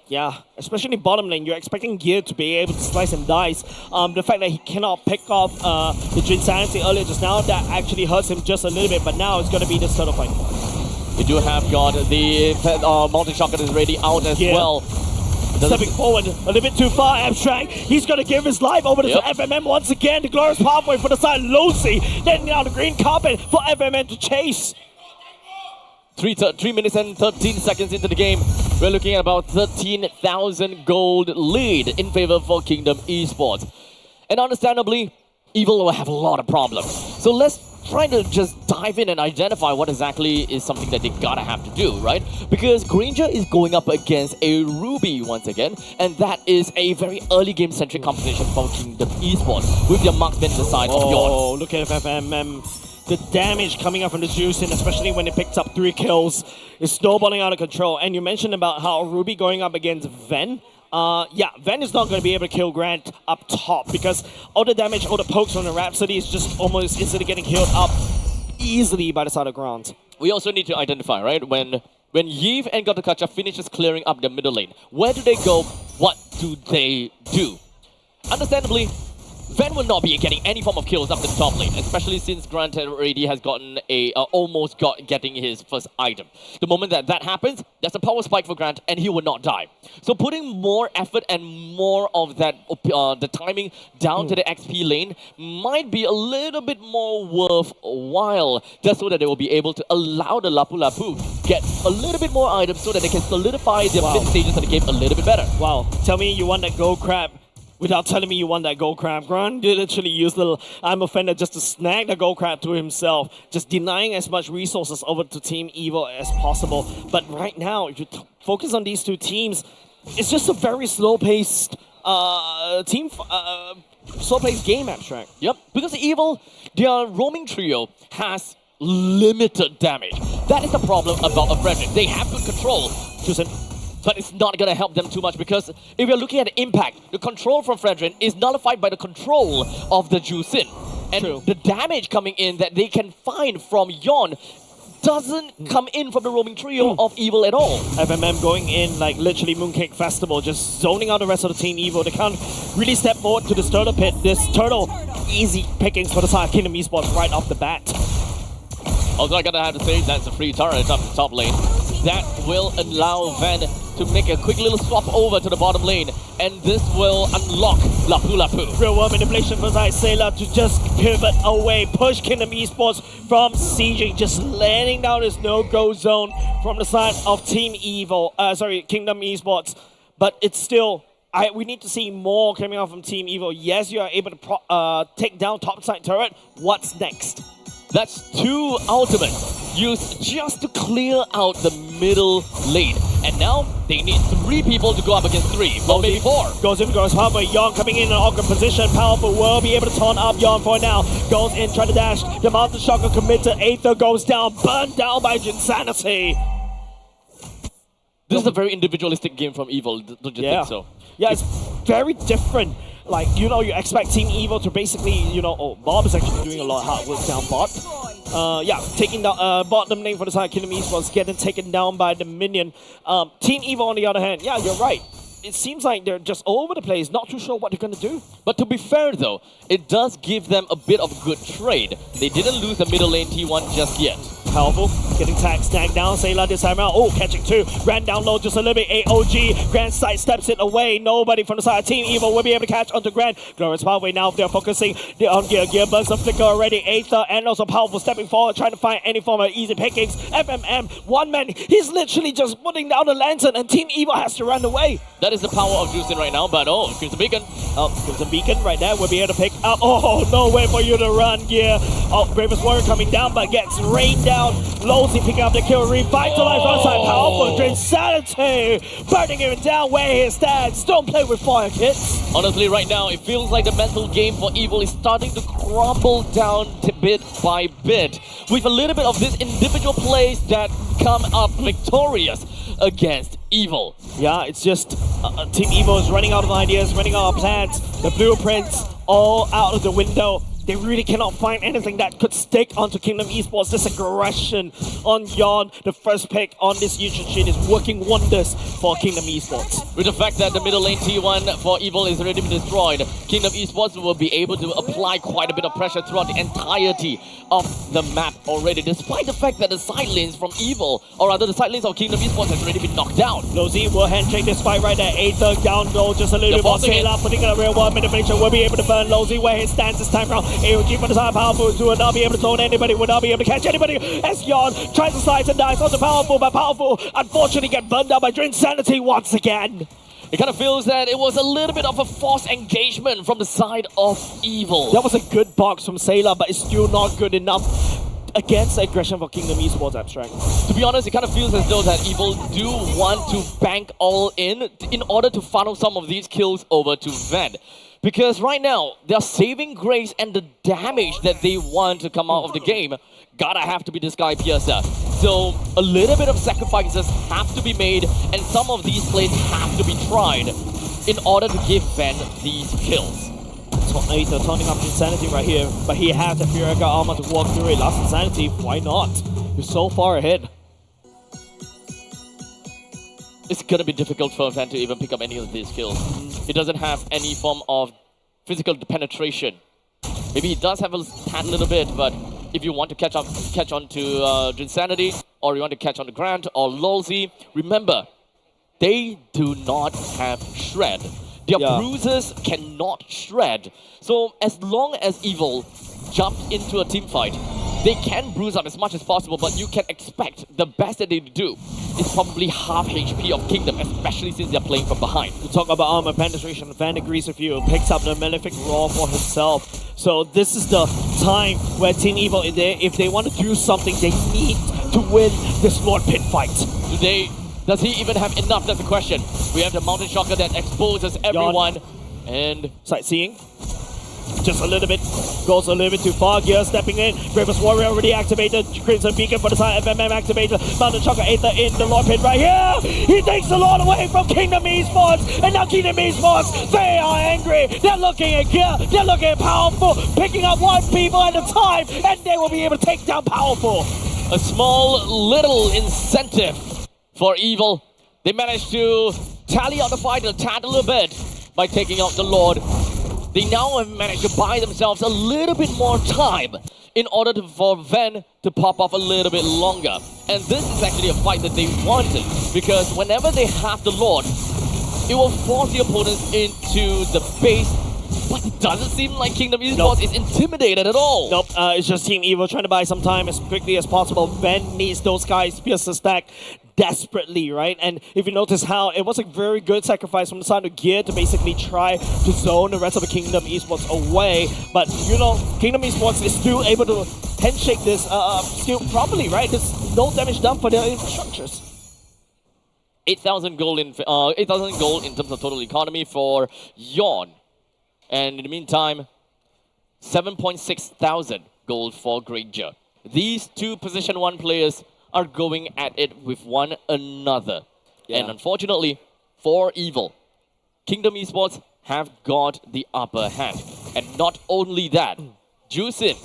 Yeah, especially in bottom lane, you're expecting Gear to be able to slice and dice. The fact that he cannot pick off the Insanity earlier just now, that actually hurts him just a little bit, but now it's going to be this Centrepoint. We do have got the multi-shotgun is already out as well. Stepping forward a little bit too far, Abstract. He's going to give his life over to FMM once again. The glorious pathway for the side, Lucy. Then now the green carpet for FMM to chase. 3 minutes and 13 seconds into the game, we're looking at about 13,000 gold lead in favor for Kingdom Esports. And understandably, Evil will have a lot of problems. So let's try to just dive in and identify what exactly is something that they gotta have to do, right? Because Granger is going up against a Ruby once again, and that is a very early game-centric competition for Kingdom Esports, with your marksman the side of yours. Oh, look at FMM. The damage coming up from the Juicin, especially when it picks up 3 kills, is snowballing out of control. And you mentioned about how Ruby going up against Ven. Yeah, Ven is not going to be able to kill Grant up top because all the damage, all the pokes from the Rhapsody is just almost instantly getting healed up easily by the side of ground. We also need to identify, right, when Yves and Gotakacha finishes clearing up the middle lane, where do they go? What do they do? Understandably, Ven will not be getting any form of kills up the top lane, especially since Grant already has gotten getting his first item. The moment that happens, there's a power spike for Grant and he will not die. So putting more effort and more of that the timing down to the XP lane might be a little bit more worthwhile, just so that they will be able to allow the Lapu Lapu get a little bit more items so that they can solidify their mid stages of the game a little bit better. Wow, tell me you want that gold crab without telling me you want that gold crab. Grant did literally use little I'm Offender just to snag the gold crab to himself, just denying as much resources over to Team Evil as possible. But right now, if you focus on these two teams, it's just a very slow-paced slow-paced game, Abstract. Yep, because Evil, their roaming trio has limited damage. That is the problem about a Frederick. They have good control, but it's not going to help them too much because if you're looking at the impact, the control from Fredrin is nullified by the control of the Juicin. And the damage coming in that they can find from Yon doesn't come in from the roaming trio of Evil at all. FMM going in like literally Mooncake Festival, just zoning out the rest of the Team Evil. They can't really step forward to this turtle pit. This turtle, easy pickings for the side of Kingdom Esports right off the bat. Also, I gotta have to say that's a free turret up the top lane. that will allow Van to make a quick little swap over to the bottom lane, and this will unlock Lapu Lapu. Real world manipulation for Sailor to just pivot away, push Kingdom Esports from CJ, just landing down his no-go zone from the side of Kingdom Esports. But it's still, we need to see more coming out from Team Evo. Yes, you are able to take down topside turret. What's next? That's 2 ultimates used just to clear out the middle lane. And now they need 3 people to go up against 3. Well, maybe 4. Goes in, goes halfway. Yon coming in an awkward position. Powerful will be able to taunt up Yon for now. Goes in, try to dash. The Mountain Shocker committed. Aether goes down. Burned down by Jinsanity. This is a very individualistic game from Evil, don't you think so? Yeah, it's very different. Like, you know, you expect Team Evo to basically, you know, Bob is actually doing a lot of hard work down bot. Taking down bottom lane for the side, Kingdom Esports getting taken down by the minion. Team Evo, on the other hand, yeah, you're right. It seems like they're just all over the place, not too sure what they're going to do. But to be fair though, it does give them a bit of good trade. They didn't lose the middle lane T1 just yet. Powerful, getting tag snagged down, Sailor this time around. Oh, catching 2. Grand down low just a little bit. AOG, Grand side steps it away. Nobody from the side of Team Evo will be able to catch onto Grand. Glorious Pathway now, they're focusing on Gear Burns of Flicker already. Aether and also Powerful stepping forward, trying to find any form of easy pickings. FMM, one man, he's literally just putting down the lantern and Team Evo has to run away. That is the power of Juicing right now, but Crimson Beacon. Crimson Beacon right there will be able to pick up. Oh, no way for you to run, Gear. Bravest Warrior coming down, but gets rained down. Losey picking up the kill, revitalized onside. Powerful Jinsanity, burning him down where he stands. Don't play with fire, kids. Honestly, right now, it feels like the mental game for Evil is starting to crumble down bit by bit, with a little bit of these individual plays that come up victorious against Evil. Yeah, it's just Team Evo is running out of ideas, running out of plans. The blueprints all out of the window. They really cannot find anything that could stick onto Kingdom Esports. This aggression on Yon, the first pick on this YouTube sheet, is working wonders for Kingdom Esports. With the fact that the middle lane T1 for Evil is already been destroyed, Kingdom Esports will be able to apply quite a bit of pressure throughout the entirety of the map already, despite the fact that the side lanes from Evil, or rather the side lanes of Kingdom Esports, has already been knocked down. Losey will handshake this fight right there. Aether down low, just a little bit more. Sailor putting in a real world manipulation, will be able to burn Losey where he stands this time round. AOG for the side, Powerful will not be able to taunt anybody, will not be able to catch anybody. As Yon tries to slice and dice onto Powerful, but Powerful unfortunately get burned down by Jinsanity once again. It kind of feels that it was a little bit of a forced engagement from the side of Evil. That was a good box from Sailor, but it's still not good enough against the aggression for Kingdom Esports Abstract. To be honest, it kind of feels as though that Evil do want to bank all in order to funnel some of these kills over to Van. Because right now, their saving grace and the damage that they want to come out of the game gotta have to be this guy Piercer. So a little bit of sacrifices have to be made, and some of these plays have to be tried in order to give Van these kills. Aether turning up Insanity right here, but he has the Furica armor to walk through it. Last Insanity, why not? You're so far ahead. It's gonna be difficult for Van to even pick up any of these kills. He doesn't have any form of physical penetration. Maybe he does have a tad little bit, but if you want to catch on to Jinsanity, or you want to catch on to Grant or Lolzy, remember, they do not have shred. Their bruises cannot shred. So as long as Evil jumps into a team fight, they can bruise up as much as possible, but you can expect the best that they do is probably half HP of Kingdom, especially since they're playing from behind. To talk about armor penetration, Van agrees with you, picks up the Malefic Roar for himself. So this is the time where Team Evil, if they want to do something, they need to win this Lord Pit fight. Does he even have enough? That's the question. We have the Mountain Shocker that exposes everyone. And sightseeing. Just a little bit. Goes a little bit too far. Gear stepping in. Bravest Warrior already activated. Crimson Beacon for the side. FMM activated. Mountain Shocker Aether in the Lord Pit right here. He takes the Lord away from Kingdom Esports. And now Kingdom Esports, they are angry. They're looking at Gear. They're looking at Powerful. Picking up one people at a time. And they will be able to take down Powerful. A small little incentive for Evil. They managed to tally out the fight a tad a little bit by taking out the Lord. They now have managed to buy themselves a little bit more time in order for Ven to pop off a little bit longer. And this is actually a fight that they wanted, because whenever they have the Lord, it will force the opponents into the base. But it doesn't seem like Kingdom Esports is intimidated at all. Nope, it's just Team Evo trying to buy some time as quickly as possible. Ven needs those guys to pierce the stack desperately, right? And if you notice how it was a very good sacrifice from the side of Gear to basically try to zone the rest of the Kingdom Esports away. But, you know, Kingdom Esports is still able to handshake this still properly, right? There's no damage done for their infrastructures. 8,000 gold in 8,000 gold in terms of total economy for Yawn. And in the meantime, 7.6 thousand gold for Granger. These two Position 1 players are going at it with one another. Yeah. And unfortunately, for Evil, Kingdom Esports have got the upper hand. And not only that, Jusin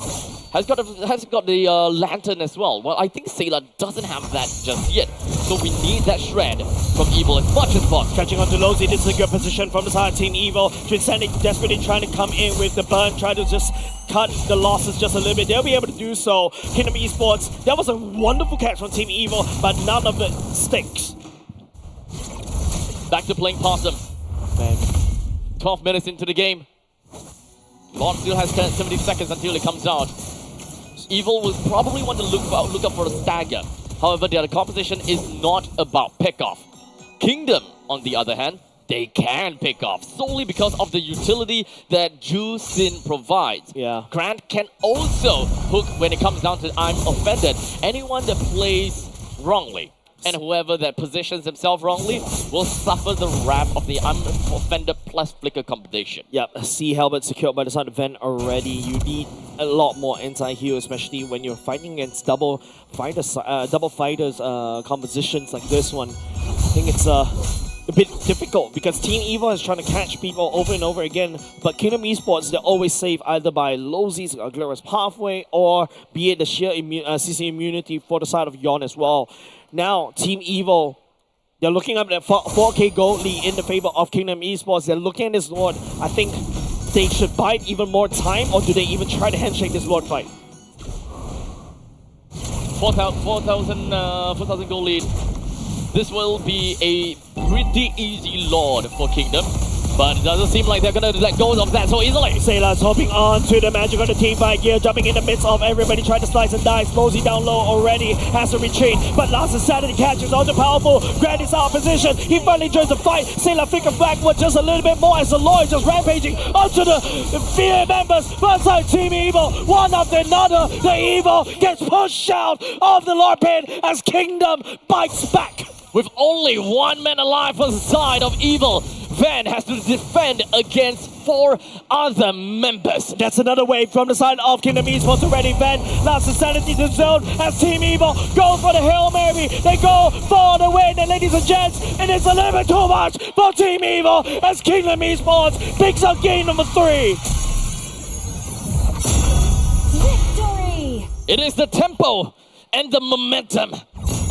has got the lantern as well. Well, I think Sailor doesn't have that just yet. So we need that shred from Evil as much as possible. Catching on to Lozi, this is a good position from the side of Team Evil. Transcending, desperately trying to come in with the burn, trying to just cut the losses just a little bit. They'll be able to do so. Kingdom Esports, that was a wonderful catch from Team Evil, but none of it sticks. Back to playing Possum. 12 minutes into the game. Lord still has 70 seconds until it comes out. Evil will probably want to look up for a stagger. However, their composition is not about pick-off. Kingdom, on the other hand, they can pick off solely because of the utility that Jusin provides. Yeah. Grant can also hook when it comes down to I'm offended. Anyone that plays wrongly and whoever that positions himself wrongly will suffer the wrath of the I'm offended plus flicker combination. Yep, C helmet secured by the side of Ven already. You need a lot more anti-heal, especially when you're fighting against double fighters compositions like this one. I think it's a bit difficult because Team Evo is trying to catch people over and over again, but Kingdom Esports, they're always safe either by Lozi's Glorious Pathway or be it the sheer CC immunity for the side of Yawn as well. Now, Team Evo, they're looking up at 4K gold lead in the favor of Kingdom Esports. They're looking at this Lord. I think they should bide even more time, or do they even try to handshake this Lord fight? 4,000 gold lead. This will be a pretty easy Lord for Kingdom, but it doesn't seem like they're gonna let go of that so easily. Sailor's hopping on to the magic of the team fight Gear, jumping in the midst of everybody trying to slice and dice. Lozi down low already, has to retreat, but last Insanity catches on the powerful. Grant is out of position, he finally joins the fight. Sailor flicker backward just a little bit more as the Lord just rampaging onto the fear members. First side Team Evil, one after another. The Evil gets pushed out of the Lord pit as Kingdom bites back. With only one man alive on the side of Evil, Van has to defend against 4 other members. That's another wave from the side of Kingdom Esports already. Van last Insanity to zone as Team Evil goes for the Hail Mary. They go for the win, and ladies and gents, and it's a little bit too much for Team Evil as Kingdom Esports picks up game number 3. Victory! It is the tempo and the momentum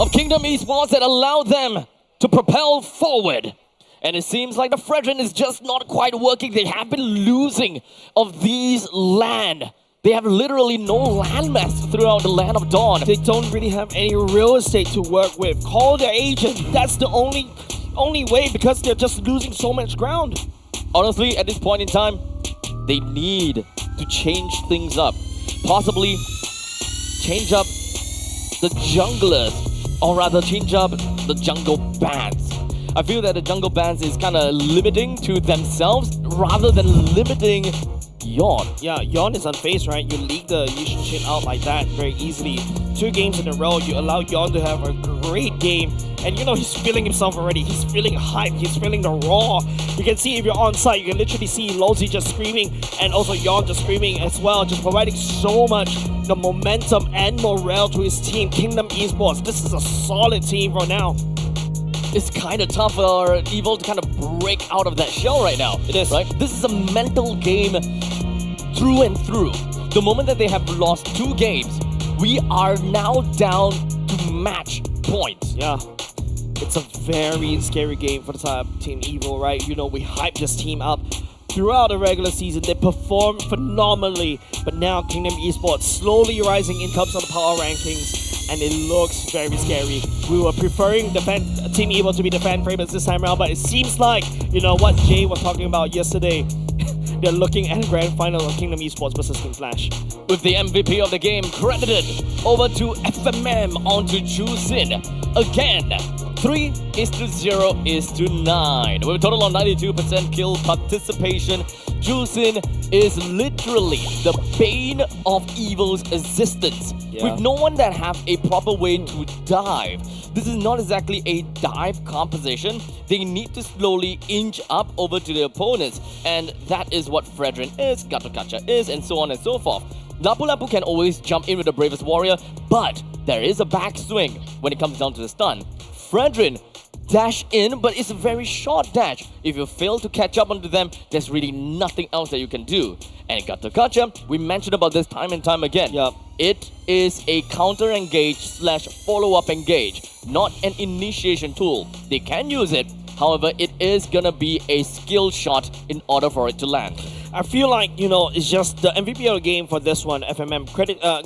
of Kingdom Esports that allow them to propel forward. And it seems like the Fredrin is just not quite working. They have been losing of these land. They have literally no landmass throughout the Land of Dawn. They don't really have any real estate to work with. Call their agent. That's the only way, because they're just losing so much ground. Honestly, at this point in time, they need to change things up. Possibly change up the junglers, or rather change up the jungle bands. I feel that the jungle bands is kind of limiting to themselves rather than limiting Yawn. Yeah, Yawn is unfazed, right? You leak the Yushin Shin out like that very easily. 2 games in a row, you allow Yawn to have a great game. And you know, he's feeling himself already. He's feeling hype. He's feeling the raw. You can see if you're on site, you can literally see Lozi just screaming and also Yawn just screaming as well, just providing so much the momentum and morale to his team. Kingdom Esports, this is a solid team for now. It's kind of tough for Evil to kind of break out of that shell right now. It is. Right? This is a mental game through and through. The moment that they have lost 2 games, we are now down to match points. Yeah. It's a very scary game for the side of Team Evil, right? You know, we hype this team up, throughout the regular season, they performed phenomenally. But now Kingdom Esports slowly rising in terms of the power rankings, and it looks very scary. We were preferring the Team Evo to be the fan favorites this time around, but it seems like, you know, what Jay was talking about yesterday, they're looking at a grand final of Kingdom Esports versus Team Flash. With the MVP of the game credited over to FMM onto Jusin. Again, 3:0:9. With a total of 92% kill participation, Jusin is literally the bane of Evil's existence. With no one that have a proper way to dive. This is not exactly a dive composition. They need to slowly inch up over to the opponents, and that is what Fredrin is, Gatokacha is, and so on and so forth. Lapu Lapu can always jump in with the bravest warrior, but there is a backswing when it comes down to the stun. Fredrin dash in, but it's a very short dash. If you fail to catch up onto them, there's really nothing else that you can do. And Gatokacha, we mentioned about this time and time again. It is a counter engage / follow-up engage, not an initiation tool. They can use it, however, it is gonna be a skill shot in order for it to land. I feel like, you know, it's just the MVP of the game for this one. FMM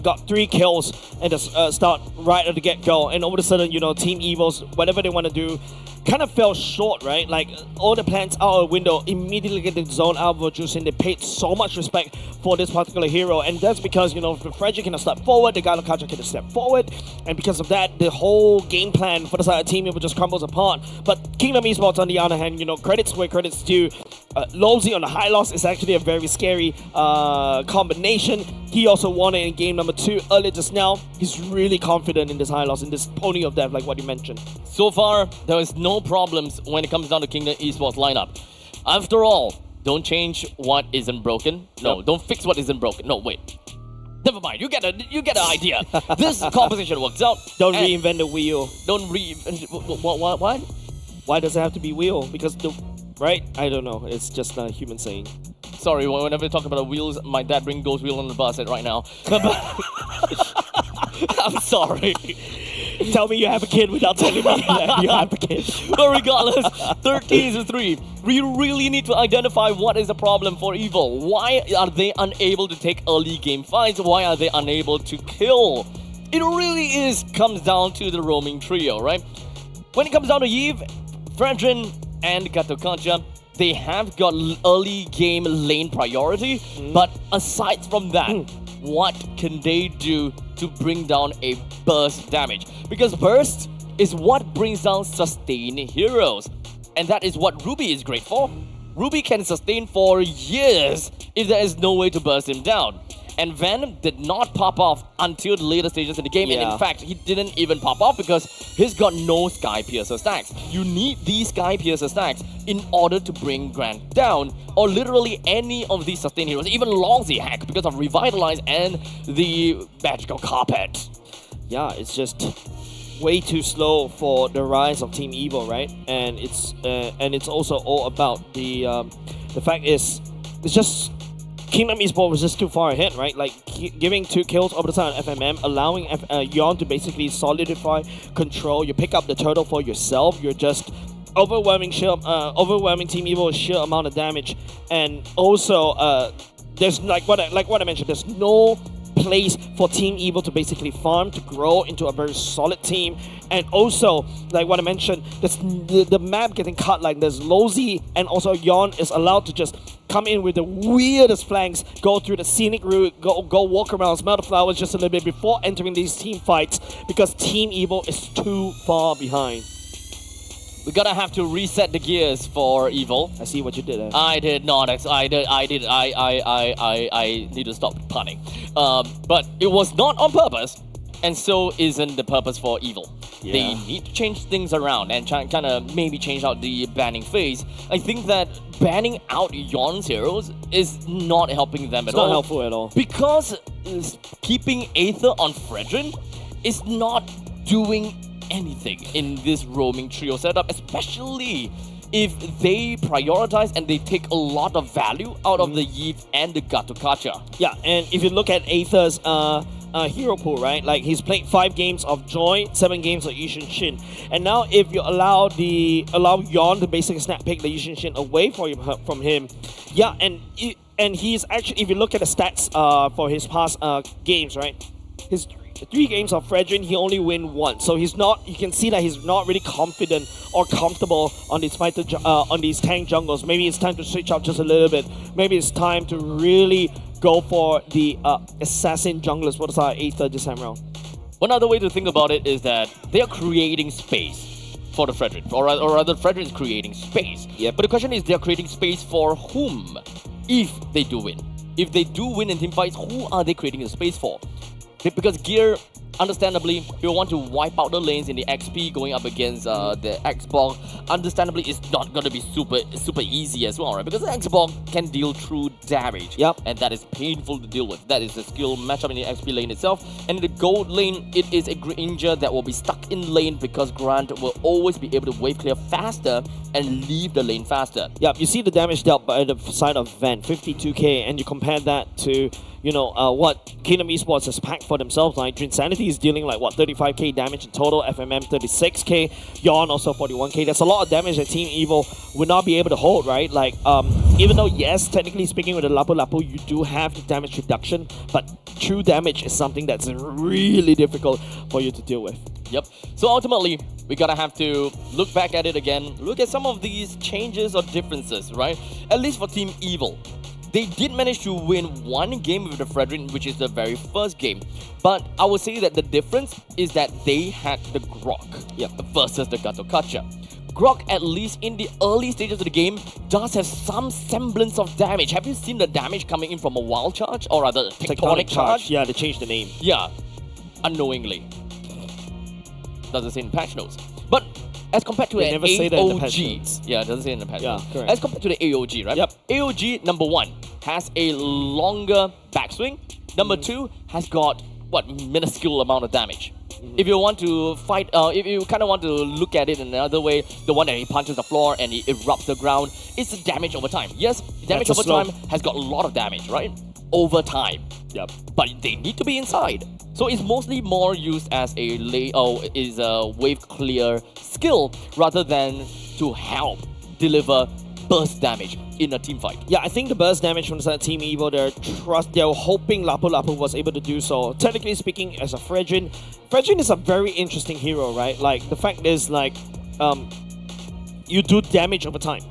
got 3 kills at the start, right at the get-go, and all of a sudden, you know, Team Evil's, whatever they want to do, kind of fell short, right? Like, all the plans out of the window, immediately get the zone out of Jusin. They paid so much respect for this particular hero, and that's because, you know, the Frederick can step forward, the Galokacha can step forward, and because of that, the whole game plan for the side of Team Evil just crumbles apart. But Kingdom Esports, on the other hand, you know, credits where credits due. Lowsy on the high loss is actually a very scary combination. He also won it in game number 2 earlier just now. He's really confident in this high loss, in this pony of death, like what you mentioned. So far, there is no problems when it comes down to Kingdom Esports lineup. After all, don't change what isn't broken. No, don't fix what isn't broken. No, wait. Never mind. You get an idea. This composition works out. Don't reinvent the wheel. Don't reinvent. What? Why does it have to be wheel? Because the right? I don't know. It's just a human saying. Sorry, whenever we talk about wheels, my dad brings those wheels on the bus right now. I'm sorry. Tell me you have a kid without telling me that you have a kid. But regardless, 13-3. We really need to identify what is the problem for Evil. Why are they unable to take early game fights? Why are they unable to kill? It really comes down to the roaming trio, right? When it comes down to Eve, Fredrin, and Gatokacha, they have got early game lane priority, but aside from that, what can they do to bring down a burst damage? Because burst is what brings down sustain heroes, and that is what Ruby is great for. Ruby can sustain for years if there is no way to burst him down. And Venom did not pop off until the later stages in the game. And in fact, he didn't even pop off because he's got no Sky Piercer stacks. You need these Sky Piercer stacks in order to bring Grant down, or literally any of these sustain heroes, even Longsy heck, because of Revitalize and the Magical Carpet. Yeah, it's just way too slow for the rise of Team Evil, right? And it's also all about the fact is, it's just Kingdom Esports was just too far ahead, right? Like, giving 2 kills over the side of FMM, allowing Yon to basically solidify control. You pick up the turtle for yourself. You're just overwhelming Team Evil's sheer amount of damage. And also, there's like what I mentioned, there's no place for Team Evil to basically farm, to grow into a very solid team. And also, like what I mentioned, the map getting cut, like there's Lowsy and also Yon is allowed to just come in with the weirdest flanks, go through the scenic route, go walk around, smell the flowers just a little bit before entering these team fights, because Team Evil is too far behind. We're gonna have to reset the gears for Evil. I see what you did there. I did not. I need to stop punning. But it was not on purpose, and so isn't the purpose for Evil. Yeah. They need to change things around and kind of maybe change out the banning phase. I think that banning out Yon's heroes is not helping them at all. It's not helpful at all. Because keeping Aether on Fredrin is not doing anything in this roaming trio setup, especially if they prioritize and they take a lot of value out of the Yeet and the Gatokacha. Yeah, and if you look at Aether's hero pool, right? Like he's played 5 games of Joy, 7 games of Yushin Shin, and now if you allow Yon to basically snap pick the Yushin Shin away from him, yeah, and he's actually, if you look at the stats for his past games, right, his 3 games of Fredrin, he only win 1. So he's not. You can see that he's not really confident or comfortable on these on these tank jungles. Maybe it's time to switch up just a little bit. Maybe it's time to really go for the assassin junglers. What is our 8th this time around? One other way to think about it is that they are creating space for the Fredrin, or rather, Fredrin is creating space. Yeah. But the question is, they are creating space for whom? If they do win, if they do win in team fights, who are they creating a space for? Because Gear, understandably, will want to wipe out the lanes in the XP going up against the Xbox. Understandably, it's not going to be super easy as well, right? Because the Xbox can deal true damage. Yep. And that is painful to deal with. That is the skill matchup in the XP lane itself. And in the gold lane, it is a Granger that will be stuck in lane because Grant will always be able to wave clear faster and leave the lane faster. Yep, you see the damage dealt by the side of Van, 52k, and you compare that to, you know, what Kingdom Esports has packed for themselves. Like Drinsanity is dealing like, what, 35k damage in total, FMM 36k, Yawn also 41k. That's a lot of damage that Team Evil would not be able to hold, right? Like, even though, yes, technically speaking with the Lapu Lapu, you do have the damage reduction, but true damage is something that's really difficult for you to deal with. Yep. So ultimately, we gotta have to look back at it again, look at some of these changes or differences, right? At least for Team Evil. They did manage to win 1 game with the Fredrin, which is the very first game. But I would say that the difference is that they had the Grok versus the Gatokacha. Grok, at least in the early stages of the game, does have some semblance of damage. Have you seen the damage coming in from a wild charge? Or rather, a tectonic charge? Yeah, they changed the name. Yeah, unknowingly. Doesn't say in patch notes. But as compared to an AOG, yeah, it doesn't say in the patch notes. Correct. As compared to the AOG, right? Yep. AOG, number 1, has a longer backswing. Number 2 has got, what, minuscule amount of damage. If you want to fight, if you kind of want to look at it in another way, the one that he punches the floor and he erupts the ground, it's the damage over time. Yes, damage over time has got a lot of damage, right? Over time. Yep. But they need to be inside. So it's mostly more used as a wave clear skill rather than to help deliver burst damage in a team fight. Yeah, I think the burst damage from the Team Evil, they're hoping Lapu Lapu was able to do so. Technically speaking, as a Fredrin is a very interesting hero, right? Like, the fact is, like, you do damage over time,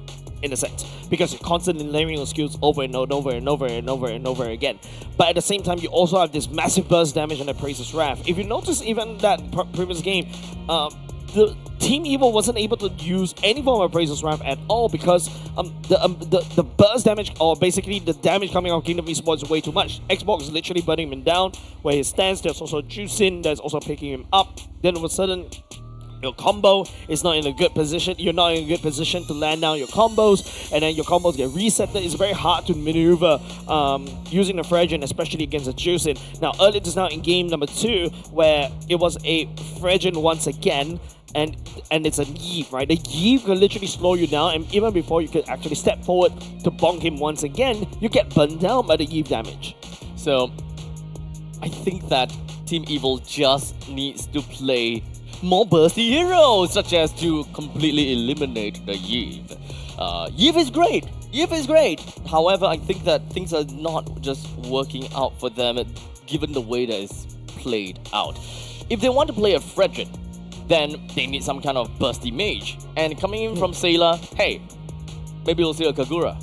in a sense, because you're constantly layering your skills over and over and over and over and over again. But at the same time, you also have this massive burst damage on the Praise's Wrath. If you notice, even that previous game, the Team Evil wasn't able to use any form of Praise's Wrath at all because the burst damage, or basically the damage coming out of Kingdom Esports, is way too much. Xbox is literally burning him down where he stands. There's also Juicin that's also picking him up. Then all of a sudden, your combo is not in a good position. You're not in a good position to land down your combos, and then your combos get reset. It's very hard to maneuver using the Fredrin, especially against a Juicin. Now, earlier just now in game number 2, where it was a Fredrin once again, and it's a Yeve, right? The Yeve can literally slow you down, and even before you can actually step forward to bonk him once again, you get burned down by the Yeve damage. So, I think that Team Evil just needs to play more bursty heroes, such as to completely eliminate the Yeve. Yeve is great. Yeve is great. However, I think that things are not just working out for them, given the way that it's played out. If they want to play a Fredrin, then they need some kind of bursty mage. And coming in from Sailor, hey, maybe we'll see a Kagura.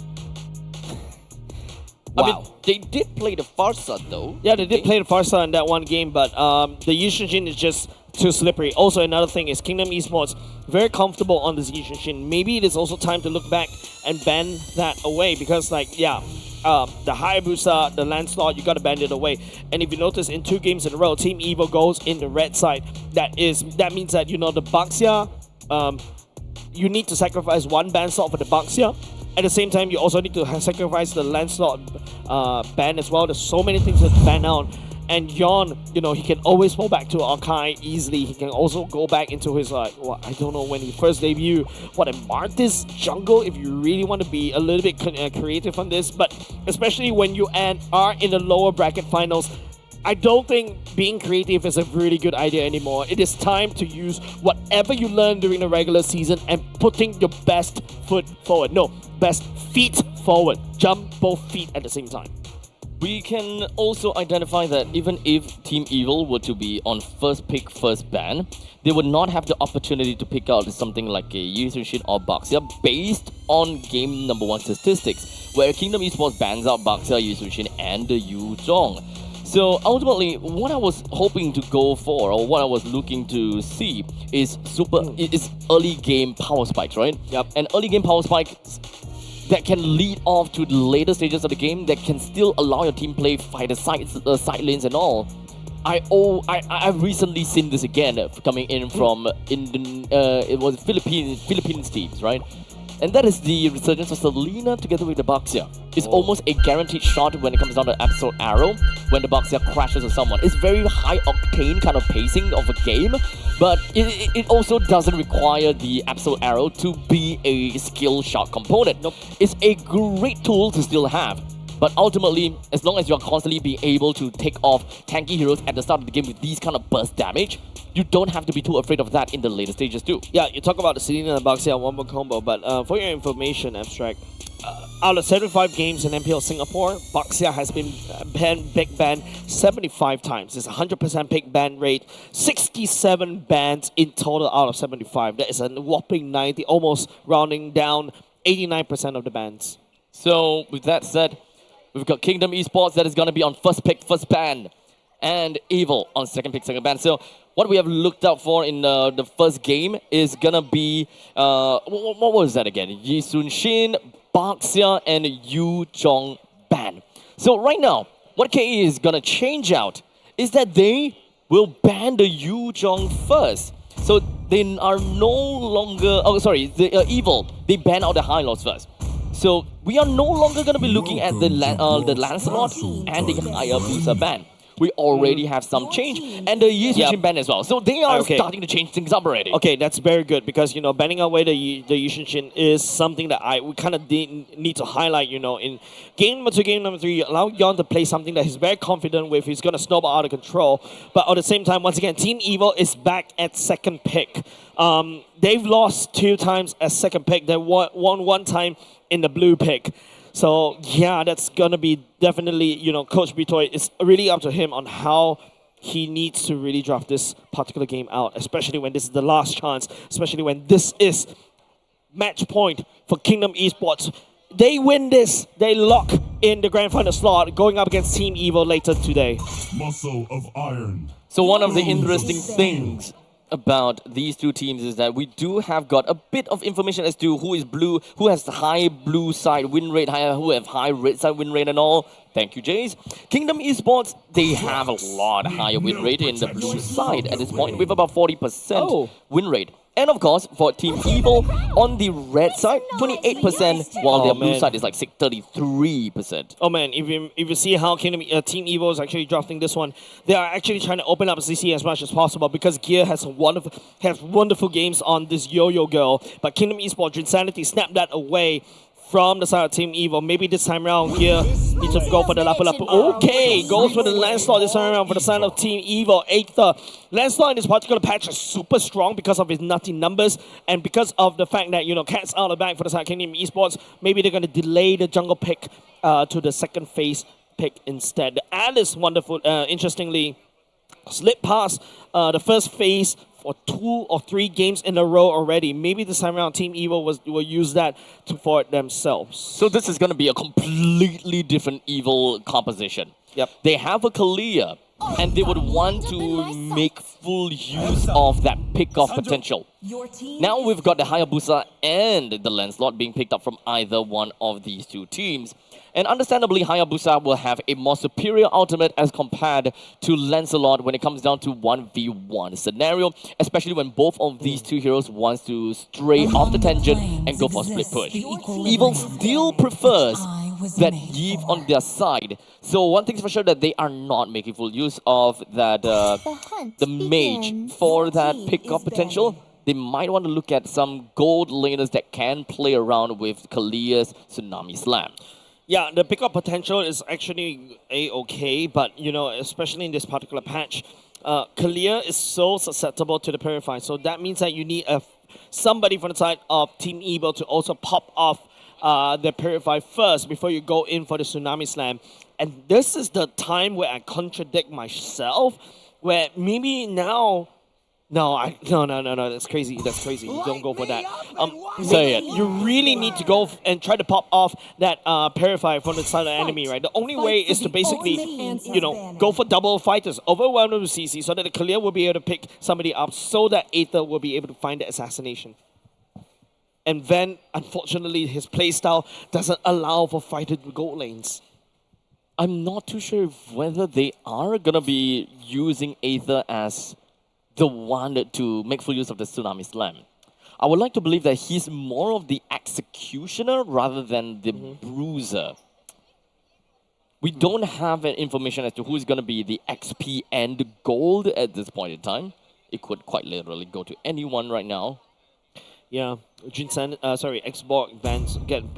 Wow. I mean, they did play the Farsa though. Yeah, they did play the Farsa in that one game, but the Yushin is just too slippery. Also, another thing is Kingdom Esports very comfortable on this Yushin. Maybe it is also time to look back and ban that away because, like, yeah, the Hayabusa, the Lancelot, you gotta ban it away. And if you notice, in 2 games in a row, Team Evil goes in the red side. That means that, you know, the Baxia, you need to sacrifice 1 ban slot for the Baxia. At the same time, you also need to sacrifice the Lancelot ban as well. There's so many things to ban out. And Yon, you know, he can always fall back to Arkai easily. He can also go back into his, I don't know, when he first debuted, a Martis jungle, if you really want to be a little bit creative on this. But especially when you are in the lower bracket finals, I don't think being creative is a really good idea anymore. It is time to use whatever you learned during the regular season and putting your best foot forward. No, best feet forward. Jump both feet at the same time. We can also identify that even if Team Evil were to be on first pick, first ban, they would not have the opportunity to pick out something like a Yushin or Baxia based on game number 1 statistics, where Kingdom Esports bans out Baxia, Yushin, and the Yu Zhong. So ultimately, what I was hoping to go for, or what I was looking to see, is early game power spikes, right? Yep. And early game power spikes that can lead off to the later stages of the game, that can still allow your team play fighter side lanes and all. I've recently seen this again coming in from it was Philippines teams, right? And that is the resurgence of Selena together with the Baxia. It's almost a guaranteed shot when it comes down to Absolute Arrow when the Baxia crashes on someone. It's very high octane kind of pacing of a game, but it also doesn't require the Absolute Arrow to be a skill shot component. Nope. It's a great tool to still have. But ultimately, as long as you're constantly being able to take off tanky heroes at the start of the game with these kind of burst damage, you don't have to be too afraid of that in the later stages too. Yeah, you talk about the Selena and Baxia one more combo, but for your information, Abstract, out of 75 games in MPL Singapore, Baxia has been pick banned 75 times. It's 100% pick ban rate, 67 bans in total out of 75. That is a whopping 90, almost rounding down 89% of the bans. So with that said, we've got Kingdom Esports that is going to be on first pick, first ban, and Evil on second pick, second ban. So what we have looked out for in the first game is going to be, what was that again? Yi Sun Shin, Baxia, and Yu Zhong ban. So right now, what KE is going to change out is that they will ban the Yu Zhong first. So they are no longer, the Evil, they ban out the High Lords first. So we are no longer going to be looking at the Lancelot and the Hayabusa ban. We already have some change, and the Yushin ban as well. So they are starting to change things up already. Okay, that's very good because banning away the Yushin is something that we kind of need to highlight. In game number 2, game number 3, you allow Yon to play something that he's very confident with. He's going to snowball out of control, but at the same time, once again, Team Evil is back at second pick. They've lost 2 times as second pick. They won 1 time in the blue pick. So yeah, that's gonna be definitely, Coach Bitoy, it's really up to him on how he needs to really draft this particular game out, especially when this is the last chance, especially when this is match point for Kingdom Esports. They win this, they lock in the grand final slot, going up against Team Evil later today. Muscle of iron. So one of the interesting things about these two teams is that we do have got a bit of information as to who is blue, who has the high blue side win rate, who have high red side win rate and all. Thank you, Jace. Kingdom Esports, they have a lot higher win rate in the blue side at this point with about 40% win rate. And of course, for Team Evil, on the red side, 28%, while their blue side is like 33%. Oh man, if you see how Team Evil is actually drafting this one, they are actually trying to open up CC as much as possible because Gear has wonderful games on this Yo-Yo Girl, but Kingdom Esports Insanity snapped that away from the side of Team Evil. Maybe this time around here, needs to go for the Lapu-Lapu. Okay, goes for the Lancelot this time around for the side of Team Evil. Aether. Lancelot in this particular patch is super strong because of his nutty numbers and because of the fact that, Cat's out of the bag for the side of Kingdom Esports. Maybe they're going to delay the jungle pick to the second phase pick instead. The Alice, wonderful, interestingly, slipped past the first phase for 2 or 3 games in a row already. Maybe this time around, Team Evil will use that for it themselves. So this is going to be a completely different Evil composition. Yep. They have a Kalia, and they would want to make full use of that pick-off potential. Now we've got the Hayabusa and the Lancelot being picked up from either one of these two teams. And understandably, Hayabusa will have a more superior ultimate as compared to Lancelot when it comes down to 1v1 scenario, especially when both of these two heroes want to stray off the tangent and go for a split push. Evil still prefers that Eve on their side. So one thing's for sure that they are not making full use of that the mage for that pick-up potential. They might want to look at some gold laners that can play around with Kalia's Tsunami Slam. Yeah, the pickup potential is actually a-okay, but, you know, especially in this particular patch, Kalia is so susceptible to the Purify, so that means that you need somebody from the side of Team Evil to also pop off the Purify first before you go in for the Tsunami Slam. And this is the time where I contradict myself, where maybe now... No, that's crazy. That's crazy. You don't go for that. Say it. You really need to go and try to pop off that Purify from the side of the enemy, right? The only way is to basically, you know, go for double fighters, overwhelm them with CC, so that the Kalia will be able to pick somebody up, so that Aether will be able to find the assassination. And then, unfortunately, his playstyle doesn't allow for fighter gold lanes. I'm not too sure whether they are going to be using Aether as the one to make full use of the Tsunami Slam. I would like to believe that he's more of the executioner rather than the bruiser. We don't have information as to who's going to be the XP and the gold at this point in time. It could quite literally go to anyone right now. Yeah, Xbox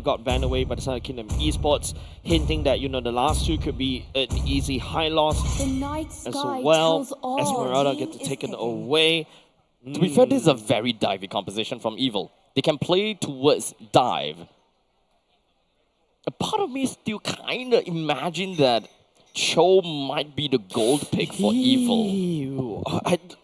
got banned away by the side of Kingdom Esports, hinting that, you know, the last two could be an easy high loss. As well, Esmeralda gets taken away. To be fair, this is a very divey composition from Evil. They can play towards dive. A part of me still kind of imagine that Cho might be the gold pick for Evil.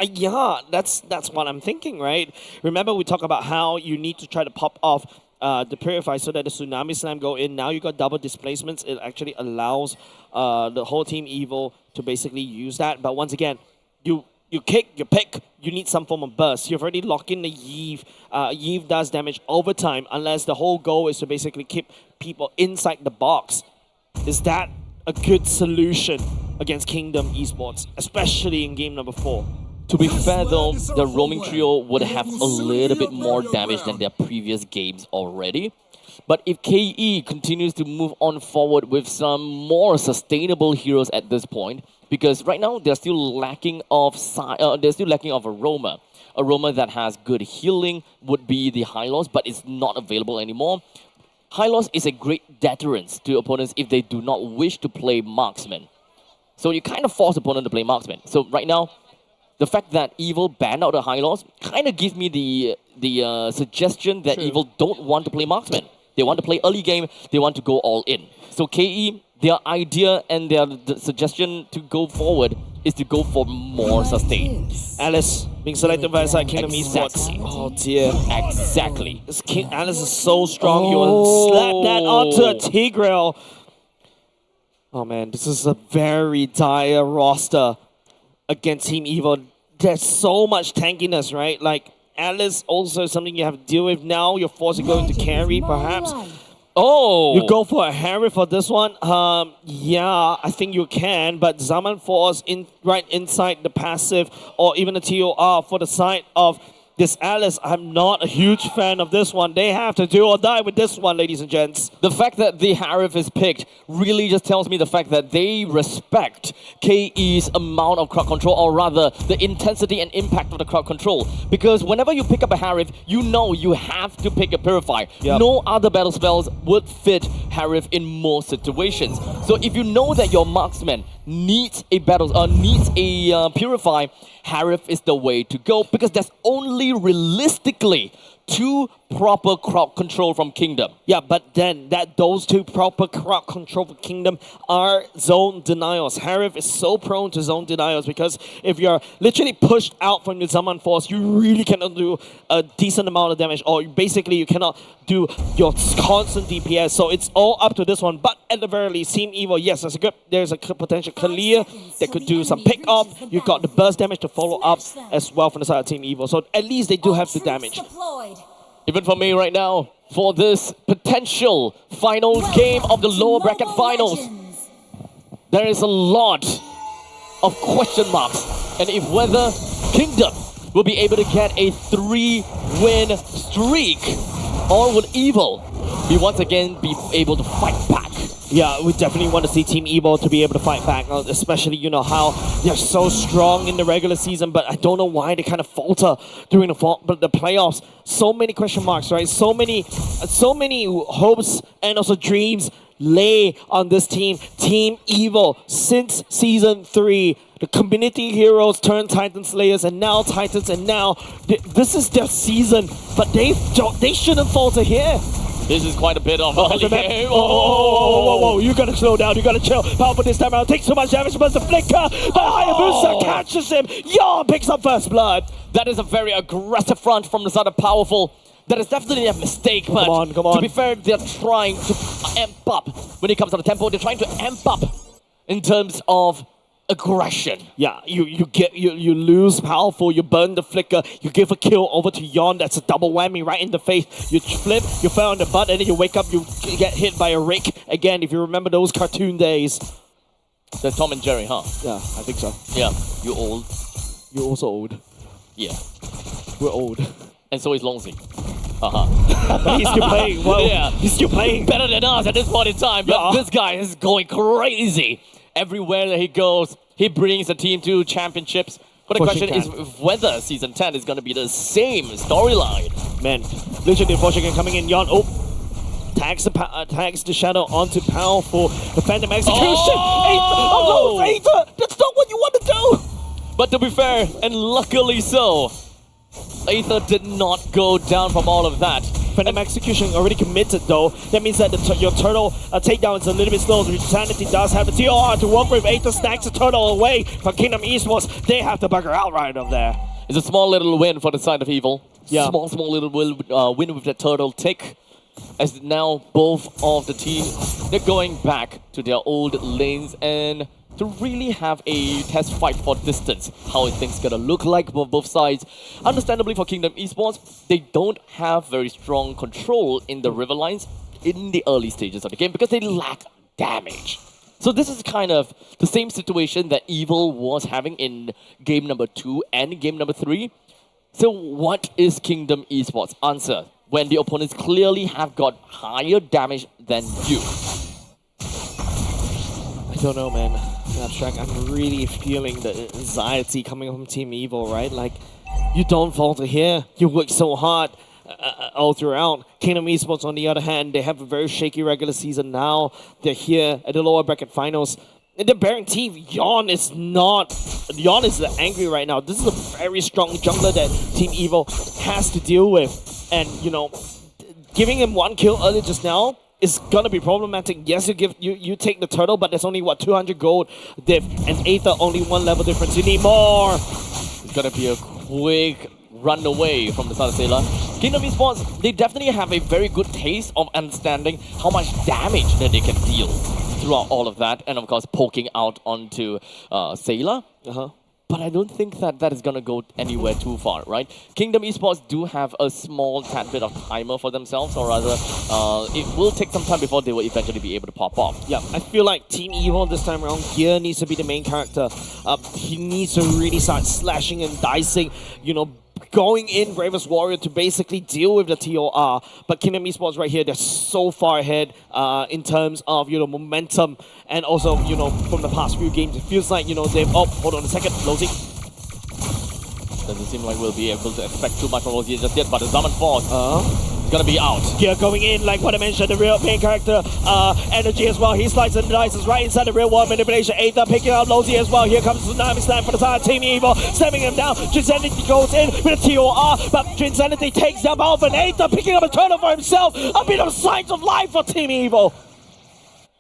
Yeah, that's what I'm thinking, right? Remember, we talk about how you need to try to pop off the Purify so that the Tsunami Slam go in. Now you got double displacements. It actually allows the whole Team Evil to basically use that. But once again, you kick, you pick, you need some form of burst. You've already locked in the Yve. Yve does damage over time, unless the whole goal is to basically keep people inside the box. Is that a good solution against Kingdom Esports, especially in game number 4? To be fair though, the roaming trio would have a little bit more damage than their previous games already. But if KE continues to move on forward with some more sustainable heroes at this point, because right now they're still lacking of Aroma. Aroma that has good healing would be the Hylos, but it's not available anymore. Hylos is a great deterrent to opponents if they do not wish to play marksman. So you kind of force opponent to play marksman. So right now, the fact that Evil banned out the Hylos kind of gives me the suggestion that Evil don't want to play marksman. They want to play early game, they want to go all in. So KE, their idea and their suggestion to go forward is to go for more sustain. Alice being selected by Kingdom Esports. Oh dear. Exactly. Alice is so strong. You will slap that onto a Tigreal. Oh man, this is a very dire roster against Team Evil. There's so much tankiness, right? Like, Alice also is something you have to deal with now. You're forced to go into carry, perhaps. Oh! You go for a Harry for this one? Yeah, I think you can, but Zaman Force right inside the passive or even the TOR for the side of this Alice. I'm not a huge fan of this one. They have to do or die with this one, ladies and gents. The fact that the Harif is picked really just tells me the fact that they respect KE's amount of crowd control, or rather, the intensity and impact of the crowd control. Because whenever you pick up a Harif, you know you have to pick a Purify. Yep. No other battle spells would fit Harif in most situations. So if you know that your marksman needs a Purify, Harif is the way to go, because there's only realistically 2 proper crowd control from Kingdom. Yeah, but then those 2 proper crowd control for Kingdom are zone denials. Harif is so prone to zone denials because if you're literally pushed out from your Zaman Force, you really cannot do a decent amount of damage, or basically you cannot do your constant DPS. So it's all up to this one. But at the very least, Team Evil, yes, there's a potential Kalia that could do some pick off. You've got the burst damage to follow up as well from the side of Team Evil. So at least they do have the damage. Even for me right now, for this potential final game of the lower bracket finals, there is a lot of question marks. And if whether Kingdom will be able to get a 3-win streak, or would Evil be once again be able to fight back? Yeah, we definitely want to see Team Evil to be able to fight back, especially, you know, how they're so strong in the regular season, but I don't know why they kind of falter during the playoffs. So many question marks, right? So many hopes and also dreams lay on this team, Team Evil, since Season 3. The community heroes turned Titan Slayers, and now Titans, and now this is their season. But they shouldn't falter here. This is quite a bit of a game. Whoa, you gotta slow down, you gotta chill. Powerful this time around, takes so much damage, but the flicker, but Hayabusa catches him. Yawn picks up first blood. That is a very aggressive front from the side of Powerful. That is definitely a mistake, but come on. To be fair, they're trying to amp up when it comes to the tempo. They're trying to amp up in terms of aggression. Yeah, you lose Powerful, you burn the flicker, you give a kill over to Yawn. That's a double whammy right in the face. You flip, you fell on the butt, and then you wake up, you get hit by a rake. Again, if you remember those cartoon days. That's Tom and Jerry, huh? Yeah, I think so. Yeah, you old. You're also old. Yeah. We're old. And so is Longzi. But he's still playing. Well, yeah. He's still playing. Better than us at this point in time. But this guy is going crazy. Everywhere that he goes, he brings the team to championships. But the question is whether Season 10 is going to be the same storyline. Man, literally Fortune coming in. Yawn, tags the shadow onto Powerful. The Phantom Execution. Aether! That's not what you want to do! But to be fair, and luckily so, Aether did not go down from all of that. Phantom Execution already committed though. That means that your turtle takedown is a little bit slow. Insanity does have the TOR to work with. Aether snacks the turtle away from Kingdom Esports. They have to bugger out right up there. It's a small little win for the side of Evil. Yeah. Small little win with the turtle tick. As now both of the teams, they're going back to their old lanes and to really have a test fight for distance. How is things gonna look like for both sides? Understandably for Kingdom Esports, they don't have very strong control in the river lines in the early stages of the game because they lack damage. So this is kind of the same situation that Evil was having in game number 2 and game number 3. So what is Kingdom Esports' answer when the opponents clearly have got higher damage than you? I don't know, man. Abstract, I'm really feeling the anxiety coming from Team Evil, right? Like, you don't falter here. You work so hard all throughout. Kingdom Esports, on the other hand, they have a very shaky regular season now. They're here at the lower bracket finals. And they're bearing teeth. Yawn is angry right now. This is a very strong jungler that Team Evil has to deal with. And, you know, giving him one kill earlier just now is gonna be problematic. Yes, you take the turtle, but there's only what 200 gold diff, and Aether only 1 level difference. You need more. It's gonna be a quick run away from the side of Sailor. Kingdom Esports, they definitely have a very good taste of understanding how much damage that they can deal throughout all of that, and of course poking out onto Sailor. But I don't think that that is going to go anywhere too far, right? Kingdom Esports do have a small tad bit of timer for themselves, or rather, it will take some time before they will eventually be able to pop off. Yeah, I feel like Team Evil this time around, Gear needs to be the main character. He needs to really start slashing and dicing, you know, going in Bravest Warrior to basically deal with the TOR. But Kingdom Esports right here, they're so far ahead in terms of, you know, momentum, and also, you know, from the past few games, it feels like, you know, they've... Oh, hold on a second, Losey. Doesn't seem like we'll be able to expect too much from Losey just yet, but the Zaman Force is gonna be out. Yeah, going in, like what I mentioned, the real main character, Energy as well. He slices and dices right inside the real world manipulation. Aether picking out Losey as well. Here comes Tsunami Slam for the side of Team Evil, stemming him down. Trinsanity goes in with a TOR, but Trinsanity takes them off, and Aether picking up a turtle for himself. A bit of signs of life for Team Evil.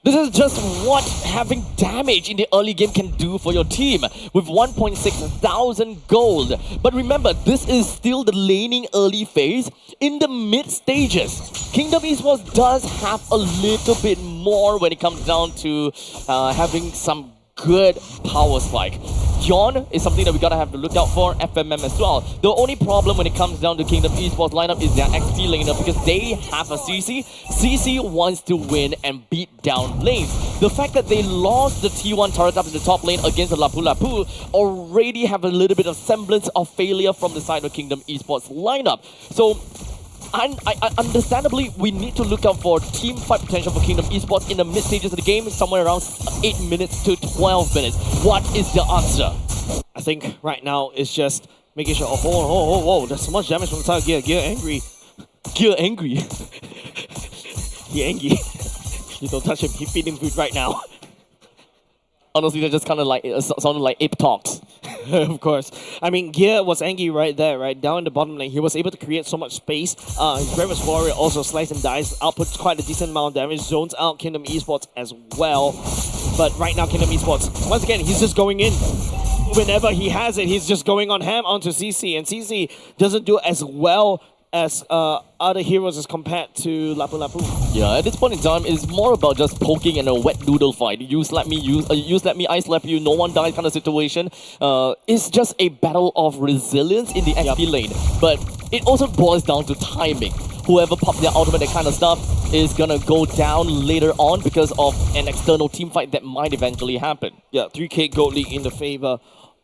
This is just what having damage in the early game can do for your team with 1,600 gold. But remember, this is still the laning early phase. In the mid stages, Kingdom Esports does have a little bit more when it comes down to having some good power spike. Yawn is something that we gotta have to look out for, FMM as well. The only problem when it comes down to Kingdom Esports lineup is their XP laner, because they have a CC. CC wants to win and beat down lanes. The fact that they lost the T1 turret up in the top lane against the Lapu Lapu already have a little bit of semblance of failure from the side of Kingdom Esports lineup. So understandably, we need to look out for team fight potential for Kingdom Esports in the mid stages of the game, somewhere around 8 minutes to 12 minutes. What is the answer? I think right now it's just making sure. Oh, whoa, there's so much damage from the side of Gear. Gear angry. Gear angry. He angry. You don't touch him. He's feeding food right now. Honestly, that just kind of like sounded like ape talks. Of course. I mean, Gear was angry right there, right? Down in the bottom lane, he was able to create so much space. His Gravis Warrior also slice and dice, outputs quite a decent amount of damage, zones out Kingdom Esports as well. But right now, Kingdom Esports, once again, he's just going in. Whenever he has it, he's just going on ham onto CC, and CC doesn't do as well as other heroes as compared to Lapu Lapu. Yeah, at this point in time, it's more about just poking in a wet noodle fight. You slap me, you slap me, I slap you, no one dies kind of situation. It's just a battle of resilience in the XP lane. But it also boils down to timing. Whoever pops their ultimate, that kind of stuff, is gonna go down later on because of an external team fight that might eventually happen. Yeah, 3k gold league in the favor.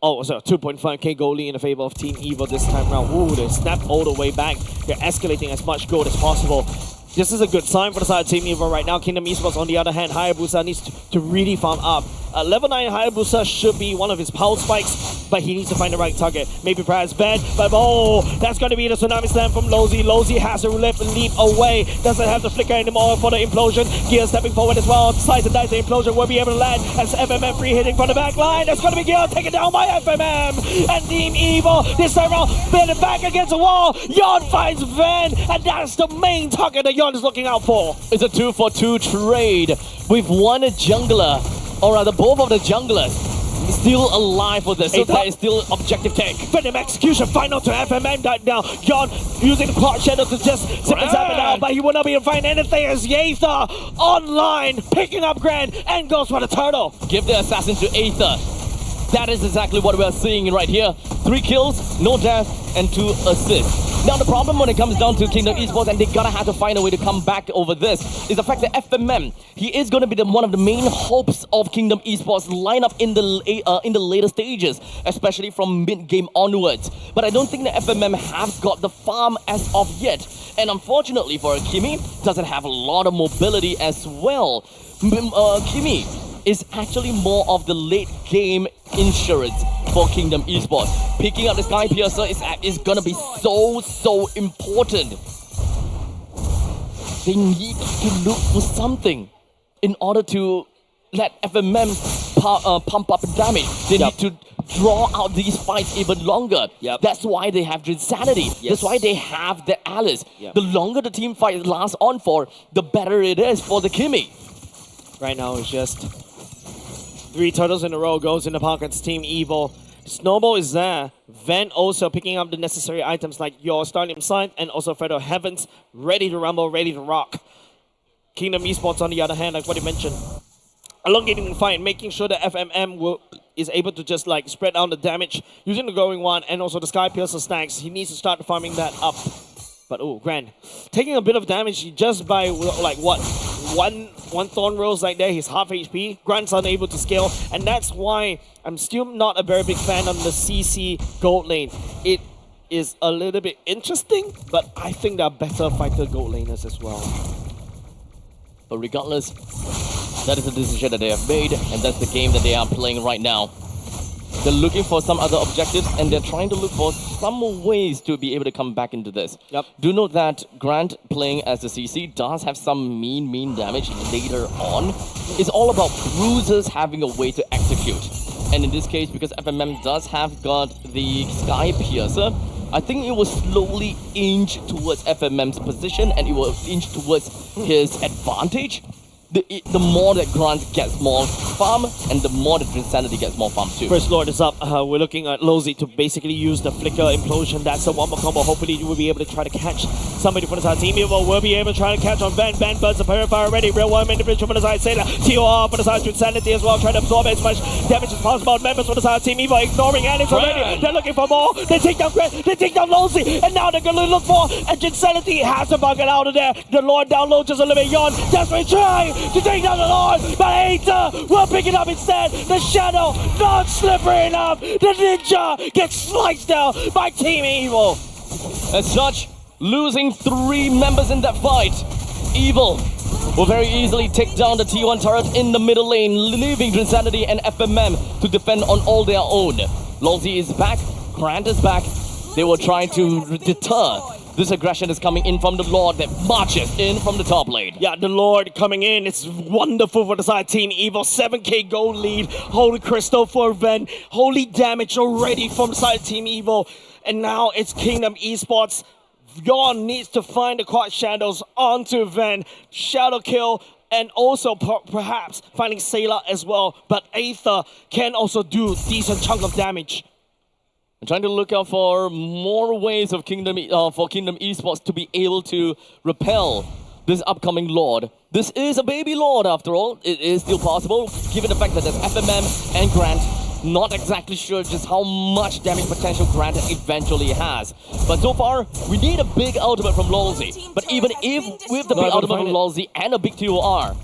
Oh, sorry, 2.5k gold lead in the favor of Team Evil this time around. Ooh, they snap all the way back. They're escalating as much gold as possible. This is a good sign for the side of Team Evil right now. Kingdom Esports, on the other hand, Hayabusa needs to really farm up. Level 9 Hayabusa should be one of his power spikes, but he needs to find the right target. Maybe perhaps Ben, but oh, that's going to be the Tsunami Slam from Lozy. Lozy has to leap away. Doesn't have the flicker anymore for the implosion. Gear stepping forward as well. Slice and dice the implosion will be able to land as FMM free hitting from the back line. That's going to be Gear taken down by FMM. And Team Evil, this time around, bending back against the wall. Yon finds Ven, and that's the main target that Yon is looking out for. It's a 2-for-2 trade with one jungler, or rather both of the junglers still alive for this, so that is still objective take. Venom execution final to FMM right now. Yon using the clock shadow to just zip and zap it out, but he will not be able to find anything as Aether online, picking up Grand, and goes for the turtle. Give the assassin to Aether. That is exactly what we are seeing right here. 3 kills, no death, and 2 assists. Now the problem when it comes down to Kingdom Esports, and they gotta have to find a way to come back over this, is the fact that FMM, he is gonna be one of the main hopes of Kingdom Esports lineup in the later stages, especially from mid-game onwards. But I don't think that FMM have got the farm as of yet. And unfortunately for Kimi, doesn't have a lot of mobility as well. Kimi is actually more of the late game insurance for Kingdom Esports. Picking up the Sky Piercer is gonna be so important. They need to look for something in order to let FMM pump up damage. They need to draw out these fights even longer. That's why they have Insanity. That's why they have the Alice. The longer the team fight lasts on for, the better it is for the Kimi. Right now it's just 3 turtles in a row goes in the pockets. Team Evil. Snowball is there. Ven also picking up the necessary items like your Stardom Sign and also Feather Heavens, ready to rumble, ready to rock. Kingdom Esports on the other hand, like what you mentioned, elongating the fight, making sure that FMM is able to just like spread out the damage using the Going One and also the Sky Piercer stacks. He needs to start farming that up. But oh, Grand, taking a bit of damage just by like what, one Thorn Rose like there, he's half HP. Grand's unable to scale, and that's why I'm still not a very big fan on the CC gold lane. It is a little bit interesting, but I think there are better fighter gold laners as well. But regardless, that is the decision that they have made, and that's the game that they are playing right now. They're looking for some other objectives, and they're trying to look for some ways to be able to come back into this. Do note that Grant playing as the CC does have some mean damage later on. It's all about bruisers having a way to execute. And in this case, because FMM does have got the Sky Piercer, I think it will slowly inch towards FMM's position, and it will inch towards his advantage. The more that Grant gets more farm, and the more that Insanity gets more farm too. First Lord is up. We're looking at Lozy to basically use the Flicker Implosion. That's a one-more combo. Hopefully you will be able to try to catch somebody from the side. Team Evil will be able to try to catch on Van. Van burns the Purifier already. Real one individual from the side. Sailor. TOR from the side to Insanity as well. Trying to absorb as much damage as possible. Members from the side. Team Evil ignoring Alex already. They're looking for more. They take down Grant. They take down Lozy. And now they're going to look for. And Insanity has to bucket out of there. The Lord down low just a little bit. Yawn. Desperately trying to take down the Lord. But Aether will pick it up instead. The Shadow not slippery enough. The Ninja gets sliced down by Team Evil. As such, losing 3 members in that fight. Evil will very easily take down the T1 turret in the middle lane, leaving Insanity and FMM to defend on all their own. Lozy is back. Grant is back. They will try to deter This aggression is coming in from the Lord that marches in from the top lane. Yeah, the Lord coming in. It's wonderful for the side Team Evil. 7k gold lead. Holy Crystal for Ven. Holy damage already from the side Team Evil. And now it's Kingdom Esports. Yon needs to find the Quad Shadows onto Ven. Shadow kill. And also perhaps finding Sayla as well. But Aether can also do decent chunk of damage. I'm trying to look out for more ways of Kingdom Esports to be able to repel this upcoming Lord. This is a baby Lord after all. It is still possible, given the fact that there's FMM and Grant. Not exactly sure just how much damage potential Grant eventually has. But so far, we need a big ultimate from Lolzy. But even if with the big ultimate from Lolzy and a big TOR,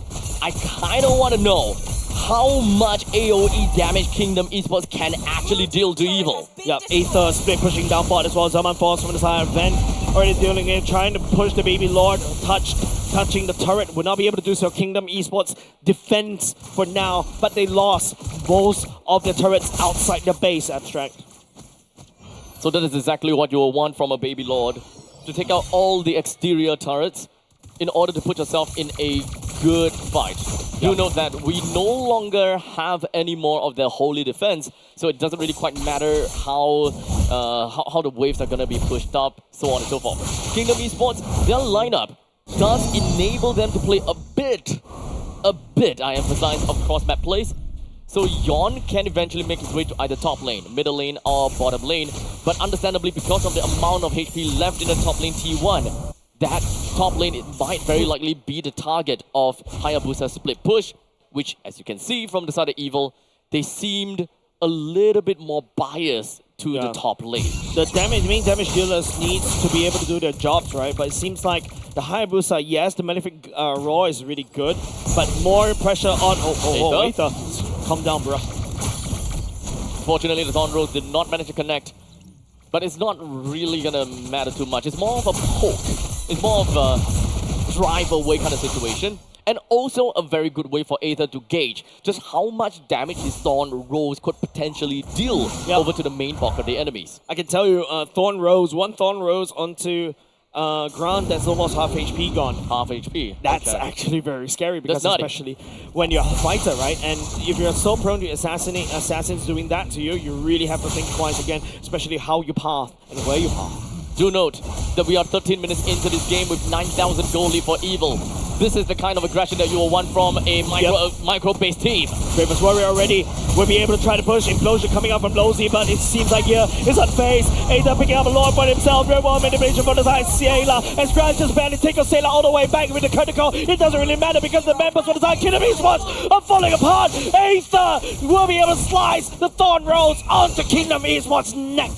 I kind of want to know how much AoE damage Kingdom Esports can actually deal to Evil. Yep, Aether split pushing down bot as well. Zaman Force from the side of Ven already dealing it, trying to push the baby Lord, touching the turret. Will not be able to do so. Kingdom Esports defense for now, but they lost most of the turrets outside the base, Abstract. So that is exactly what you will want from a baby Lord, to take out all the exterior turrets in order to put yourself in a good fight. You know that we no longer have any more of their holy defense, so it doesn't really quite matter how the waves are going to be pushed up, so on and so forth. Kingdom Esports, their lineup does enable them to play a bit, I emphasize, of cross-map plays. So Yon can eventually make his way to either top lane, middle lane, or bottom lane, but understandably, because of the amount of HP left in the top lane T1, that top lane, it might very likely be the target of Hayabusa's split push, which, as you can see from the side of Evil, they seemed a little bit more biased to the top lane. The main damage dealers needs to be able to do their jobs, right? But it seems like the Hayabusa, yes, the Malefic Roar is really good, but more pressure on... Aether. Calm down, bro. Fortunately, the Thorn Rose did not manage to connect. But it's not really gonna matter too much. It's more of a poke. It's more of a drive away kind of situation. And also a very good way for Aether to gauge just how much damage his Thorn Rose could potentially deal over to the main bulk of the enemies. I can tell you, one Thorn Rose onto Grant, that's almost half HP gone. Half HP. That's actually very scary, because especially when you're a fighter, right? And if you're so prone to assassins doing that to you, you really have to think twice again, especially how you path and where you path. Do note that we are 13 minutes into this game with 9,000 gold lead for Evil. This is the kind of aggression that you will want from a micro-based team. Bravest Warrior already will be able to try to push. Implosion coming out from Lolzy, but it seems like here is unfazed. Aether picking up a Lord for himself. Very well manipulation from the side. Sayla and Scratch just barely taking Sayla all the way back with the critical. It doesn't really matter because the members from the side Kingdom Esports are falling apart. Aether will be able to slice the Thorn Rose onto Kingdom Esports' neck.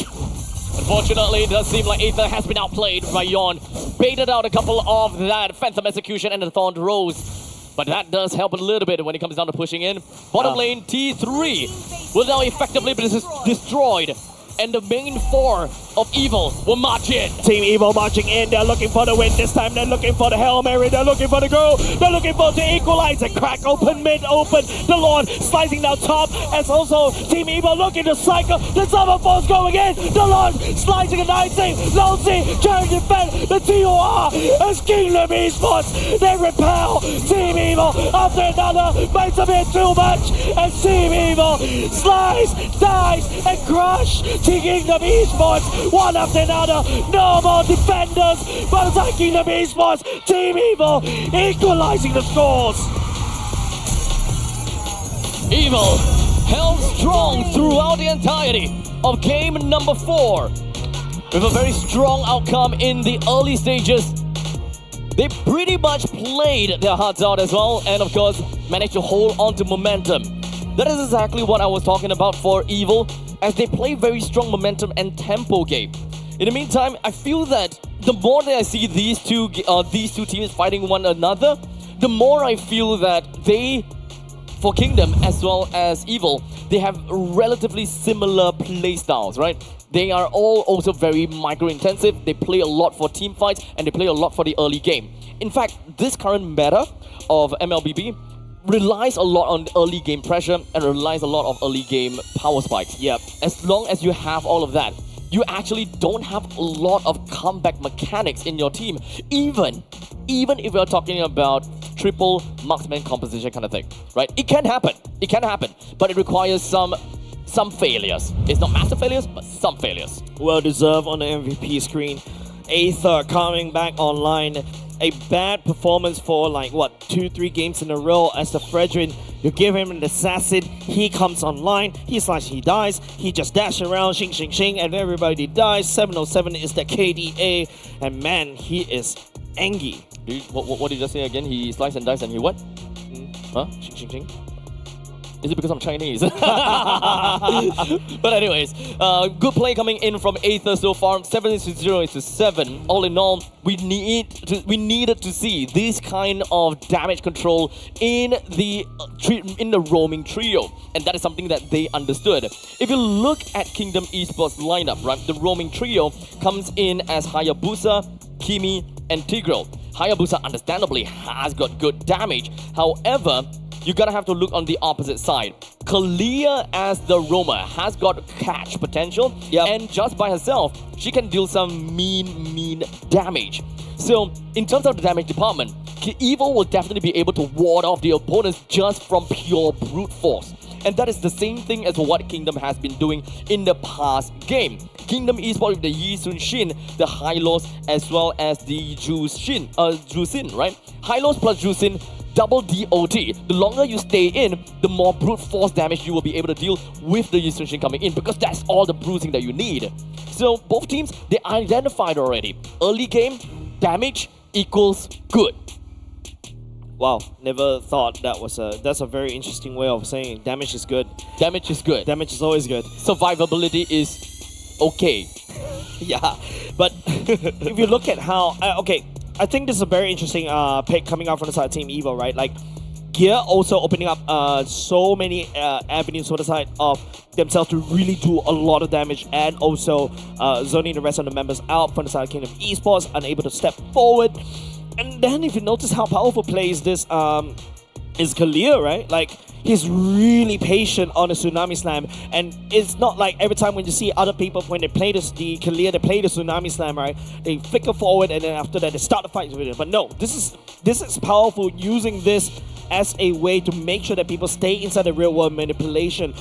Unfortunately, it does seem like Aether has been outplayed by Yon. Baited out a couple of that Phantom Execution and the Thorn Rose. But that does help a little bit when it comes down to pushing in. Bottom lane, T3 will now effectively be destroyed. And the main four of Evil will march in. Team Evil marching in. They're looking for the win. This time they're looking for the Hail Mary. They're looking for the goal. They're looking for to equalize and crack open, mid open. The Lord slicing down top. As also Team Evil looking to cycle. The Summer Force going in. The Lord slicing and icing. Lolzy trying to defend the TOR as Kingdom Esports. They repel Team Evil after another. Makes a bit too much. As Team Evil slice, dice, and crush Kingdom Esports, one after another. No more defenders, but it's like Kingdom Esports. Team Evil equalizing the scores. Evil held strong throughout the entirety of game number 4. With a very strong outcome in the early stages. They pretty much played their hearts out as well, and of course managed to hold on to momentum. That is exactly what I was talking about for Evil, as they play very strong momentum and tempo game. In the meantime, I feel that the more that I see these two teams fighting one another, the more I feel that they, for Kingdom as well as Evil, they have relatively similar playstyles, right? They are all also very micro-intensive. They play a lot for team fights and they play a lot for the early game. In fact, this current meta of MLBB relies a lot on early game pressure and relies a lot of early game power spikes. Yep. As long as you have all of that, you actually don't have a lot of comeback mechanics in your team. Even if we're talking about triple marksman composition kind of thing, right? It can happen. It can happen, but it requires some failures. It's not massive failures, but some failures. Well deserved on the MVP screen. Aether coming back online. A bad performance for like, what, 2-3 games in a row as the Fredrin. You give him an assassin, he comes online, he dies, he just dash around, shing, shing, shing, and everybody dies. 707 is the KDA, and man, he is angry. What did you just say again? He slice and dice and he what? Huh? Shing, shing, shing. Is it because I'm Chinese? But anyways, good play coming in from Aether so far. 7-0-7. All in all, we needed to see this kind of damage control in the roaming trio, and that is something that they understood. If you look at Kingdom Esports lineup, right, the roaming trio comes in as Hayabusa, Kimi, and Tigreal. Hayabusa understandably has got good damage. However, you gotta have to look on the opposite side. Kalia as the roamer has got catch potential, and just by herself, she can deal some mean damage. So, in terms of the damage department, Evo will definitely be able to ward off the opponents just from pure brute force. And that is the same thing as what Kingdom has been doing in the past game. Kingdom Esports with the Yi Sun Shin, the Hylos, as well as the Jusin, right? Hylos plus Jusin, double DOT. The longer you stay in, the more brute force damage you will be able to deal with the Yi Sun Shin coming in, because that's all the bruising that you need. So both teams, they identified already. Early game, damage equals good. Wow, never thought that's a very interesting way of saying damage is good. Damage is good. Damage is always good. Survivability is okay. Yeah, but if you look at how... okay, I think this is a very interesting pick coming out from the side of Team Evo, right? Like, Gear also opening up so many avenues for the side of themselves to really do a lot of damage, and also zoning the rest of the members out from the side of Kingdom Esports, unable to step forward. And then if you notice how powerful plays this is Kalia, right? Like, he's really patient on the Tsunami Slam, and it's not like every time when you see other people, when they play the Kalia, they play the Tsunami Slam, right? They flicker forward, and then after that they start the fight with it. But no, this is powerful, using this as a way to make sure that people stay inside the real world manipulation,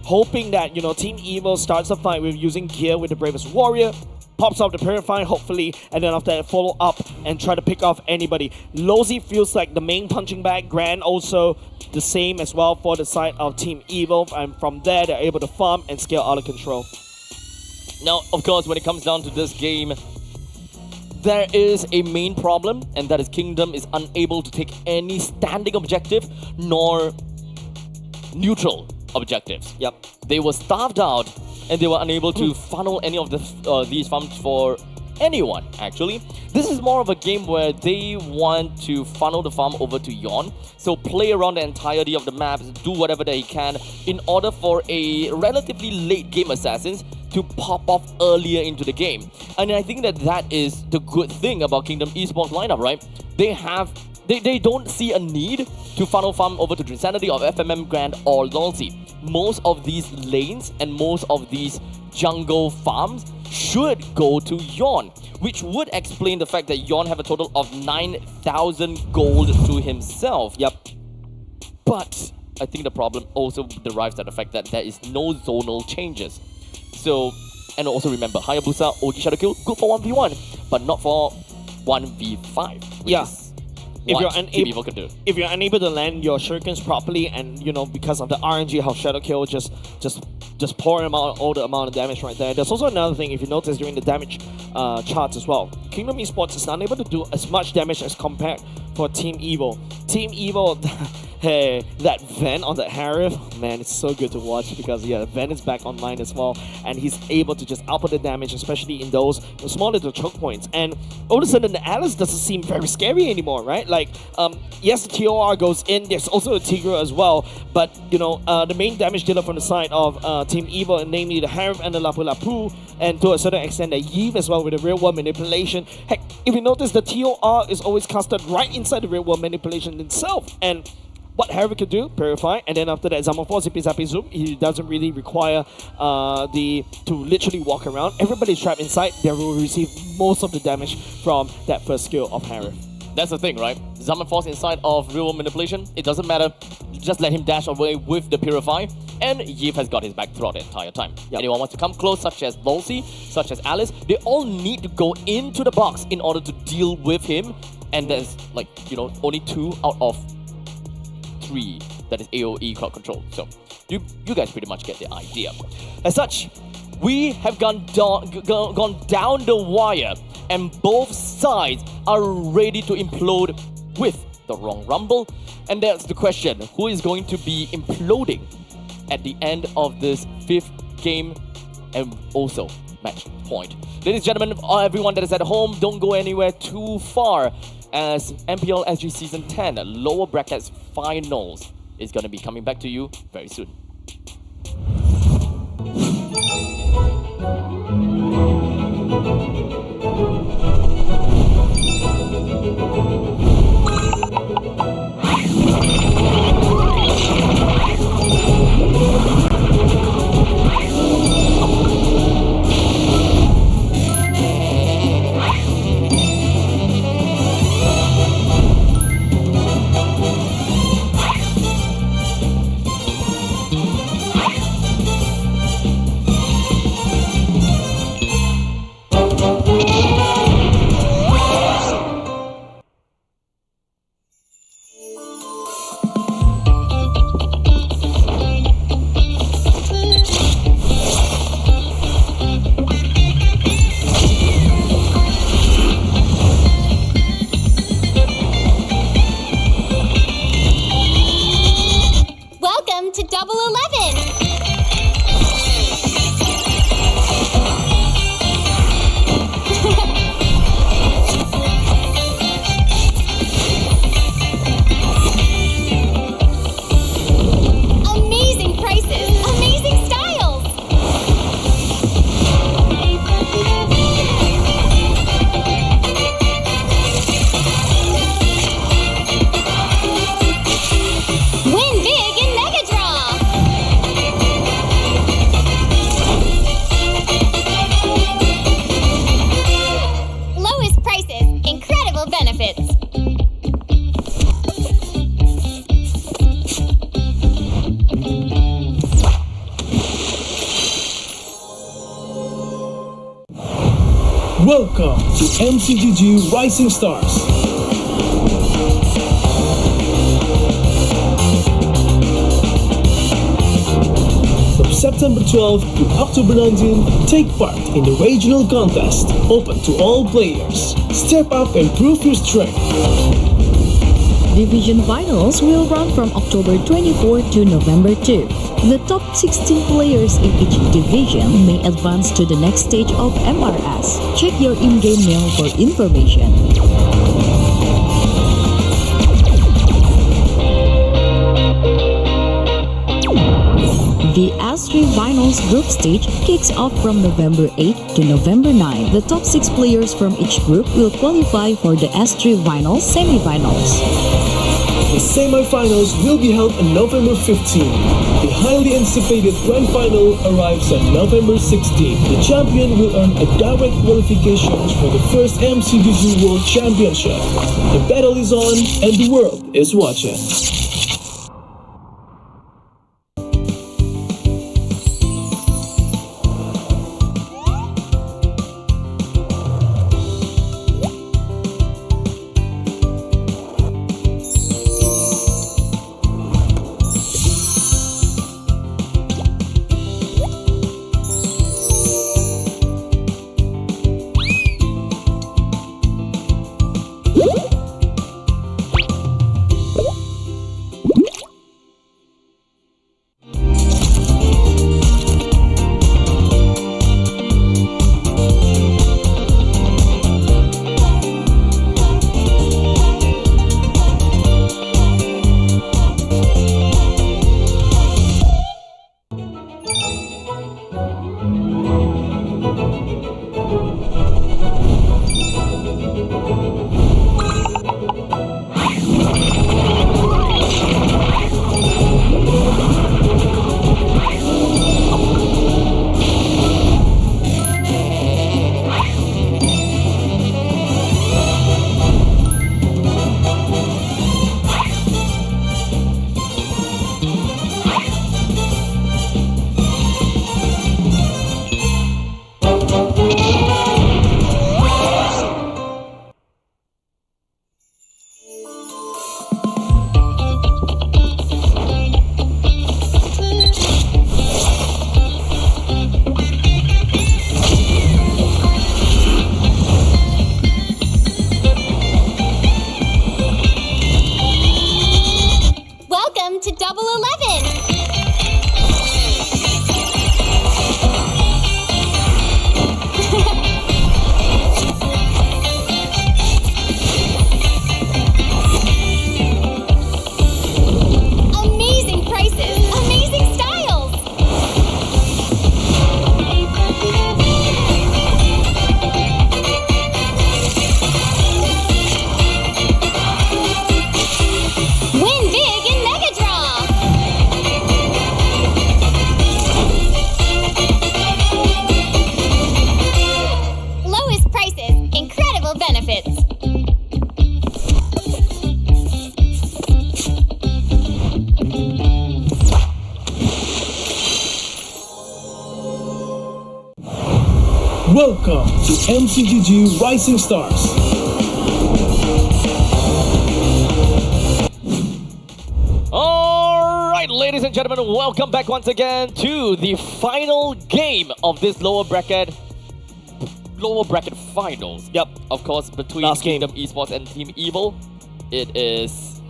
hoping that, you know, Team Evo starts the fight with using Gear with the Bravest Warrior, pops off the Purify, hopefully, and then after that follow up and try to pick off anybody. Lozy feels like the main punching bag. Grand also the same as well for the side of Team Evo, and from there they're able to farm and scale out of control. Now, of course, when it comes down to this game, there is a main problem, and that is Kingdom is unable to take any standing objective nor neutral objectives. Yep. They were starved out, and they were unable to funnel any of these farms for anyone, actually. This is more of a game where they want to funnel the farm over to Yon, so play around the entirety of the map, do whatever they can in order for a relatively late game assassins to pop off earlier into the game. And I think that is the good thing about Kingdom Esports lineup, right? They don't see a need to funnel farm over to Drinsanity or FMM Grand or Loyalty. Most of these lanes and most of these jungle farms should go to Yon, which would explain the fact that Yon have a total of 9,000 gold to himself. Yep. But I think the problem also derives from the fact that there is no zonal changes. So, and also remember, Hayabusa, OG Shadow Kill, good for 1v1, but not for 1v5. Yeah. If you're unable to land your shurikens properly, and you know, because of the RNG, how Shadow Kill just pour him out all the amount of damage right there. There's also another thing, if you notice during the damage charts as well, Kingdom Esports is unable to do as much damage as compared for Team Evo. Team Evo, hey, that Ven on the Harif, man, it's so good to watch, because yeah, Ven is back online as well, and he's able to just output the damage, especially in those small little choke points. And all of a sudden, the Alice doesn't seem very scary anymore, right? Like, yes, the TOR goes in, there's also a Tigreal as well, but you know, the main damage dealer from the side of Team Evo, namely the Harif and the Lapu Lapu, and to a certain extent the Yves as well with the real world manipulation. Heck, if you notice, the TOR is always casted right inside the real world manipulation itself, and what Harry can do, Purify, and then after that, Zaman 4, Zippy Zappy Zoom. He doesn't really require to literally walk around. Everybody's trapped inside. They will receive most of the damage from that first skill of Harry. That's the thing, right? Zaman falls inside of real world manipulation. It doesn't matter. Just let him dash away with the Purify. And Yves has got his back throughout the entire time. Yep. Anyone wants to come close, such as Volsey, such as Alice, they all need to go into the box in order to deal with him. And there's, like, you know, only 2 out of 3 that is AoE crowd control. So you guys pretty much get the idea. As such, we have gone down the wire, and both sides are ready to implode with the wrong rumble. And that's the question: who is going to be imploding at the end of this 5th game and also match point? Ladies and gentlemen, everyone that is at home, don't go anywhere too far, as MPL SG Season 10 Lower Brackets Finals is going to be coming back to you very soon. Welcome to MCGG Rising Stars. From September 12th to October 19th, take part in the regional contest, open to all players. Step up and prove your strength. Division finals will run from October 24 to November 2. The top 16 players in each division may advance to the next stage of MRS. Check your in-game mail for information. The S3 Finals group stage kicks off from November 8 to November 9. The top 6 players from each group will qualify for the S3 Finals semi-finals. The semi-finals will be held on November 15. The highly anticipated grand final arrives on November 16. The champion will earn a direct qualifications for the first MCGG World Championship. The battle is on and the world is watching. Welcome to MCGG Rising Stars. Alright, ladies and gentlemen, welcome back once again to the final game of this lower bracket finals. Yep. Of course, between Last game. Kingdom Esports and Team Evil. It's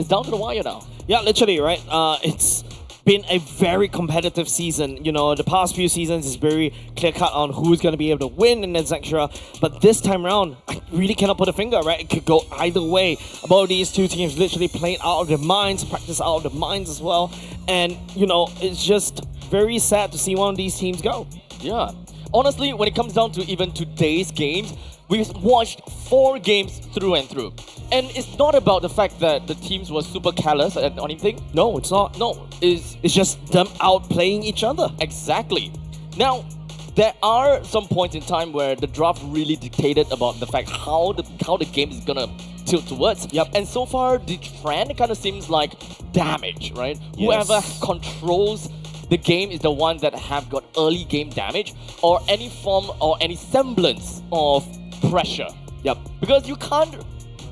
down to the wire now. Yeah, literally, right? It's been a very competitive season. You know, the past few seasons is very clear-cut on who's going to be able to win and etc. But this time around, I really cannot put a finger, right? It could go either way. Both these two teams literally played out of their minds, practiced out of their minds as well. And, you know, it's just very sad to see one of these teams go. Yeah. Honestly, when it comes down to even today's games, we've watched 4 games through and through. And it's not about the fact that the teams were super callous or anything. No, it's not. No, It's just them outplaying each other. Exactly. Now, there are some points in time where the draft really dictated about the fact how the game is gonna tilt towards. Yep. And so far, the trend kind of seems like damage, right? Yes. Whoever controls the game is the one that have got early game damage or any form or any semblance of pressure. Yep. Because you can't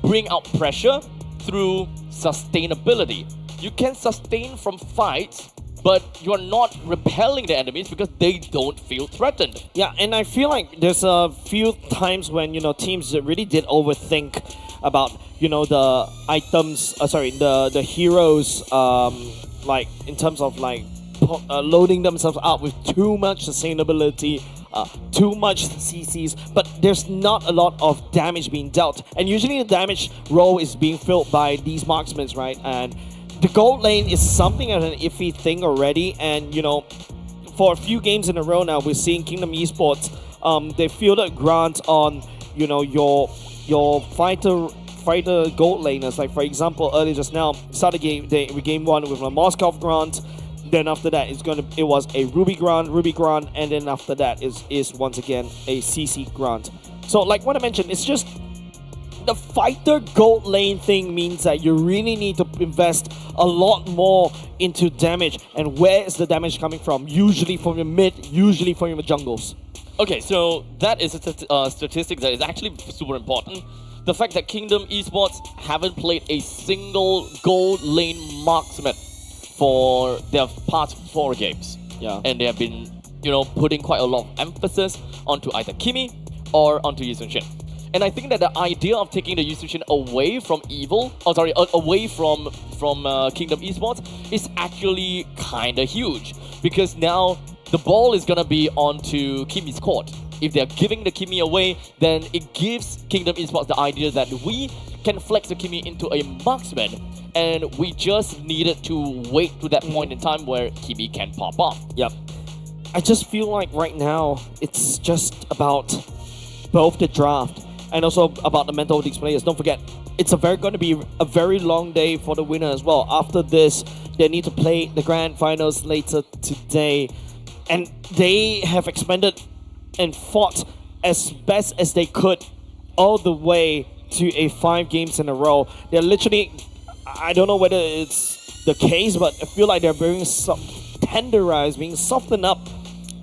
bring out pressure through sustainability. You can sustain from fights, but you're not repelling the enemies because they don't feel threatened. Yeah, and I feel like there's a few times when, you know, teams that really did overthink about, you know, the items, the heroes, like in terms of like loading themselves up with too much sustainability, too much CCs, but there's not a lot of damage being dealt. And usually the damage role is being filled by these marksmen, right? And the gold lane is something of an iffy thing already. And, you know, for a few games in a row now, we're seeing Kingdom Esports, they fielded Grant on, you know, your fighter gold laners. Like, for example, earlier just now, started game 1 with a Moskov Grant. Then after that, it was a Ruby Grant, and then after that is once again a CC Grant. So like what I mentioned, it's just the fighter gold lane thing means that you really need to invest a lot more into damage. And where is the damage coming from? Usually from your mid, usually from your jungles. Okay, so that is a statistic that is actually super important. The fact that Kingdom Esports haven't played a single gold lane marksman for their past 4 games. Yeah. And they have been, you know, putting quite a lot of emphasis onto either Kimi or onto Yusun-Shin. And I think that the idea of taking the Yusun-Shin away from away from Kingdom Esports is actually kinda huge. Because now the ball is gonna be onto Kimi's court. If they're giving the Kimi away, then it gives Kingdom Esports the idea that we can flex the Kimi into a marksman, and we just needed to wait to that point in time where Kimi can pop off. Yep. I just feel like right now, it's just about both the draft and also about the mental of these players. Don't forget, it's going to be a very long day for the winner as well. After this, they need to play the grand finals later today, and they have expanded and fought as best as they could all the way to a 5 games in a row. They're literally, I don't know whether it's the case, but I feel like they're being tenderized, being softened up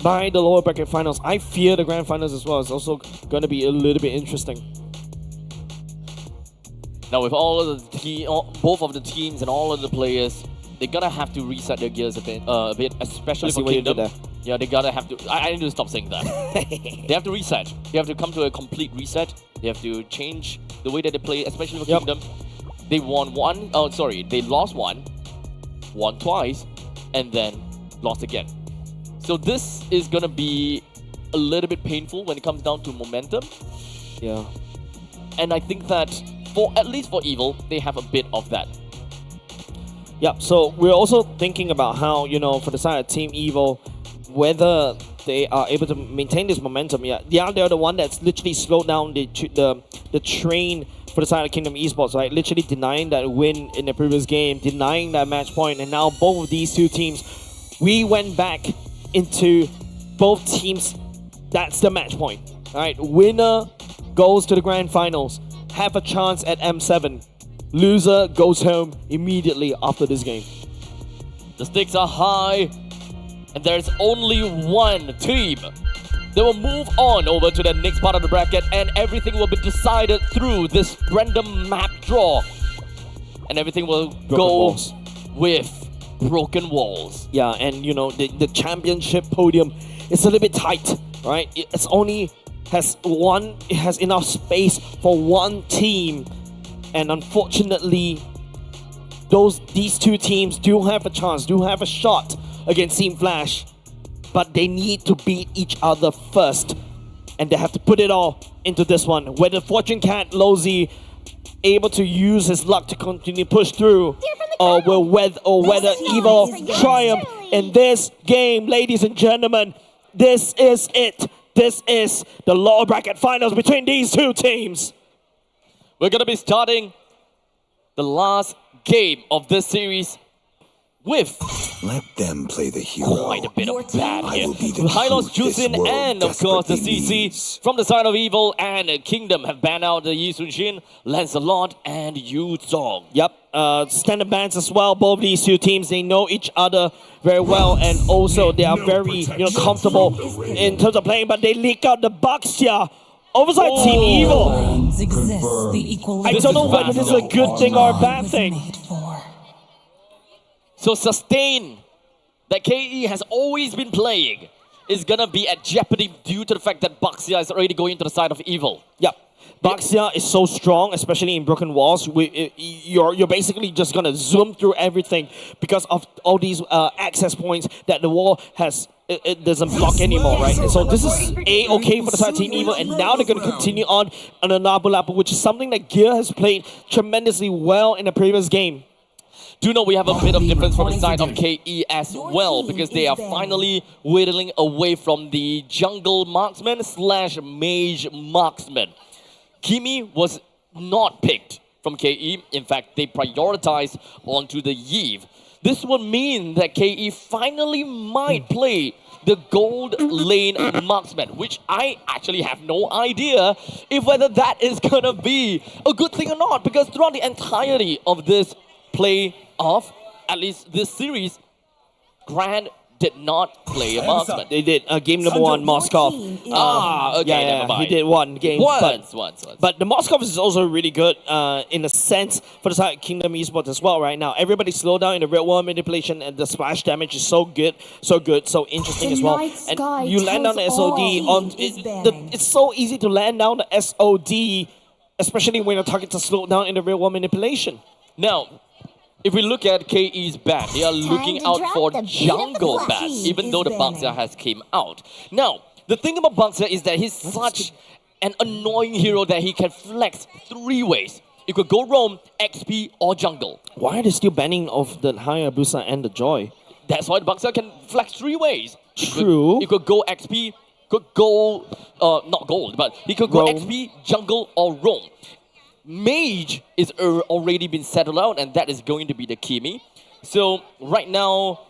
by the lower bracket finals. I fear the grand finals as well. It's also going to be a little bit interesting. Now with all of both of the teams and all of the players, they're gonna have to reset their gears a bit, especially for Kingdom. Yeah, they gotta have to. I need to stop saying that. They have to reset. They have to come to a complete reset. They have to change the way that they play, especially for Kingdom. They won one. Oh, sorry, they lost one, won twice, and then lost again. So this is gonna be a little bit painful when it comes down to momentum. Yeah. And I think that at least for Evil, they have a bit of that. Yep, so we're also thinking about how, you know, for the side of Team Evil, whether they are able to maintain this momentum. Yeah, they're the one that's literally slowed down the train for the side of Kingdom Esports, right? Literally denying that win in the previous game, denying that match point, and now both of these two teams, we went back into both teams. That's the match point, all right? Winner goes to the grand finals, have a chance at M7. Loser goes home immediately after this game. The stakes are high, and there's only one team They will move on over to the next part of the bracket, and everything will be decided through this random map draw. And everything will go with broken walls. Yeah, and you know, the championship podium is a little bit tight, right? It's only it has enough space for one team. And unfortunately, these two teams do have a chance, do have a shot against Team Flash. But they need to beat each other first. And they have to put it all into this one. Whether Fortune Cat Lozy able to use his luck to continue push through, or whether Evil triumph in this game, ladies and gentlemen. This is it. This is the lower bracket finals between these two teams. We're going to be starting the last game of this series with Let them play the hero. quite a bit of bad here. I will be the Hylos, truth this Jusin, world and of course the desperately CC needs. from the side of Evil and Kingdom have banned out the Yi Sun-shin, Lancelot, and Yu Zong. Yep, standard bans as well. Both these two teams, they know each other very well, and also they are very comfortable in terms of playing. But they leak out the bucks here. Overside Team Evil. I don't know whether this is a good thing or a bad thing. So sustain that KE has always been playing is gonna be at jeopardy due to the fact that Baxia is already going to the side of Evil. Yep. Baxia is so strong, especially in broken walls. You're basically just gonna zoom through everything because of all these access points that the wall has. It doesn't block anymore, right? So this is okay for the side of Team Evil, and now they're gonna continue on a Nabu Lapu, which is something that Gear has played tremendously well in the previous game. Do know we have a bit of difference from the side of KE as well, because they are finally whittling away from the jungle marksman / mage marksman. Kimi was not picked from KE. In fact, they prioritized onto the Yve. This would mean that KE finally might play the gold lane marksman, which I actually have no idea if whether that is gonna be a good thing or not, because throughout the entirety of this play of, at least this series, Grand did not play a marksman. They did. Game number one, Moskov. Never mind. He did one game. Once. But the Moskov is also really good in a sense for the side of Kingdom Esports as well right now. Everybody slow down in the red wall manipulation, and the splash damage is so good, so interesting as well. And you land down the SOD on it's so easy to land down the SOD, especially when your targets are slowed down in the real wall manipulation. Now, if we look at KE's ban, they are looking out for jungle bans, even though the Baxia has came out. Now, the thing about Baxia is that he's such an annoying hero that he can flex 3 ways. You could go roam, XP, or jungle. Why are they still banning of the Hayabusa and the Joy? That's why the Baxia can flex 3 ways. True. You could go XP, could go, not gold, but he could go XP, jungle, or roam. Mage is already been settled out, and that is going to be the Kimi. So right now,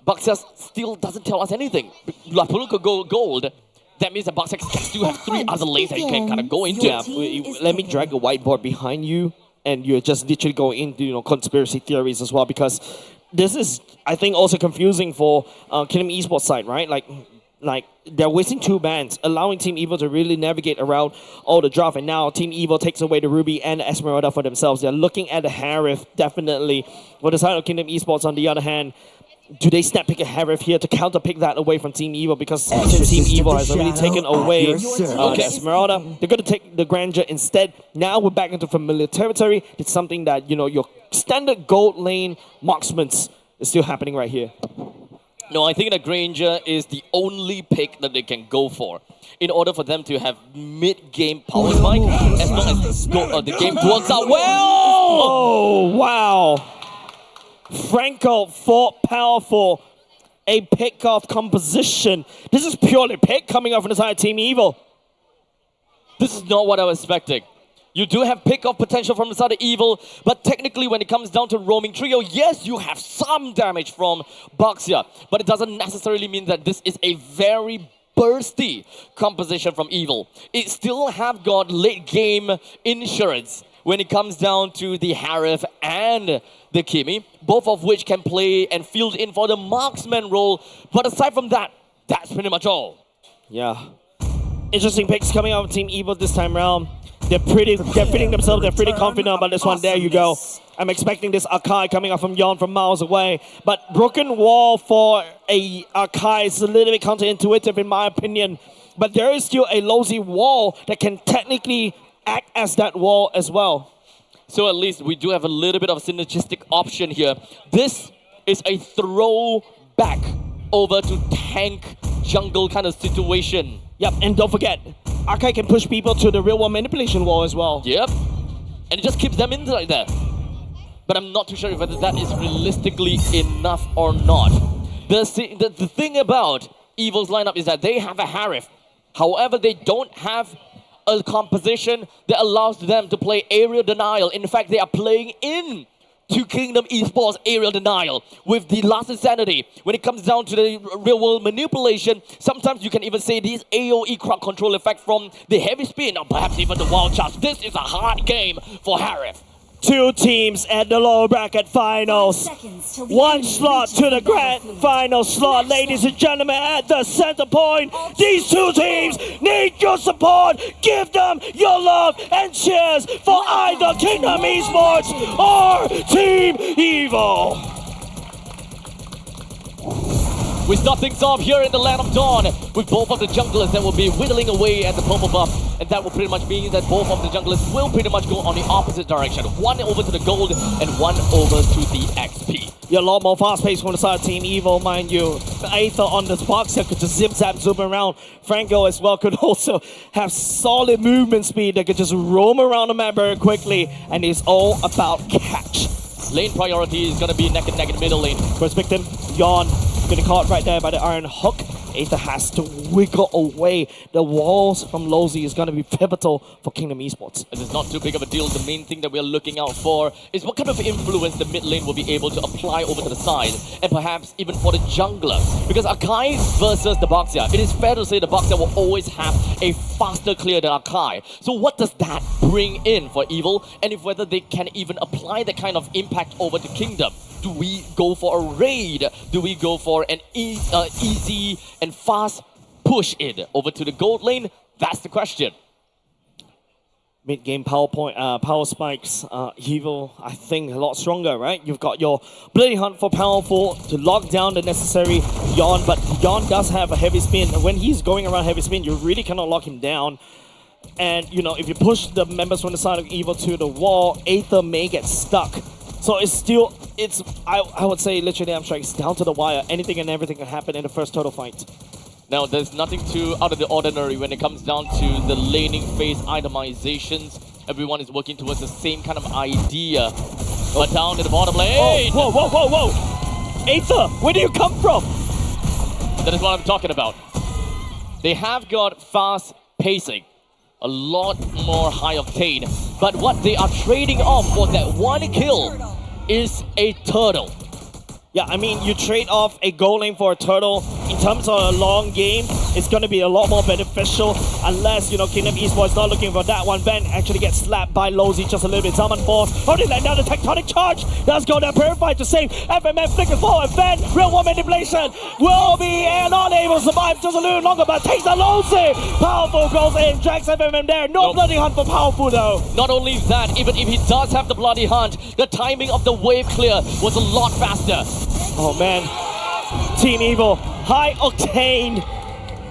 Baxia still doesn't tell us anything. Lapulu could go gold. That means that Baxia can still have 3 other lanes that he can kind of go into. Yeah, let me drag a whiteboard behind you, and you're just literally going into conspiracy theories as well, because this is, I think, also confusing for Kingdom Esports side, right? Like they're wasting 2 bans, allowing Team Evil to really navigate around all the draft, and now Team Evil takes away the Ruby and the Esmeralda for themselves. They're looking at the Harith, definitely. For the side of Kingdom Esports, on the other hand, do they snap pick a Harith here to counter pick that away from Team Evil? Because since Team Evil has already taken away the Esmeralda, they're going to take the Grandeur instead. Now we're back into familiar territory. It's something that, your standard gold lane marksmen is still happening right here. No, I think that Granger is the only pick that they can go for in order for them to have mid-game power spike, as long as the game works out well. Oh, wow. Franco fought powerful. A pick-off composition. This is purely pick coming off from the side of Team Evil. This is not what I was expecting. You do have pick-off potential from the side of Evil, but technically when it comes down to roaming trio, yes, you have some damage from Baxia, but it doesn't necessarily mean that this is a very bursty composition from Evil. It still have got late-game insurance when it comes down to the Harith and the Kimi, both of which can play and field in for the marksman role, but aside from that, that's pretty much all. Yeah. Interesting picks coming out of Team Evil this time around. They're feeling themselves, they're pretty confident about this one. There you go. I'm expecting this Akai coming up from Yon from miles away. But Broken Wall for a Akai is a little bit counterintuitive in my opinion. But there is still a Lozy wall that can technically act as that wall as well. So at least we do have a little bit of a synergistic option here. This is a throwback over to tank jungle kind of situation. Yep, and don't forget, Akai can push people to the real world manipulation wall as well. Yep, and it just keeps them inside there. But I'm not too sure whether that is realistically enough or not. The thing about Evil's lineup is that they have a Harif. However, they don't have a composition that allows them to play aerial denial. In fact, they are playing in to Kingdom Esports aerial denial with the last insanity. When it comes down to the real world manipulation, sometimes you can even say this AoE crowd control effect from the heavy spin or perhaps even the wild charge. This is a hard game for Harif. Two teams at the lower bracket finals. One slot to the grand final slot, ladies and gentlemen, at the Centrepoint. These two teams need your support. Give them your love and cheers for either Kingdom Esports or Team Evil. We start things off here in the Land of Dawn with both of the junglers that will be whittling away at the purple buff. And that will pretty much mean that both of the junglers will pretty much go on the opposite direction. One over to the gold and one over to the XP. You're a lot more fast-paced from the side of Team Evil, mind you. Aether on this box here could just zip-zap, zoom around. Franco as well could also have solid movement speed that could just roam around the map very quickly. And it's all about catch. Lane priority is going to be neck and neck in the middle lane. First victim, Yon. Getting caught right there by the Iron Hook. Aether has to wiggle away. The walls from Lozy is going to be pivotal for Kingdom Esports. This is not too big of a deal. The main thing that we're looking out for is what kind of influence the mid lane will be able to apply over to the side. And perhaps even for the jungler. Because Akai versus the Boxia, it is fair to say the Boxia will always have a faster clear than Akai. So what does that bring in for Evil? And if whether they can even apply that kind of impact over to Kingdom. Do we go for a raid? Do we go for an easy and fast push in over to the gold lane? That's the question. Mid-game power spikes, Evil, I think, a lot stronger, right? You've got your Bloody Hunt for powerful to lock down the necessary Yon, but Yon does have a heavy spin. And when he's going around heavy spin, you really cannot lock him down. And, you know, if you push the members from the side of Evil to the wall, Aether may get stuck. So it's still, I would say literally I'm strikes down to the wire. Anything and everything can happen in the first total fight. Now, there's nothing too out of the ordinary when it comes down to the laning phase itemizations. Everyone is working towards the same kind of idea. But down in the bottom lane... Oh, whoa! Aether, where do you come from? That is what I'm talking about. They have got fast pacing. A lot more high octane. But what they are trading off for that one kill is a turtle. Yeah, I mean, you trade off a gold lane for a turtle. In terms of a long game, it's going to be a lot more beneficial unless, you know, Kingdom Esports not looking for that one. Ben actually gets slapped by Lozy just a little bit. Summon Force. Oh, they let down the tectonic charge. Does go down Purified to save. FMM flickers forward. Ben, real world manipulation, will be not able to survive just a little longer, but takes the Lozy. Powerful goes in, drags FMM there. No Bloody Hunt for powerful though. Not only that, even if he does have the Bloody Hunt, the timing of the wave clear was a lot faster. Oh man, Team Evil, high octane.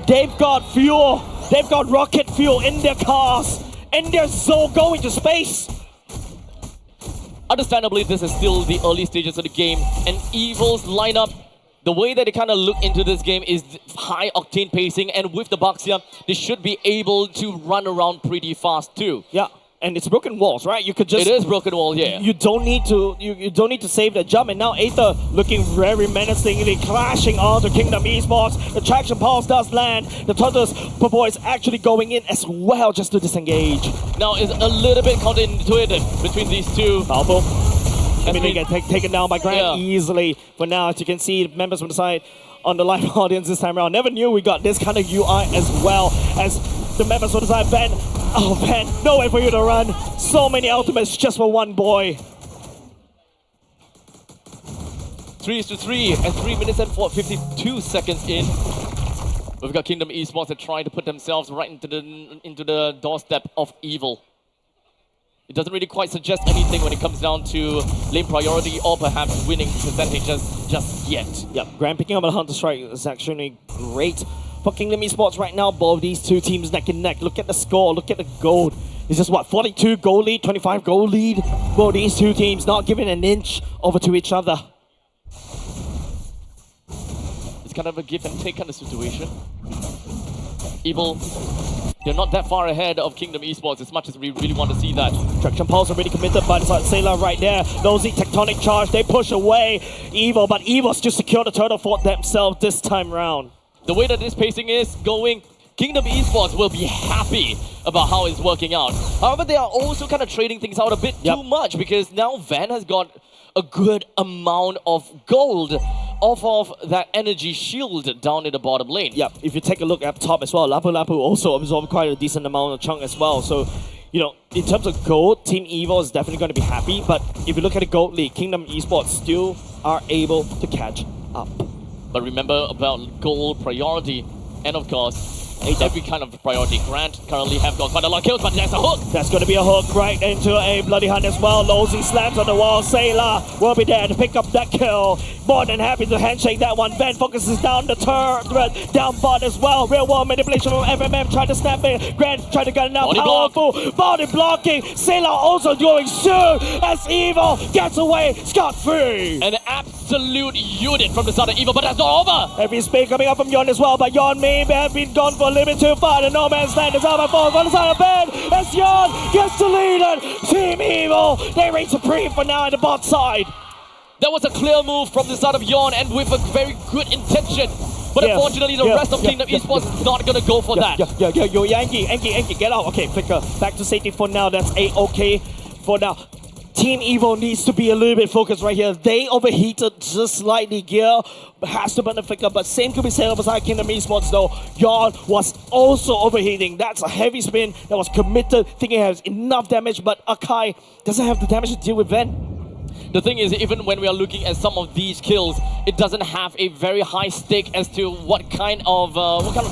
They've got fuel, they've got rocket fuel in their cars, and they're so going to space. Understandably, this is still the early stages of the game, and Evil's lineup, the way that they kind of look into this game is high octane pacing, and with the Boxia, they should be able to run around pretty fast too. Yeah. And it's broken walls, right? You could just... It is broken wall, yeah. You don't need to you don't need to save the jump. And now Aether looking very menacingly, clashing onto Kingdom Esports. The traction pulse does land. The Turtles Popo is actually going in as well just to disengage. Now it's a little bit counterintuitive between these two. Powerful. I mean, they get taken down by Grant easily. But now, as you can see, members from the side on the live audience this time around never knew we got this kind of UI as well as the members from the side. Ben, oh Ben, no way for you to run. So many ultimates just for one boy. 3-3 and 3 minutes and 52 seconds in. We've got Kingdom Esports that try to put themselves right into the doorstep of evil. It doesn't really quite suggest anything when it comes down to lane priority or perhaps winning percentages just yet. Yep, Grand picking up a Hunter Strike is actually great for Kingdom Esports right now. Both these two teams neck and neck. Look at the score, look at the gold. It's just what, 42 goal lead, 25 goal lead? Both these two teams not giving an inch over to each other. It's kind of a give and take kind of situation. Evil, they're not that far ahead of Kingdom Esports as much as we really want to see that. Traction Pulse already committed by the side of Sailor right there. Nosy Tectonic Charge, they push away Evil, but Evil still secure the turtle fort themselves this time round. The way that this pacing is going, Kingdom Esports will be happy about how it's working out. However, they are also kind of trading things out a bit too much because now Van has got a good amount of gold off of that energy shield down in the bottom lane. Yep, if you take a look at top as well, Lapu Lapu also absorbed quite a decent amount of chunk as well. So, you know, in terms of gold, Team Evil is definitely going to be happy. But if you look at the gold league, Kingdom Esports still are able to catch up. But remember about gold priority and of course, every kind of priority. Grant currently have got quite a lot of kills, but there's a hook. That's going to be a hook right into a bloody hunt as well. Losey slams on the wall. Sailor will be there to pick up that kill. More than happy to handshake that one. Ben focuses down the turret, down bot as well. Real world manipulation from FMM trying to snap it. Grant trying to get it out. Powerful body blocking. Sailor also doing soon as Evil gets away scot-free. An absolute unit from the side of Evil, but that's not over. Heavy speed coming up from Yon as well, but Yon may have been gone for a little bit too far. The No Man's Land is out by 4 on the side of Ben as Yon gets the lead on Team Evil. They reign supreme for now at the bot side. That was a clear move from the side of Yon and with a very good intention. But unfortunately, the rest of Kingdom Esports is not going to go for that. Yo, Yankee, get out. Okay, Flicker, back to safety for now. That's A-okay for now. Team Evo needs to be a little bit focused right here. They overheated just slightly. Gear has to burn the Flicker, but same could be said beside Kingdom Esports though. Yon was also overheating. That's a heavy spin that was committed, thinking it has enough damage, but Akai doesn't have the damage to deal with Ven. The thing is, even when we are looking at some of these kills, it doesn't have a very high stake as to what kind of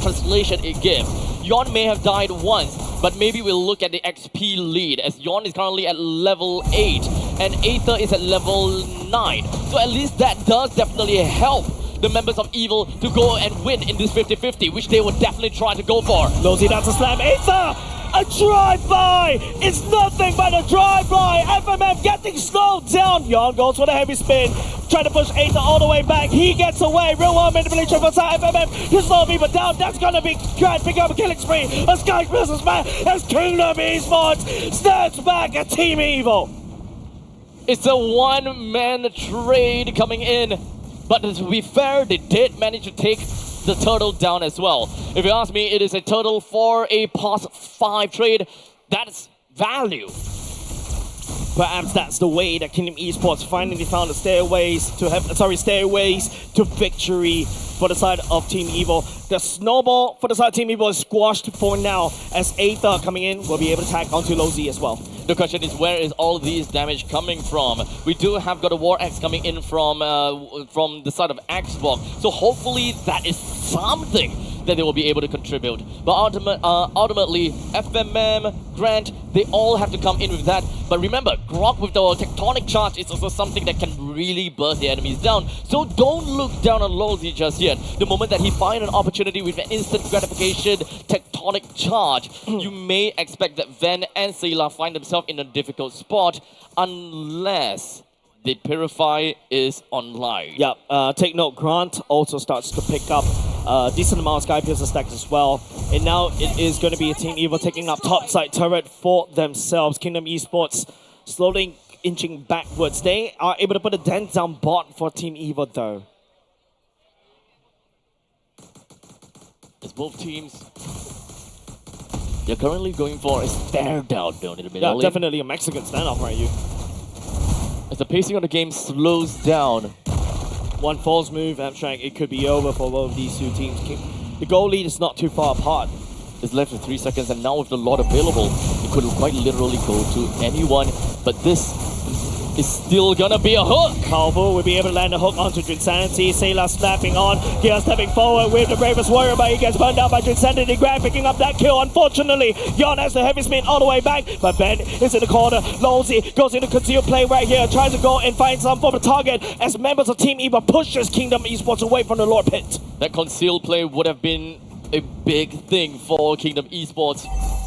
translation it gives. Yon may have died once, but maybe we'll look at the XP lead as Yon is currently at level 8 and Aether is at level 9. So at least that does definitely help the members of Evil to go and win in this 50-50, which they would definitely try to go for. Losey down to slam Aether! A drive-by! It's nothing but a drive-by! FMM getting slowed down! Yon goes for the heavy spin. Trying to push Aether all the way back. He gets away. Real world manipulation for side FMM. He slow people down. That's gonna be Grant picking up a killing spree. A Sky versus man as Kingdom Esports stands back at Team Evil. It's a one-man trade coming in. But to be fair, they did manage to take the turtle down as well. If you ask me, it is a turtle for a +5 trade. That's value. Perhaps that's the way that Kingdom Esports finally found the stairways to victory for the side of Team Evil. The snowball for the side of Team Evil is squashed for now as Aether coming in will be able to tag onto Losey as well. The question is, where is all these damage coming from? We do have got a War Axe coming in from the side of Xbox, so hopefully that is something that they will be able to contribute. But ultimately, FMM, Grant, they all have to come in with that. But remember, Grok with the Tectonic Charge is also something that can really burst the enemies down. So don't look down on Losey just yet. The moment that he finds an opportunity with an instant gratification Tectonic Charge, you may expect that Ven and Sayla find themselves in a difficult spot unless the Purify is online. Yeah, take note, Grant also starts to pick up a decent amount of Sky Piercer stacks as well. And now it is going to be a Team Evil taking up topside turret for themselves. Kingdom Esports slowly inching backwards. They are able to put a dent down bot for Team Evil though. As both teams, they're currently going for a stare down in the middle. Yeah, definitely a Mexican standoff right here. As the pacing of the game slows down. One false move, Abstract, it could be over for both of these two teams. The goal lead is not too far apart. It's left with 3 seconds, and now with the lot available, it could quite literally go to anyone. But this It's still gonna be a hook. Powerful will be able to land a hook onto Drinsanity. Sailor snapping on. Gear stepping forward with the bravest warrior, but he gets burned out by Drinsanity. Grab picking up that kill. Unfortunately, Yon has the heavy spin all the way back, but Ben is in the corner. Lolzy goes into concealed play right here. Tries to go and find some form of target as members of Team Eva pushes Kingdom Esports away from the Lord Pit. That concealed play would have been a big thing for Kingdom Esports.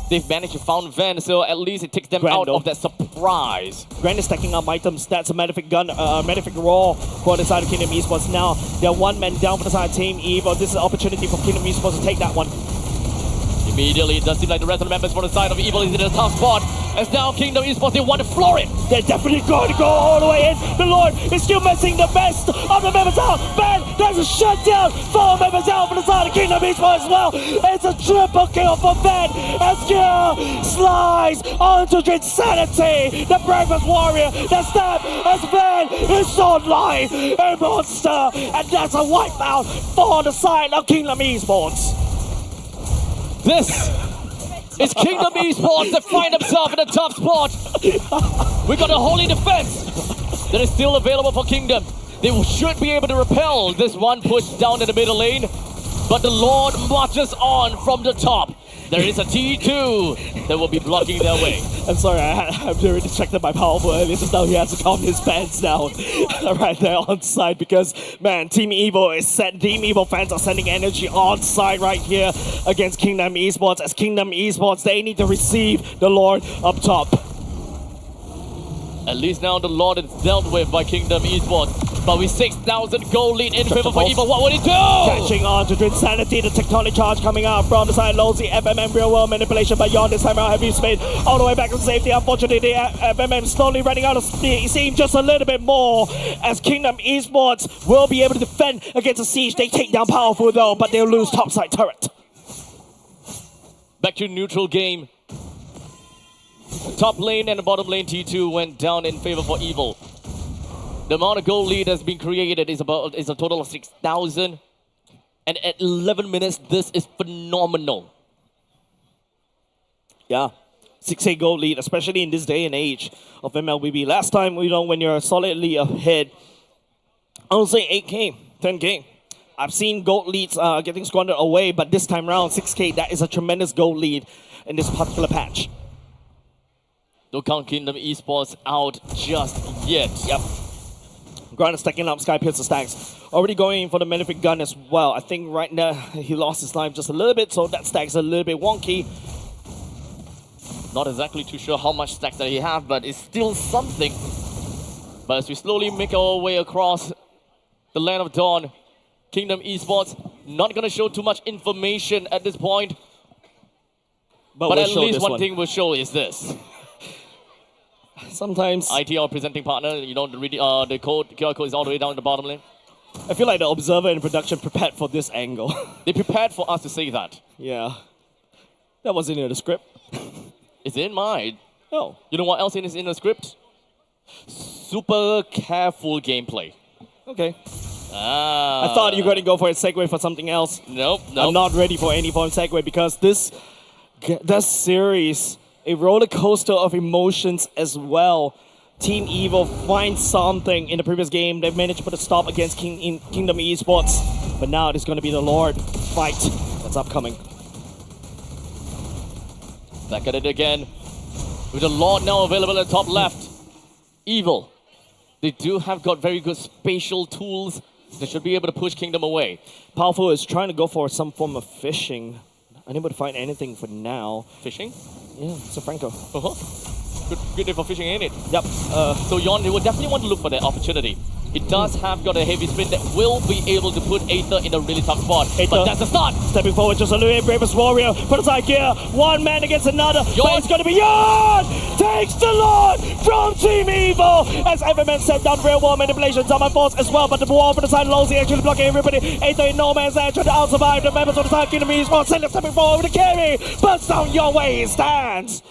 They've managed to found Van, so at least it takes them out of that surprise. Grand is stacking up items. That's a Malefic gun, Malefic Raw for the side of Kingdom Esports. Now, they're one man down for the side of Team Evo. This is an opportunity for Kingdom Esports to take that one. Immediately, it does seem like the rest of the members for the side of Evil is in a tough spot. As now Kingdom Esports, they want to floor it. They're definitely going to go all the way in. The Lord is still missing the best of the members out. Man, there's a shutdown. 4 members out for the side of Kingdom Esports as well. It's a triple kill for Ben. As Gear slides onto Drinsanity, the bravest warrior. The stab as Ben is online. A monster. And that's a wipeout for the side of Kingdom Esports. This is Kingdom Esports that find themselves in a tough spot. We got a holy defense that is still available for Kingdom. They should be able to repel this one push down in the middle lane, but the Lord marches on from the top. There is a T2 that will be blocking their way. I'm sorry, I'm very distracted by Powerful earlier, so now he has to calm his pants down right there on side because, man, Team Evo is set. Team Evo fans are sending energy on side right here against Kingdom Esports. As Kingdom Esports, they need to receive the Lord up top. At least now the Lord is dealt with by Kingdom Esports. But with 6,000 gold lead in favor for Evil, what would he do? Catching on to Drinsanity, the technology charge coming out from the side. Lolzy, FMM, real world manipulation, but Yon this time out heavy speed all the way back to safety. Unfortunately, FMM slowly running out of steam just a little bit more as Kingdom Esports will be able to defend against the siege. They take down Powerful though, but they'll lose topside turret. Back to neutral game. Top lane and the bottom lane T2 went down in favor for Evil. The amount of gold lead that's been created is a total of 6,000. And at 11 minutes, this is phenomenal. Yeah, 6K gold lead, especially in this day and age of MLBB. Last time, when you're solidly ahead, I would say 8K, 10K. I've seen gold leads getting squandered away, but this time around, 6K, that is a tremendous gold lead in this particular patch. Don't count Kingdom Esports out just yet. Yep. Grant is stacking up Sky Piercer stacks. Already going in for the Malefic gun as well. I think right now he lost his life just a little bit, so that stack's a little bit wonky. Not exactly too sure how much stacks that he has, but it's still something. But as we slowly make our way across the Land of Dawn, Kingdom Esports not going to show too much information at this point. But we'll at least one thing we'll show is this. Sometimes IT, our presenting partner, the QR code is all the way down in the bottom lane. I feel like the observer in production prepared for this angle. They prepared for us to say that. Yeah. That wasn't in the script. It's in mine. Oh. You know what else is in the script? Super careful gameplay. Okay. I thought you were going to go for a segue for something else. Nope. I'm not ready for any form of segue because this series, a roller coaster of emotions as well. Team Evo finds something in the previous game. They've managed to put a stop against Kingdom Esports. But now it is going to be the Lord fight that's upcoming. Back at it again. With the Lord now available at the top left. Evil. They do have got very good spatial tools. They should be able to push Kingdom away. Powerful is trying to go for some form of fishing. Unable to find anything for now. Fishing? Yeah, it's a Franco. Good day for fishing, ain't it? Yep. So Yon, they will definitely want to look for that opportunity. It does have got a heavy spin that will be able to put Aether in a really tough spot. But that's the start. Stepping forward just a little bit, bravest warrior. Put aside gear. One man against another. But it's going to be Yon! Takes the Lord from Team Evo. As Everman set down real wall manipulations on my force as well. But the wall for the side, Lolzy actually blocking everybody. Aether in no man's land trying to out-survive the members of the side. Kingdom Esports stepping forward with the carry. Burns down your way. He stands.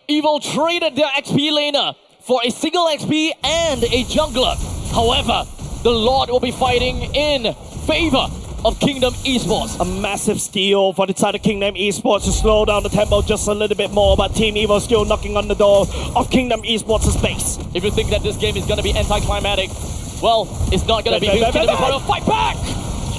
Evil traded their XP laner for a single XP and a jungler. However, the Lord will be fighting in favor of Kingdom Esports. A massive steal for the side of Kingdom Esports to slow down the tempo just a little bit more, but Team Evo still knocking on the door of Kingdom Esports' base. If you think that this game is going to be anticlimactic, well, it's not going to be. Kingdom Esports fight back!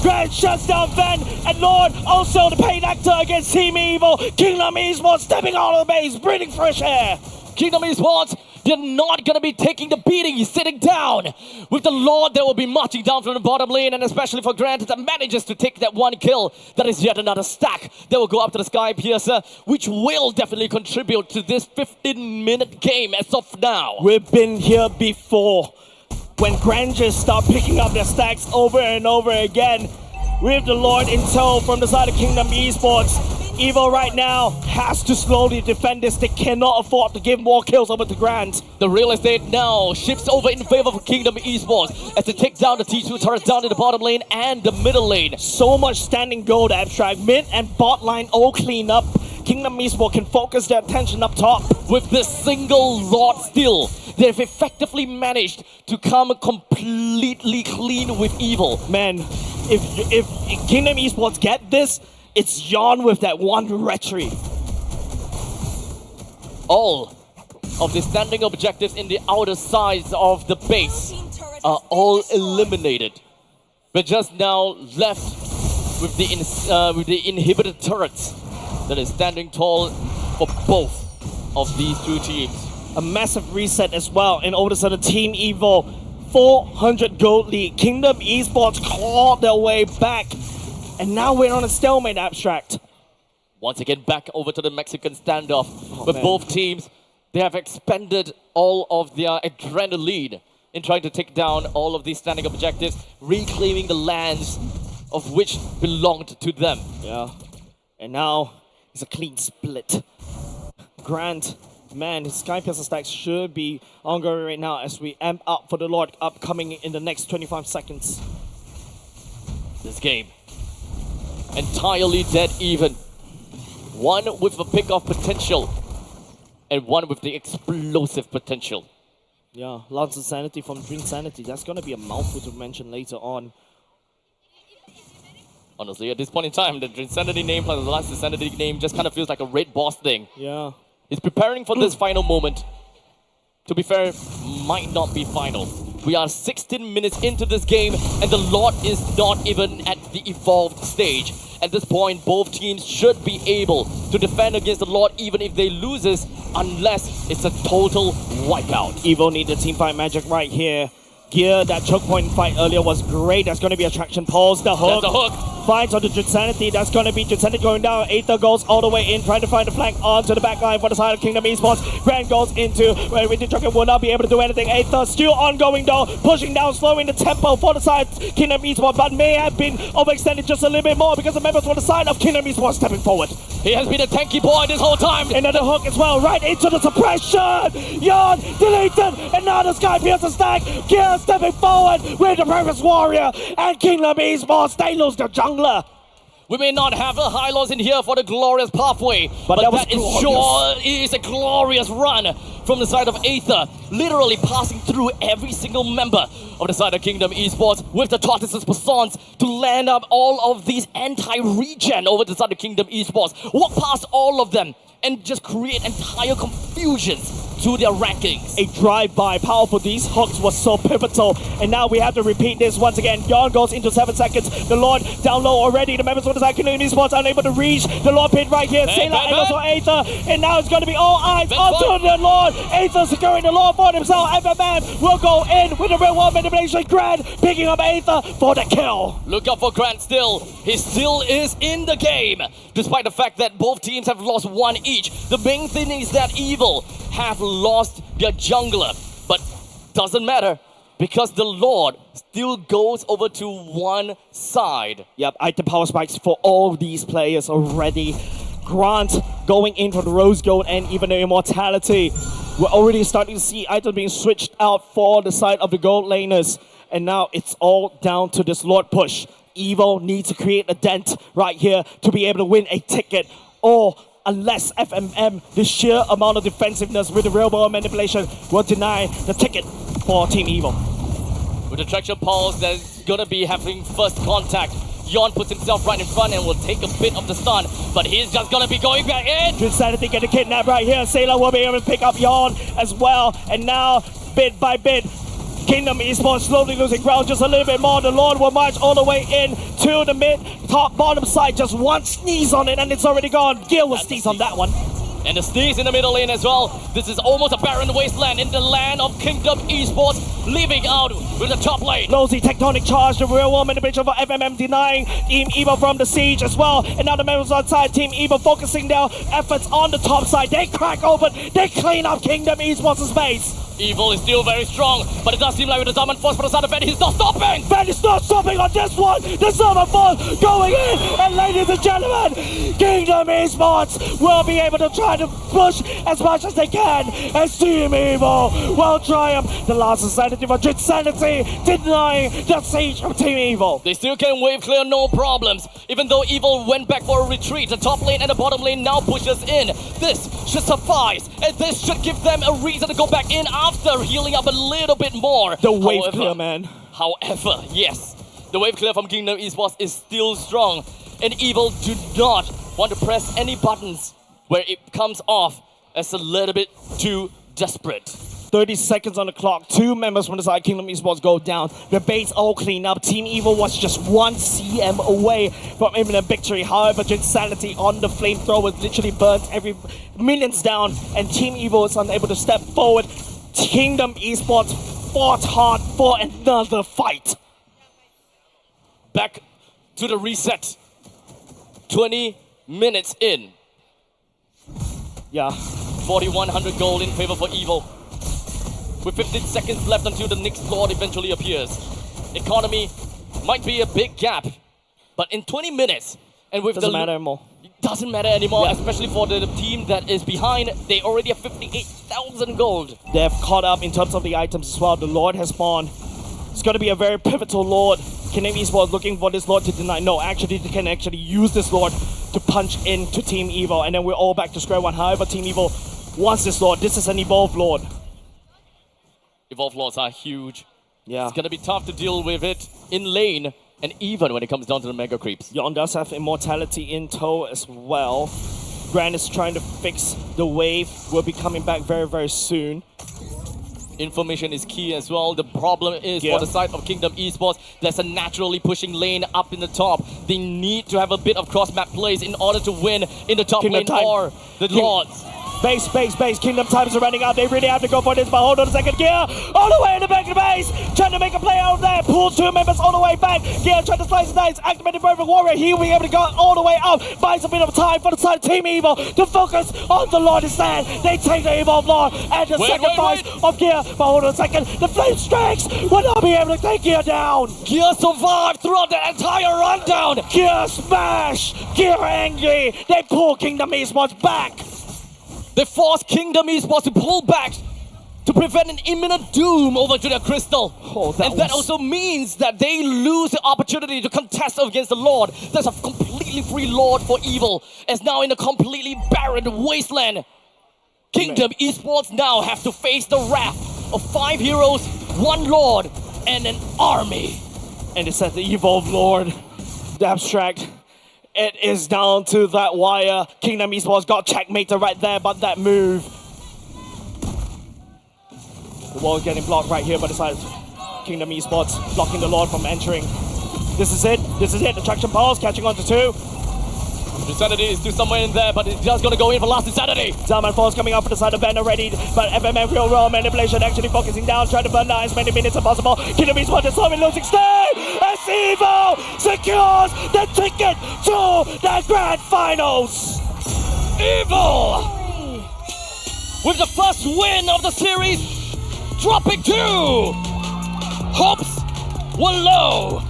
Grand shuts down Ven and Lord, also the paid actor against Team Evo. Kingdom Esports stepping out of the base, breathing fresh air. Kingdom Esports, they're not going to be taking the beating. He's sitting down. With the Lord, they will be marching down from the bottom lane, and especially for Grant that manages to take that one kill. That is yet another stack. They will go up to the Sky Piercer, which will definitely contribute to this 15-minute game as of now. We've been here before. When Grangers start picking up their stacks over and over again, with the Lord in tow from the side of Kingdom Esports, Evo right now has to slowly defend this. They cannot afford to give more kills over to Grant. The real estate now shifts over in favor of Kingdom Esports as they take down the T2 turrets down in the bottom lane and the middle lane. So much standing gold, Abstract. Mid and bot line all clean up. Kingdom Esports can focus their attention up top. With this single Lord still, they've effectively managed to come completely clean with evil. Man, if Kingdom Esports get this, it's Yon with that one retreat. All of the standing objectives in the outer sides of the base are all eliminated. We're just now left with the inhibited turrets that is standing tall for both of these two teams. A massive reset as well, and over to the Team Evo 400 gold lead. Kingdom Esports clawed their way back, and now we're on a stalemate, Abstract. Once again, back over to the Mexican standoff, where both teams, they have expended all of their adrenaline in trying to take down all of these standing objectives, reclaiming the lands of which belonged to them. Yeah, and now it's a clean split. Grant, man, his Sky Piercer stacks should be ongoing right now as we amp up for the Lord upcoming in the next 25 seconds. This game, entirely dead even. One with a pick of potential, and one with the explosive potential. Yeah, lots of sanity from Dream Sanity. That's going to be a mouthful to mention later on. Honestly, at this point in time, the Insanity name plus the last Insanity name just kind of feels like a Red Boss thing. Yeah. He's preparing for this final moment. To be fair, might not be final. We are 16 minutes into this game, and the Lord is not even at the evolved stage. At this point, both teams should be able to defend against the Lord even if they loses, unless it's a total wipeout. Evo need the teamfight magic right here. Gear, that choke point fight earlier was great. That's going to be attraction pulse. The hook. That's the hook. Finds on the Dritsanity. That's going to be Dritsanity going down. Aether goes all the way in, trying to find the flank onto the back line for the side of Kingdom Esports. Grand goes into where Winter Trucker will not be able to do anything. Aether still ongoing though, pushing down, slowing the tempo for the side of Kingdom Esports, but may have been overextended just a little bit more because the members for the side of Kingdom Esports stepping forward. He has been a tanky boy this whole time. Another hook as well, right into the suppression. Yon deleted, and now the Sky Piercer stack. Gear stepping forward with the Purpose Warrior, and Kingdom Esports, they lose the jungler. We may not have a high loss in here for the glorious pathway, but that is sure is a glorious run from the side of Aether, literally passing through every single member of the side of Kingdom Esports with the Tortoise's Passons to land up all of these anti-regen over the side of Kingdom Esports, walk past all of them and just create entire confusions to their rankings. A drive-by powerful. These hooks was so pivotal, and now we have to repeat this once again. Yon goes into 7 seconds. The Lord down low already. The members of the side Kingdom Esports unable to reach the Lord pin right here. Sailor and also Aether, and now it's going to be all eyes onto the Lord. Aether securing the Lord for himself. FMM will go in with the real world manipulation. Grant picking up Aether for the kill. Look out for Grant still. He still is in the game, despite the fact that both teams have lost one each. The main thing is that Evil have lost their jungler, but doesn't matter because the Lord still goes over to one side. Yep, item power spikes for all these players already. Grant going in for the Rose Gold and even the Immortality. We're already starting to see items being switched out for the side of the gold laners, and now it's all down to this Lord push. Evo needs to create a dent right here to be able to win a ticket, or unless FMM, the sheer amount of defensiveness with the real world manipulation, will deny the ticket for Team Evo. With the traction pulse that's gonna be having first contact, Yon puts himself right in front and will take a bit of the stun, but he's just gonna be going back in. Insanity getting kidnapped right here. Sailor will be able to pick up Yon as well. And now, bit by bit, Kingdom Esports slowly losing ground just a little bit more. The Lord will march all the way in to the mid, top, bottom side. Just one sneeze on it and it's already gone. Gil will sneeze on that one. And the sneeze in the middle lane as well. This is almost a barren wasteland in the land of Kingdom Esports, leaving out with the top lane. Losey tectonic charge, the real world manipulation for FMM denying Team Evo from the siege as well. And now the members on side, Team Evo focusing their efforts on the top side. They crack open, they clean up Kingdom Esports' space. Evil is still very strong, but it does seem like with the Diamond Force for the side of Ven, he's not stopping! Ven is not stopping on this one! The Diamond Force going in! And ladies and gentlemen, Kingdom Esports will be able to try to push as much as they can as Team Evil will triumph. The last society for Insanity denying the siege of Team Evil. They still can wave clear, no problems. Even though Evil went back for a retreat, the top lane and the bottom lane now pushes in. This should suffice, and this should give them a reason to go back in after healing up a little bit more. The wave clear, man. However, yes, the wave clear from Kingdom Esports is still strong, and Evil do not want to press any buttons where it comes off as a little bit too desperate. 30 seconds on the clock. 2 members from the side Kingdom Esports go down. The base all clean up. Team Evil was just 1 CM away from imminent victory. However, Insanity on the flamethrower literally burns every minions down, and Team Evil is unable to step forward. Kingdom Esports fought hard for another fight. Back to the reset. 20 minutes in. Yeah. 4,100 gold in favor for Evil. With 15 seconds left until the next Lord eventually appears. Economy might be a big gap, but in 20 minutes, and with doesn't matter anymore. It doesn't matter anymore, especially for the team that is behind. They already have 58,000 gold. They have caught up in terms of the items as well. The Lord has spawned. It's going to be a very pivotal Lord. Kingdom Esports looking for this Lord to deny. No, actually, they can actually use this Lord to punch into Team Evil, and then we're all back to square one. However, Team Evil wants this Lord. This is an evolved Lord. Evolved Lords are huge. Yeah. It's going to be tough to deal with it in lane, and even when it comes down to the Mega Creeps. Yon does have Immortality in tow as well. Grant is trying to fix the wave. We'll be coming back very, very soon. Information is key as well. The problem is for the side of Kingdom Esports, there's a naturally pushing lane up in the top. They need to have a bit of cross-map plays in order to win in the top lane or the Lords. Base. Kingdom times are running out. They really have to go for this, but hold on a second. Gear all the way in the back of the base. Trying to make a play out there. Pulls 2 members all the way back. Gear trying to slice the dice. Activated Perfect Warrior. He will be able to go all the way up. Buys a bit of time for the side of Team Evil to focus on the Lord instead. They take the Evolved Lord and the sacrifice of Gear. But hold on a second. The Flame Strikes will not be able to take Gear down. Gear survived throughout the entire rundown. Gear smash. Gear angry. They pull Kingdom Esports back. They force Kingdom Esports to pull back to prevent an imminent doom over to their crystal. That also means that they lose the opportunity to contest against the Lord. There's a completely free Lord for Evil, as now in a completely barren wasteland. Kingdom Esports now have to face the wrath of 5 heroes, 1 Lord, and an army. And it's at the Evolved Lord, the abstract. It is down to that wire. Kingdom Esports got checkmated right there, but that move. The wall getting blocked right here by the side. Kingdom Esports blocking the Lord from entering. This is it. Attraction Pulse catching on to 2. Insanity is still somewhere in there, but it's just gonna go in for last Insanity. Diamond Force coming up for the side of Ben already, but FMM real raw manipulation actually focusing down, trying to burn down as many minutes as possible. Kingdom Esports is slowly losing steam as Evil secures the ticket to the Grand Finals. Evil with the first win of the series, dropping 2. Hopes were low,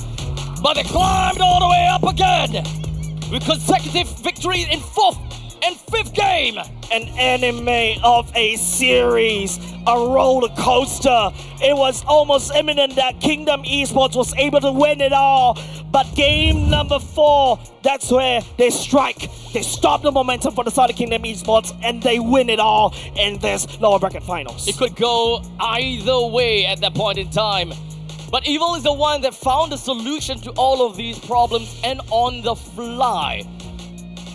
but they climbed all the way up again with consecutive victories in 4th and 5th game. An anime of a series, a roller coaster. It was almost imminent that Kingdom Esports was able to win it all, but game number 4, that's where they strike. They stop the momentum for the side of Kingdom Esports, and they win it all in this lower bracket finals. It could go either way at that point in time. But Evil is the one that found the solution to all of these problems and on the fly.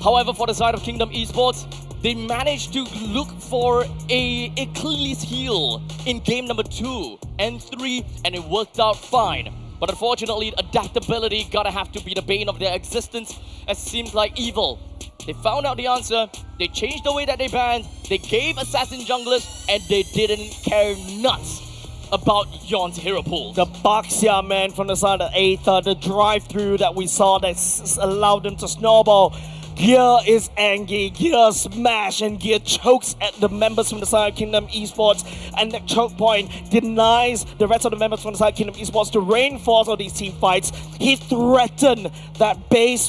However, for the side of Kingdom Esports, they managed to look for a Achilles heel in game number 2 and 3, and it worked out fine. But unfortunately, adaptability gotta have to be the bane of their existence, as it seems like Evil. They found out the answer, they changed the way that they banned, they gave Assassin junglers, and they didn't care nuts about Yon's hero pool. The Baxia man from the side of Aether, the drive-through that we saw that allowed them to snowball. Gear is angry, Gear smash, and Gear chokes at the members from the side of Kingdom Esports, and the choke point denies the rest of the members from the side of Kingdom Esports to reinforce all these team fights. He threatened that base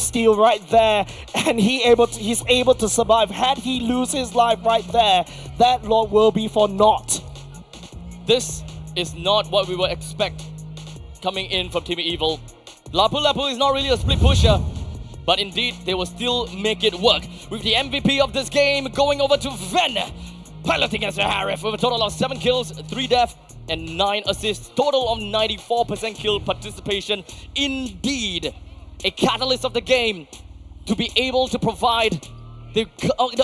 steal right there, and he's able to survive. Had he lose his life right there, that Lord will be for naught. This is not what we would expect coming in from Team Evil. Lapu Lapu is not really a split pusher, but indeed, they will still make it work. With the MVP of this game going over to Ven, piloting as a Harif with a total of 7 kills, 3 deaths, and 9 assists. Total of 94% kill participation. Indeed, a catalyst of the game to be able to provide the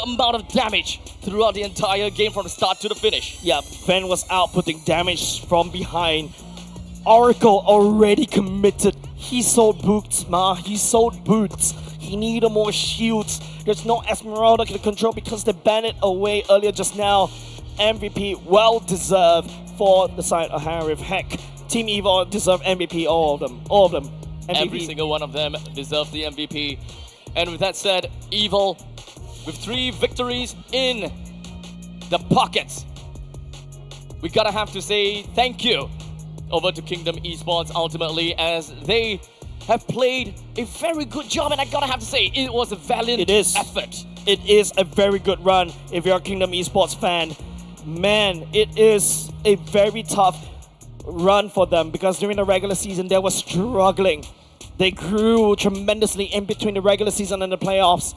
amount of damage throughout the entire game from the start to the finish. Yeah, Ven was outputting damage from behind. Oracle already committed. He sold boots, He sold boots. He needed more shields. There's no Esmeralda to control because they banned it away earlier just now. MVP well deserved for the side of Harif. Heck, Team Evil deserve MVP, all of them. MVP. Every single one of them deserves the MVP. And with that said, Evil, with 3 victories in the pockets, we gotta have to say thank you over to Kingdom Esports ultimately, as they have played a very good job, and I gotta have to say, it was a valiant effort. It is a very good run if you're a Kingdom Esports fan. Man, it is a very tough run for them because during the regular season they were struggling. They grew tremendously in between the regular season and the playoffs.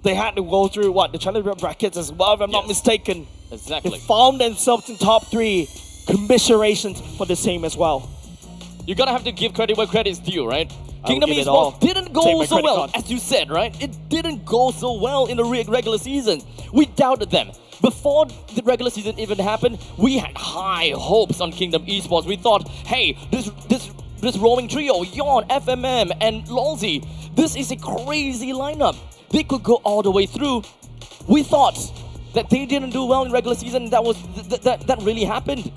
They had to go through the challenger brackets as well, if I'm not mistaken. Exactly. They found themselves in top 3. Commiserations for the same as well. You gotta have to give credit where credit's due, right? Kingdom Esports didn't go so well, as you said, right? It didn't go so well in the regular season. We doubted them. Before the regular season even happened, we had high hopes on Kingdom Esports. We thought, hey, this roaming trio, Yon, FMM, and Lolzy, this is a crazy lineup. They could go all the way through. We thought that they didn't do well in regular season. That really happened.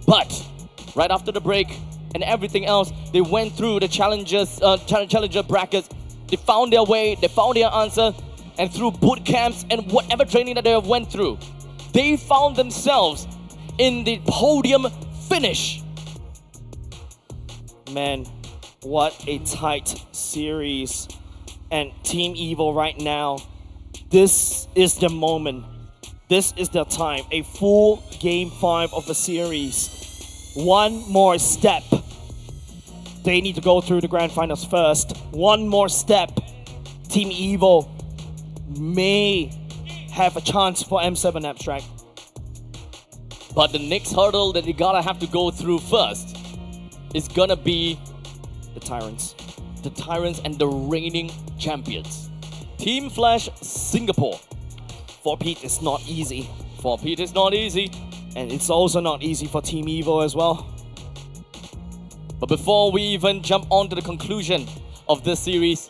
But right after the break and everything else, they went through the challenger brackets. They found their way, they found their answer, and through boot camps and whatever training that they have went through, they found themselves in the podium finish. Man, what a tight series. And Team Evil right now, this is the moment. This is the time. A full Game 5 of the series. One more step. They need to go through the Grand Finals first. One more step. Team Evil may have a chance for M7 Abstract. But the next hurdle that you gotta have to go through first is gonna be the Tyrants. The Tyrants and the reigning champions. Team Flash Singapore. For Pete, it's not easy. For Pete, it's not easy. And it's also not easy for Team Evil as well. But before we even jump on to the conclusion of this series,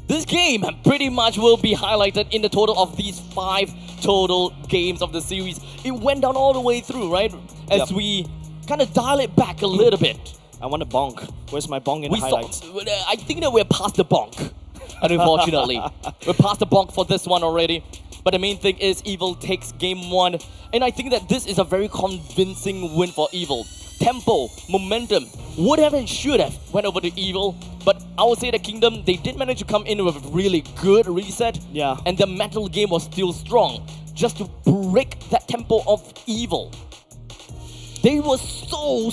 this game pretty much will be highlighted in the total of these 5 total games of the series. It went down all the way through, right? As we kind of dial it back a little bit. I want a bonk. Where's my bonk in the highlights? I think that we're past the bonk, unfortunately. We're past the bonk for this one already. But the main thing is Evil takes game 1. And I think that this is a very convincing win for Evil. Tempo, momentum, would have and should have went over to Evil. But I would say the Kingdom, they did manage to come in with a really good reset. Yeah. And the mental game was still strong. Just to break that tempo of Evil. They were so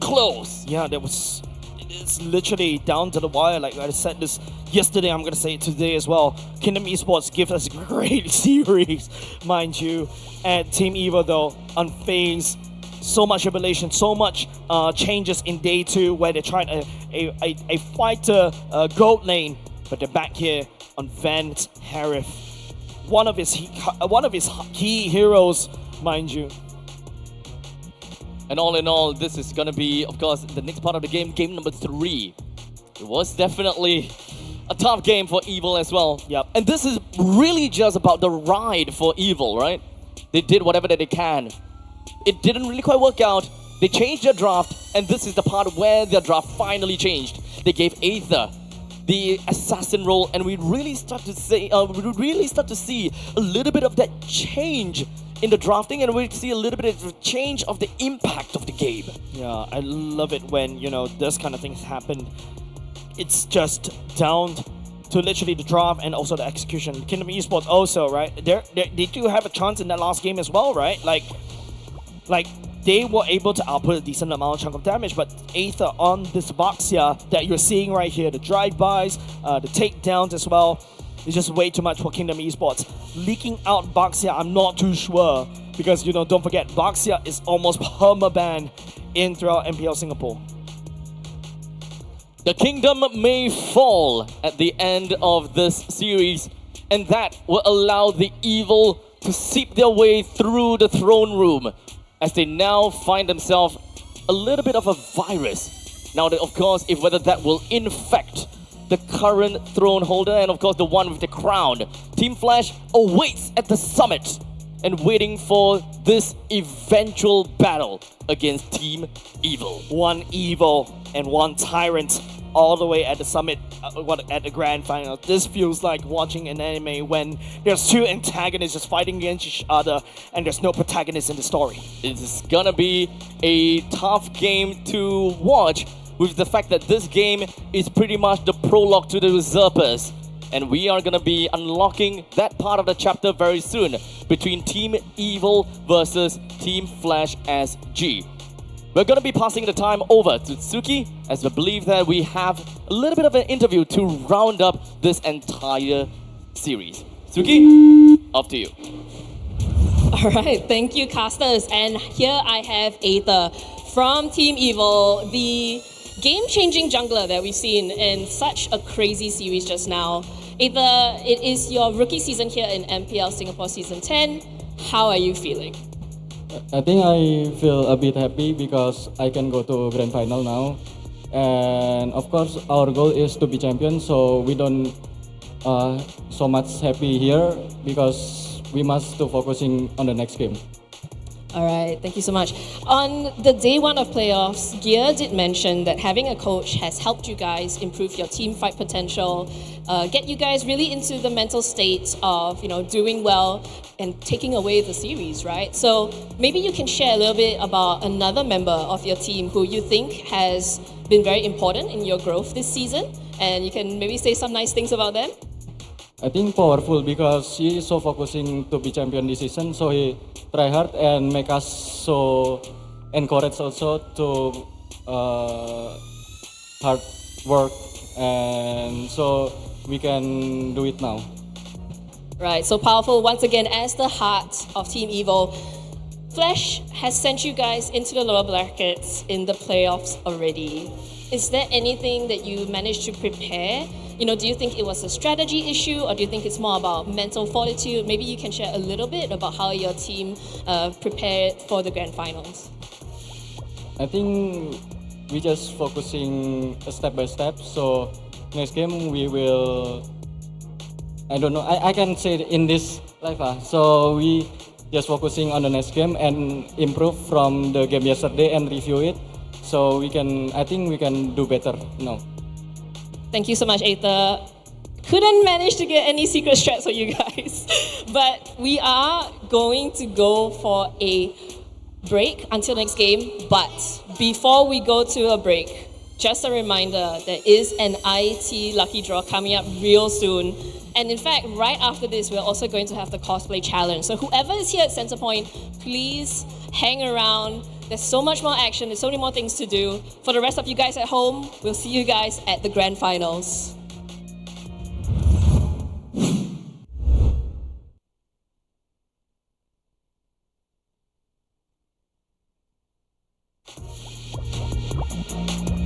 close. Yeah, it's literally down to the wire. Like I said this yesterday, I'm going to say it today as well. Kingdom Esports gives us a great series, mind you. And Team Evil, though, unfazed, so much evolution, so much changes in day 2 where they tried a fighter gold lane, but they're back here on Vent Harith, one of his key heroes, mind you. And all in all, this is gonna be, of course, the next part of the game, game number 3. It was definitely a tough game for Evil as well. Yep. And this is really just about the ride for Evil, right? They did whatever that they can. It didn't really quite work out. They changed their draft, and this is the part where their draft finally changed. They gave Aether the assassin role, and we really start to see a little bit of that change in the drafting, and we see a little bit of the change of the impact of the game. Yeah, I love it when, you know, this kind of things happen. It's just down to literally the draft and also the execution. Kingdom Esports also, right? They do have a chance in that last game as well, right? Like they were able to output a decent amount of chunk of damage, but Aether on this Baxia that you're seeing right here, the drive-bys, the takedowns as well, is just way too much for Kingdom Esports. Leaking out Baxia, I'm not too sure, because, you know, don't forget, Baxia is almost permaban in throughout MPL Singapore. The kingdom may fall at the end of this series, and that will allow the Evil to seep their way through the throne room, as they now find themselves a little bit of a virus. Now, of course, if whether that will infect the current throne holder and of course the one with the crown, Team Flash awaits at the summit and waiting for this eventual battle against Team Evil. One Evil and one Tyrant all the way at the summit, at the grand final. This feels like watching an anime when there's two antagonists just fighting against each other and there's no protagonist in the story. It's gonna be a tough game to watch, with the fact that this game is pretty much the prologue to the Usurpers. And we are gonna be unlocking that part of the chapter very soon between Team Evil versus Team Flash SG. We're gonna be passing the time over to Suki, as we believe that we have a little bit of an interview to round up this entire series. Suki, up to you. All right, thank you, casters. And here I have Aether from Team Evil, the game-changing jungler that we've seen in such a crazy series just now. Aether, it is your rookie season here in MPL Singapore Season 10. How are you feeling? I think I feel a bit happy because I can go to grand final now. And of course, our goal is to be champion, so we don't so much happy here because we must to focusing on the next game. All right, thank you so much. On the day 1 of playoffs, Gear did mention that having a coach has helped you guys improve your team fight potential, get you guys really into the mental state of, you know, doing well and taking away the series, right? So maybe you can share a little bit about another member of your team who you think has been very important in your growth this season, and you can maybe say some nice things about them. I think powerful because he is so focusing to be champion this season, so he try hard and make us so encouraged also to hard work, and so we can do it now. Right, so powerful once again as the heart of Team Evil. Flash has sent you guys into the lower brackets in the playoffs already. Is there anything that you managed to prepare? You know, do you think it was a strategy issue, or do you think it's more about mental fortitude? Maybe you can share a little bit about how your team prepared for the grand finals. I think we just focusing step by step. So next game we will, I don't know, I can say it in this live. So we just focusing on the next game and improve from the game yesterday and review it. So we can, I think we can do better now. Thank you so much, Aether. Couldn't manage to get any secret strats for you guys. But we are going to go for a break until next game. But before we go to a break, just a reminder, there is an IT lucky draw coming up real soon. And in fact, right after this, we're also going to have the cosplay challenge. So whoever is here at Centrepoint, please hang around. There's so much more action, there's so many more things to do. For the rest of you guys at home, we'll see you guys at the grand finals. Cheers.